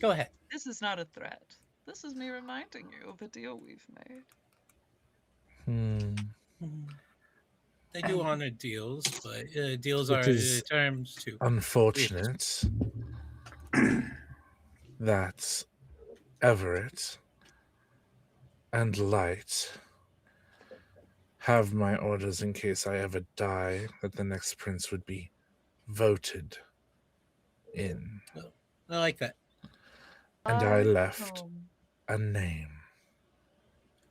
Go ahead. This is not a threat. This is me reminding you of a deal we've made. They do honor deals, but deals It are is terms too. unfortunate that Everett and Light have my orders in case I ever die that the next prince would be voted in. I like that. And I left know. a name.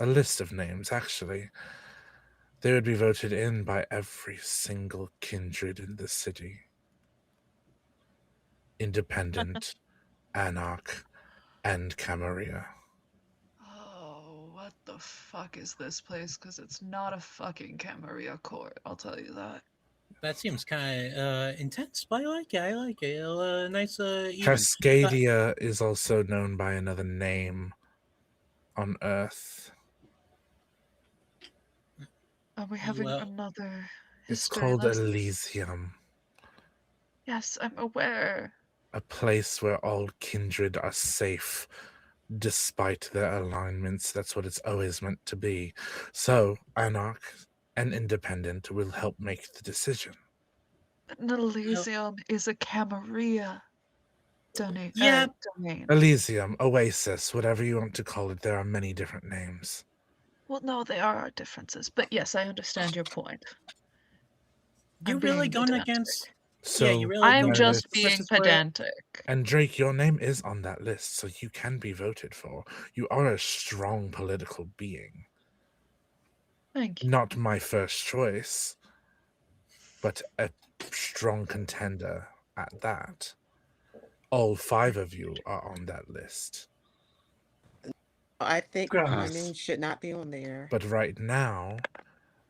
A list of names, actually. They would be voted in by every single kindred in the city. Independent, Anarch, and Camarilla. Oh, what the fuck is this place? Because it's not a fucking Camarilla court, I'll tell you that. That seems kind of intense, but I like it. I like it. Nice, even. Cascadia is also known by another name on Earth. Are we having Well, another It's history called lesson? Elysium, Yes, I'm aware. a place where all kindred are safe, despite their alignments. That's what it's always meant to be. So, Anarch and Independent will help make the decision. An Elysium is a Camarilla domain. Yeah. Domain. Elysium, Oasis, whatever you want to call it, there are many different names. Well, no, they are our differences, but yes, I understand your point. You I'm really being going pedantic. against? So, Yeah, you really I'm going just against being Princess Royal? pedantic. And Drake, your name is on that list, so you can be voted for. You are a strong political being. Thank you. Not my first choice, but a strong contender at that. All 5 of you are on that list. I think my Gosh. name should not be on there. But right now,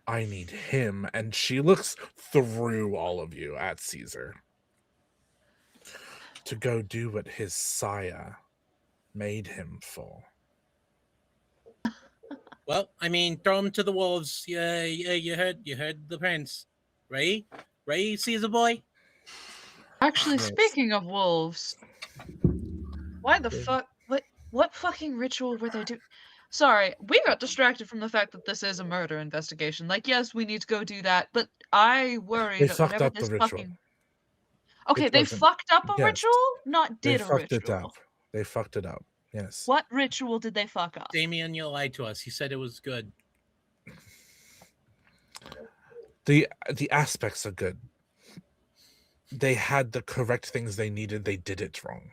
I need him. And she looks through all of you at Caesar to go do what his sire made him for. Well, I mean, throw him to the wolves. Yeah, you heard the prince, right? Right, Caesar boy. Actually, Yes. speaking of wolves, why the fuck? What fucking ritual were they doing? Sorry, we got distracted from the fact that this is a murder investigation. Like, yes, we need to go do that, but I worry They that fucked whenever up the this ritual. fucking okay, It they wasn't- fucked up a yes. ritual, not They did a fucked ritual. it up. They fucked it up. Yes. What ritual did they fuck up? Damien, you lied to us. He said it was good. The aspects are good. They had the correct things they needed. They did it wrong.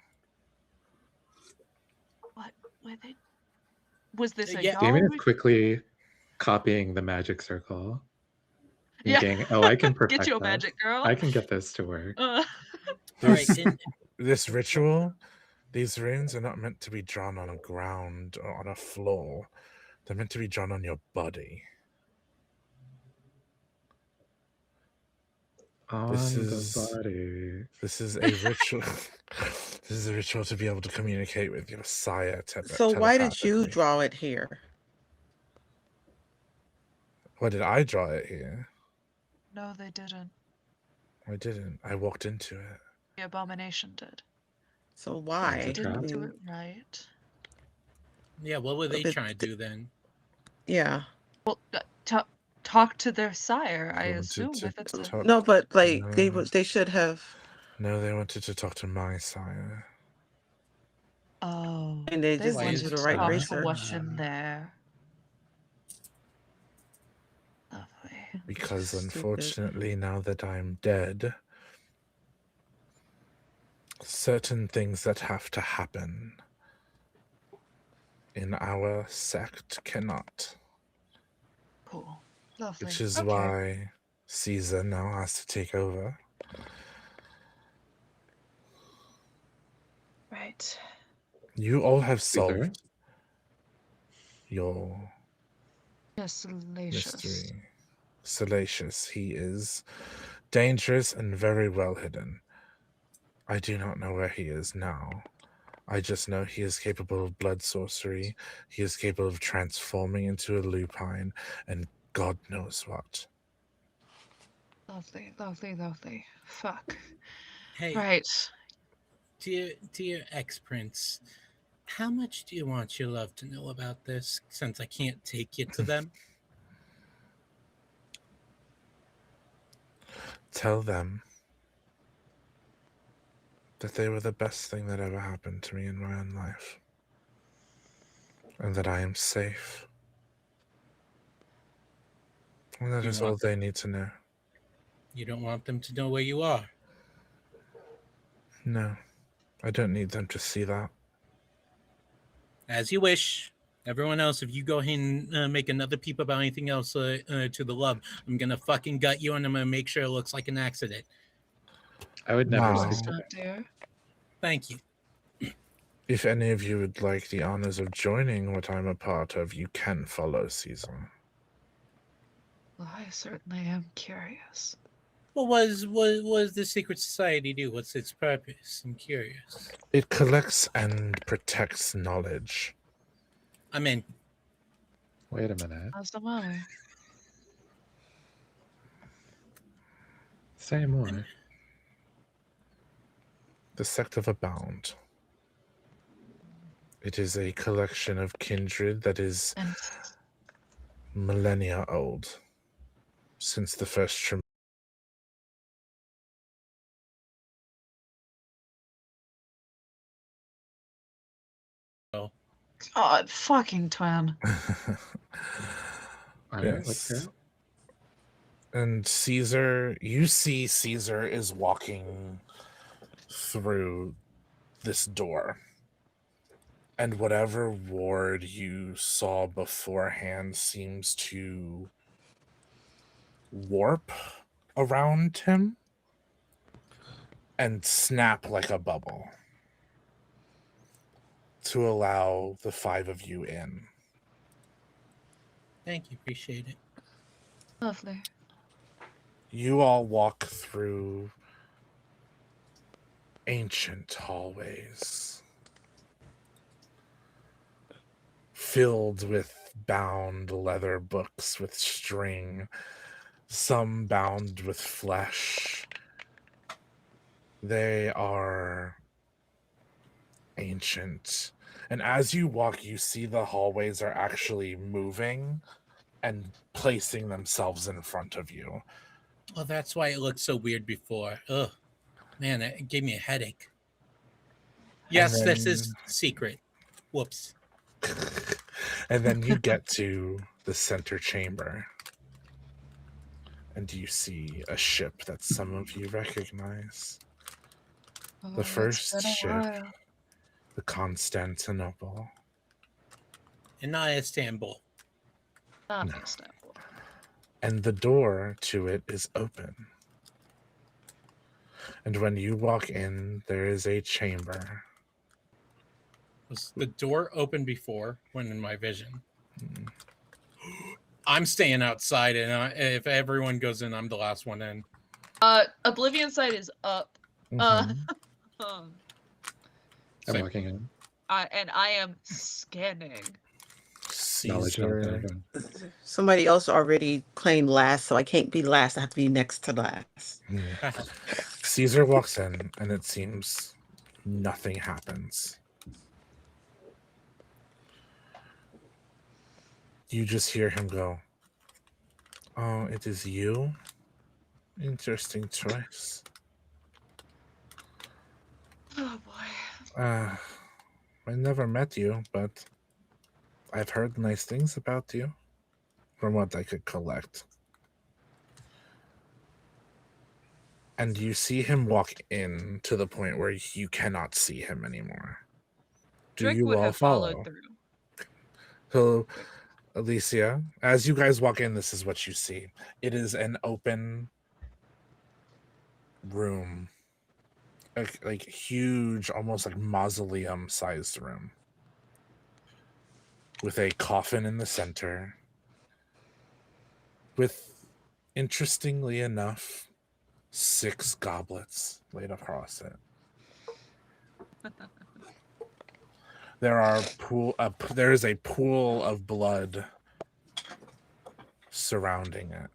What were they? Was this a Yeah. y'all Damien is ritual? quickly copying the magic circle. Yeah. Thinking, oh, I can perfect Get your this. magic, girl. I can get this to work. All right. This ritual, these runes are not meant to be drawn on a ground or on a floor. They're meant to be drawn on your body. On This the is- body. This is a ritual. This is a ritual to be able to communicate with your sire. So why did you telepathically. draw it here? Why did I draw it here? No, they didn't. I didn't. I walked into it. The abomination did. So why? They didn't I do mean, it right. Yeah, what were they But trying to do then? yeah. Well, talk to their sire, I Wanted assume. to If it's a... talk- No, but like No. they should have. No, they wanted to talk to my sire. Oh. And they just Why need is you wanted to to write talk to research. what's in there. Lovely. Because Stupid. unfortunately, now that I'm dead, certain things that have to happen in our sect cannot. Cool. Lovely. Which is Okay. why Caesar now has to take over. Right. You all have Caesar? solved your Yes, salacious. mystery. Salacious. He is dangerous and very well hidden. I do not know where he is now. I just know he is capable of blood sorcery. He is capable of transforming into a lupine, and God knows what. Lovely, lovely, lovely. Fuck. Hey, Right. dear ex-prince, how much do you want your love to know about this, since I can't take you to them? Tell them that they were the best thing that ever happened to me in my own life. And that I am safe. And that You is want- all they need to know. You don't want them to know where you are. No, I don't need them to see that. As you wish. Everyone else, if you go ahead and make another peep about anything else to the love, I'm gonna fucking gut you, and I'm gonna make sure it looks like an accident. I would never Wow. speak to Oh that. dear. Thank you. If any of you would like the honors of joining what I'm a part of, you can follow Caesar. Well, I certainly am curious. What does the secret society do? What's its purpose? I'm curious. It collects and protects knowledge. I'm in. Wait a minute. As am I. Say more. The sect of Abound. It is a collection of kindred that is And millennia old. Since the first God, fucking twin. All right, let's Yes. go. And Caesar, you see Caesar is walking through this door. And whatever ward you saw beforehand seems to warp around him and snap like a bubble to allow the five of you in. Thank you. Appreciate it. Lovely. You all walk through ancient hallways filled with bound leather books with string, some bound with flesh. They are ancient. And as you walk, you see the hallways are actually moving and placing themselves in front of you. Oh, that's why it looked so weird before. Ugh. Man, it gave me a headache. Yes, this is secret. Whoops. And then you get to the center chamber. And you see a ship that some of you recognize. Oh, The it's first been a ship, while. the Constantinople. And not Istanbul. Not No. Istanbul. And the door to it is open. And when you walk in, there is a chamber. Was the door open before when in my vision? Mm. I'm staying outside, and if everyone goes in, I'm the last one in. Oblivion side is up. Mhm. Um, I'm Same. walking in. and I am scanning. Knowledge, knowledge, Caesar, knowledge. Somebody else already claimed last, so I can't be last. I have to be next to last. Caesar walks in, and it seems nothing happens. You just hear him go, "Oh, it is you? Interesting choice." Oh boy. I never met you, but I've heard nice things about you from what I could collect. And you see him walk in to the point where you cannot see him anymore. Do Drake you would all have follow? followed through. So, Alicia, as you guys walk in, this is what you see. It is an open room, like huge, almost like mausoleum-sized room, with a coffin in the center, with, interestingly enough, 6 goblets laid across it. There is a pool of blood surrounding it.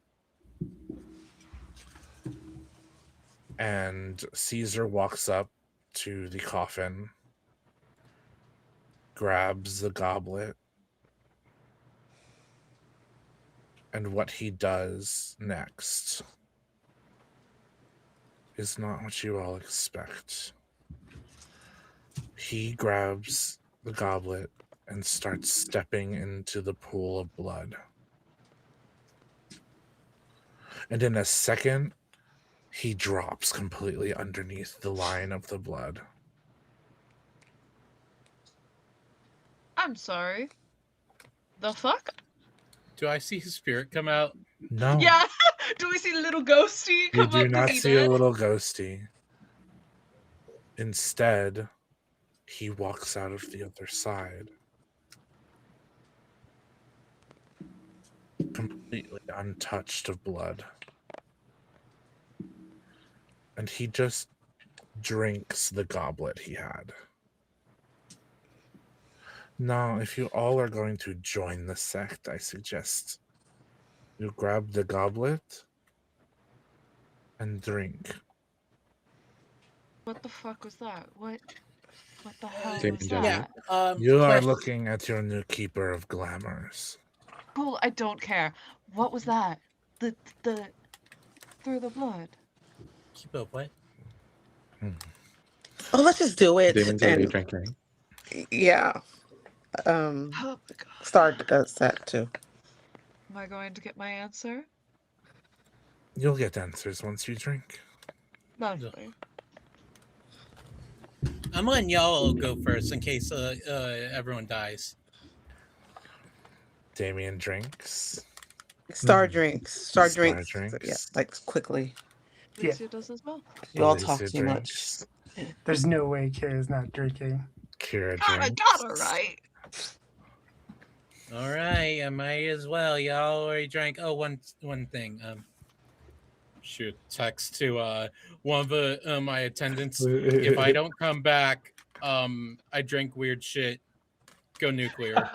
And Caesar walks up to the coffin, grabs the goblet, and what he does next is not what you all expect. He grabs the goblet and starts stepping into the pool of blood. And in a second, he drops completely underneath the line of the blood. I'm sorry. The fuck? Do I see his spirit come out? No. Yeah. Do we see little ghosty You come do up? not Cause he see a did? little ghosty. Instead, he walks out of the other side, completely untouched of blood. And he just drinks the goblet he had. Now, if you all are going to join the sect, I suggest you grab the goblet and drink. What the fuck was that? What the hell Damon was Judge. that? You are question. looking at your new keeper of glamours. Cool, I don't care. What was that? The through the blood. Keep up, what? Oh, let's just do it. Damon's already And drinking. yeah, Oh my god. start does that too. Am I going to get my answer? You'll get answers once you drink. Lovely. I'm letting y'all go first in case everyone dies. Damien drinks. Star drinks. Star Star drinks. drinks. Yeah, like quickly. Yeah. Alicia does as well. You all Alicia talk too much. drinks. There's no way Kira's not drinking. Kira God, I drinks. got her right. All right, I might as well. Y'all already drank. Oh, one thing. Shoot, text to one of the my attendants. If I don't come back, I drink weird shit. Go nuclear.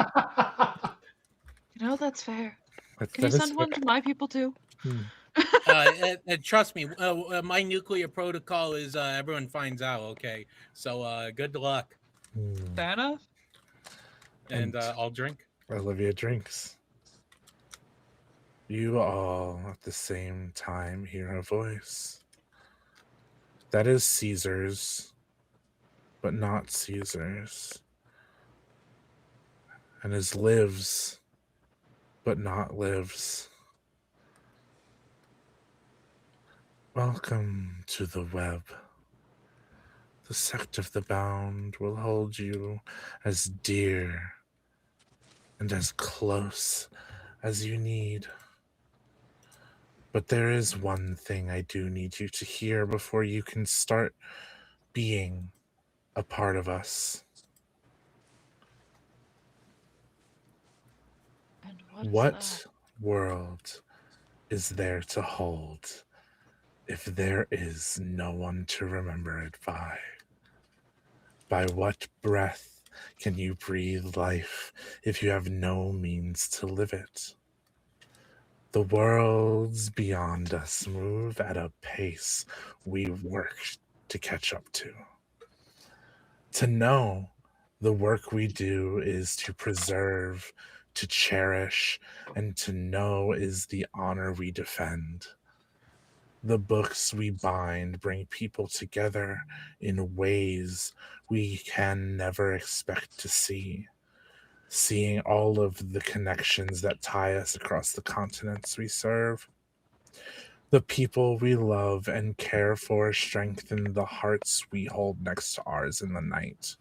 You know, that's fair. That Can you is send one to my people too? Trust me, my nuclear protocol is everyone finds out. Okay, so good luck, Fair enough. and I'll drink. Olivia drinks. You all at the same time hear a voice. That is Caesar's, but not Caesar's. And is Liv's, but not Liv's. Welcome to the web. The sect of the bound will hold you as dear and as close as you need. But there is one thing I do need you to hear before you can start being a part of us. And What world is there to hold if there is no one to remember it by? By what breath can you breathe life if you have no means to live it? The worlds beyond us move at a pace we work to catch up to. To know the work we do is to preserve, to cherish, and to know is the honor we defend. The books we bind bring people together in ways we can never expect to see. Seeing all of the connections that tie us across the continents we serve. The people we love and care for strengthen the hearts we hold next to ours in the night.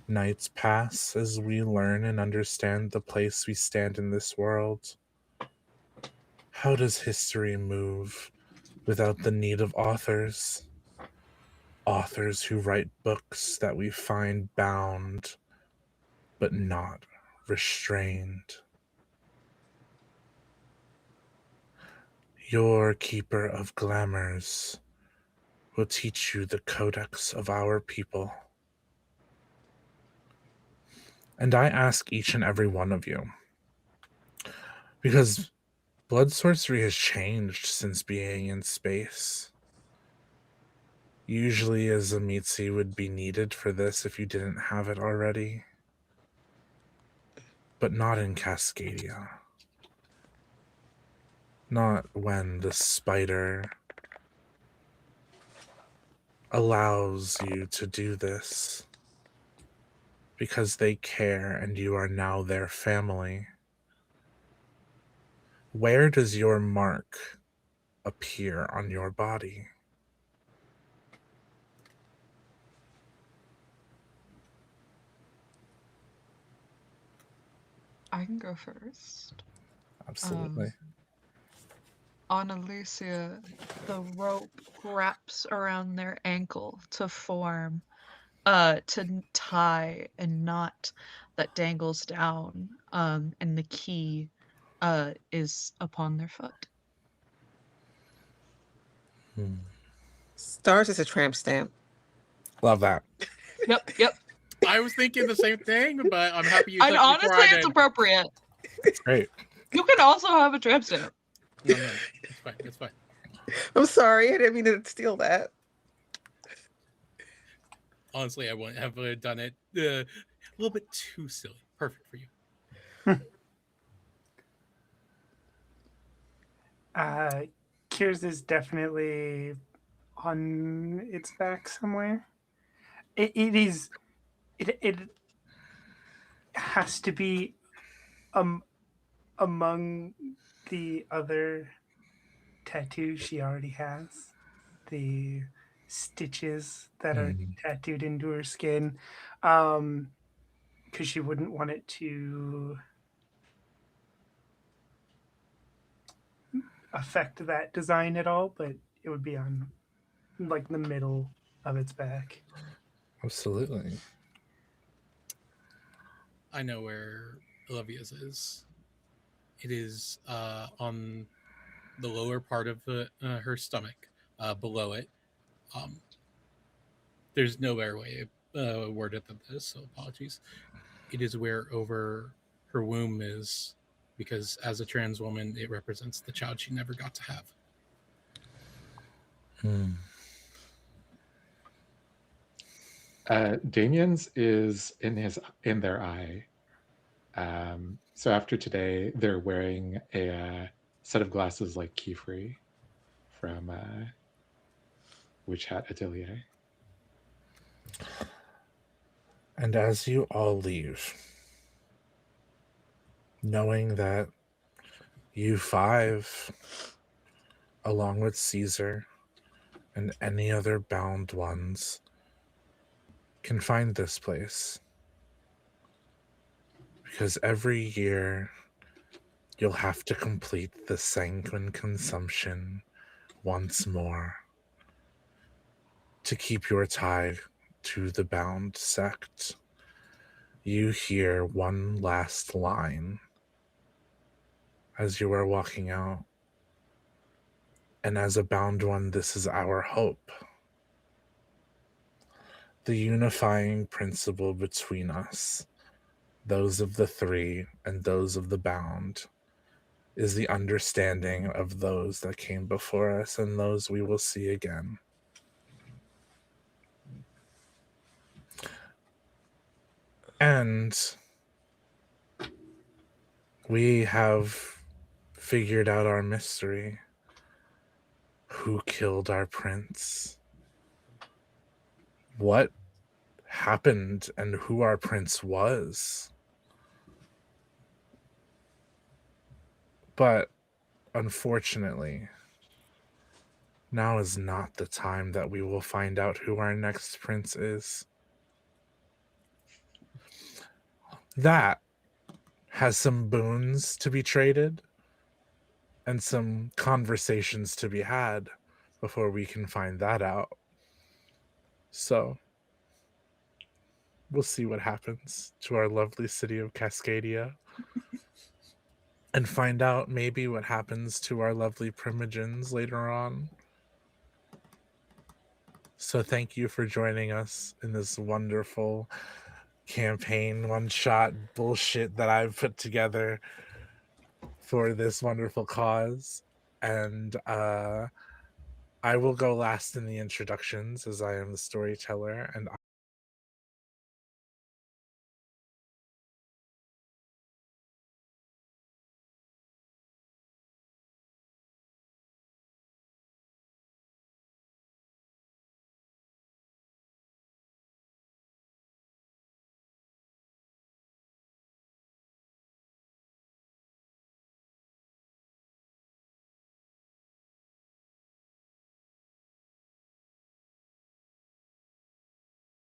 Nights pass as we learn and understand the place we stand in this world. How does history move without the need of authors? Authors who write books that we find bound, but not restrained. Your keeper of glamours will teach you the codex of our people. And I ask each and every one of you, because blood sorcery has changed since being in space. Usually a Zamitsi would be needed for this if you didn't have it already. But not in Cascadia. Not when the spider allows you to do this. Because they care and you are now their family. Where does your mark appear on your body? I can go first. Absolutely. On Alicia, the rope wraps around their ankle to form to tie a knot that dangles down, and the key is upon their foot. Stars is a tramp stamp. Love that. Yep. I was thinking the same thing, but I'm happy you took And it before honestly, I it's did. appropriate. It's great. You can also have a tramp stamp. No, it's fine. It's fine. I'm sorry, I didn't mean to steal that. Honestly, I wouldn't have done it. A little bit too silly. Perfect for you. Kira's is definitely on its back somewhere. It has to be among the other tattoos she already has. The stitches that are tattooed into her skin. Because she wouldn't want it to affect that design at all, but it would be on like the middle of its back. Absolutely. I know where Olivia's is. It is on the lower part of her stomach, below it. There's no better way worded than this, so apologies. It is where over her womb is, because as a trans woman, it represents the child she never got to have. Damien's is in their eye. So after today, they're wearing a set of glasses like Keyfree from Witch Hat Atelier. And as you all leave, knowing that you five, along with Caesar and any other bound ones, can find this place. Because every year, you'll have to complete the sanguine consumption once more to keep your tie to the bound sect. You hear one last line as you are walking out. And as a bound one, this is our hope. The unifying principle between us, those of the three and those of the bound, is the understanding of those that came before us and those we will see again. And we have figured out our mystery. Who killed our prince? What happened and who our prince was? But unfortunately, now is not the time that we will find out who our next prince is. That has some boons to be traded and some conversations to be had before we can find that out. So, we'll see what happens to our lovely city of Cascadia and find out maybe what happens to our lovely primogens later on. So thank you for joining us in this wonderful campaign one-shot bullshit that I've put together for this wonderful cause. And I will go last in the introductions as I am the storyteller, and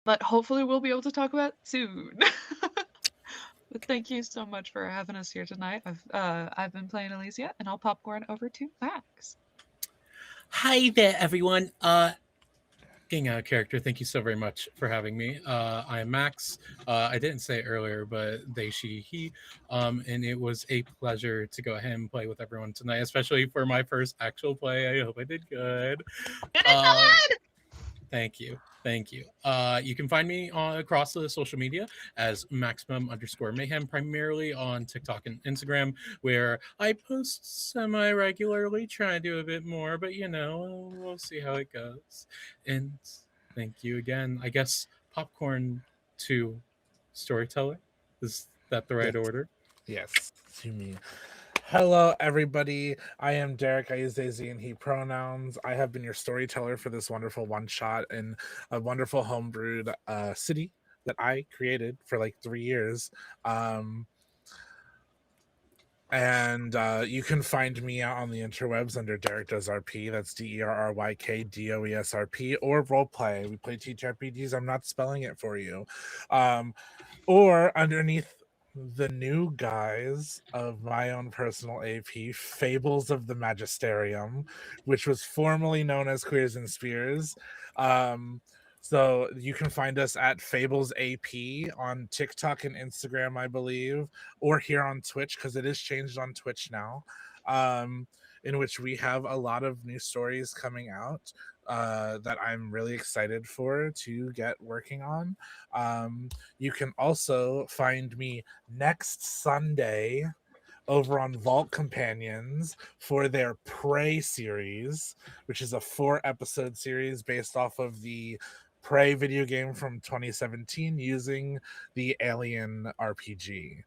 But hopefully we'll be able to talk about soon. But thank you so much for having us here tonight. I've been playing Alicia, and I'll popcorn over to Max. Hi there, everyone. Being a character, thank you so very much for having me. I'm Max. I didn't say it earlier, but they, she, he. And it was a pleasure to go ahead and play with everyone tonight, especially for my first actual play. I hope I did good. You did good! Thank you. Thank you. You can find me across the social media as maximum_mayhem, primarily on TikTok and Instagram, where I post semi-regularly, try to do a bit more, but we'll see how it goes. And thank you again. I guess popcorn to storyteller. Is that the right order? yes, to me. Hello, everybody. I am Derek. I use they, ze, and he pronouns. I have been your storyteller for this wonderful one-shot in a wonderful homebrewed city that I created for like 3 years. And you can find me out on the interwebs under DerrykDoesRP. That's DerrykDoesRP, or roleplay. We play TTRPGs. I'm not spelling it for you. Or underneath the new guise of my own personal AP, Fables of the Magisterium, which was formerly known as Queers and Spears. So you can find us at Fables AP on TikTok and Instagram, I believe, or here on Twitch, because it is changed on Twitch now, in which we have a lot of new stories coming out that I'm really excited for to get working on. You can also find me next Sunday over on Vault Companions for their Prey series, which is a 4-episode series based off of the Prey video game from 2017 using the Alien RPG.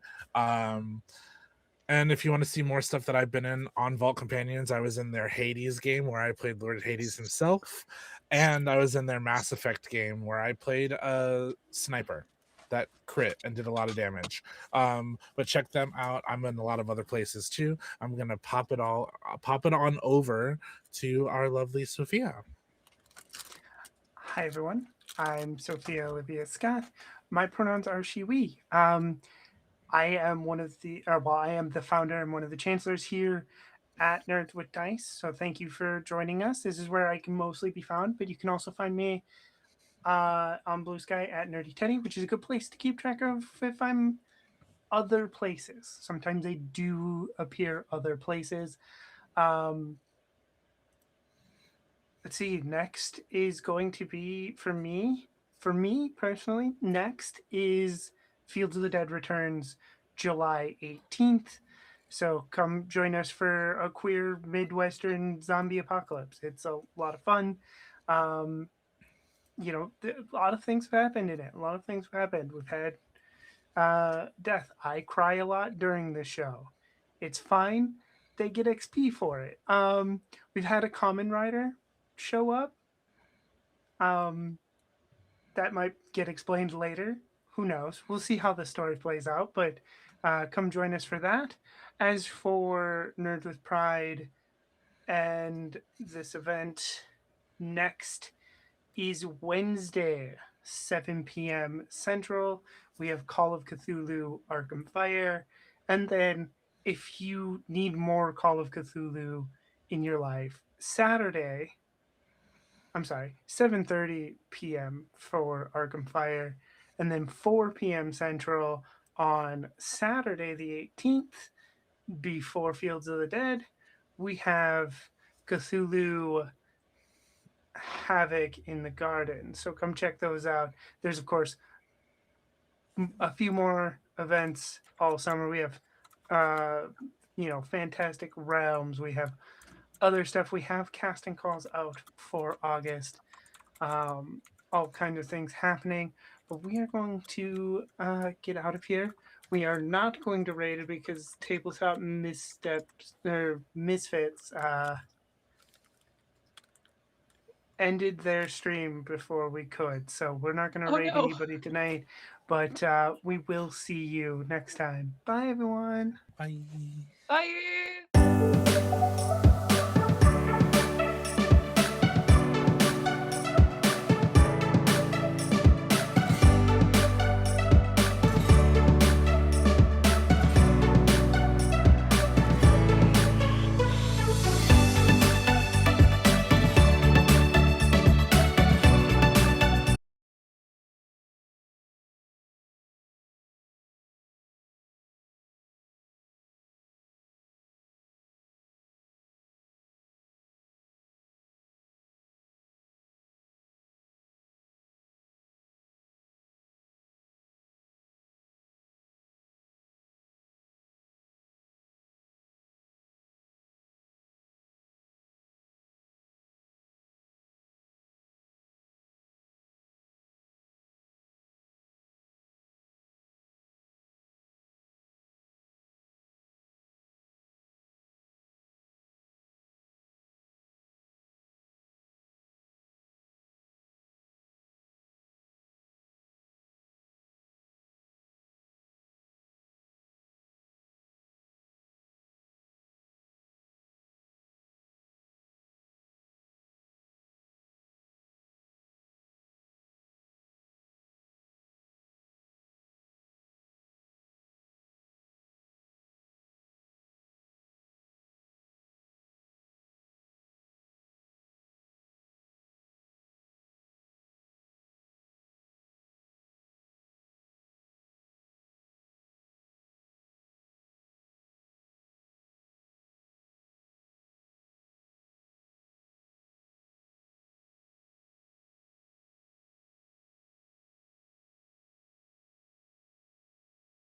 And if you want to see more stuff that I've been in on Vault Companions, I was in their Hades game where I played Lord Hades himself, and I was in their Mass Effect game where I played a sniper that crit and did a lot of damage. But check them out. I'm in a lot of other places too. I'm gonna pop it on over to our lovely Sophia. Hi, everyone. I'm Sophia Olivia Scott. My pronouns are she, we. I am I am the founder and one of the chancellors here at Nerds with Dice. So thank you for joining us. This is where I can mostly be found, but you can also find me on Blue Sky at nerdyteddi, which is a good place to keep track of if I'm other places. Sometimes they do appear other places. Let's see. Next is going to be for me personally. Next is Fields of the Dead returns July 18th. So come join us for a queer Midwestern zombie apocalypse. It's a lot of fun. A lot of things have happened in it. A lot of things have happened. We've had death. I cry a lot during the show. It's fine. they get XP for it. We've had a common rider show up. That might get explained later. Who knows? We'll see how the story plays out, but come join us for that. As for Nerds with Pride and this event, next is Wednesday, 7 p.m. Central. We have Call of Cthulhu Arkham Fire. And then if you need more Call of Cthulhu in your life, Saturday, 7:30 p.m. for Arkham Fire, and then 4 p.m. Central on Saturday the 18th, before Fields of the Dead, we have Cthulhu Havoc in the Garden. So come check those out. There's, of course, a few more events all summer. We have, Fantastic Realms. We have other stuff. We have casting calls out for August. All kinds of things happening. But we are going to get out of here. We are not going to raid it because Tabletop Misfits ended their stream before we could. So we're not going to raid anybody tonight. But we will see you next time. Bye, everyone. Bye. Bye.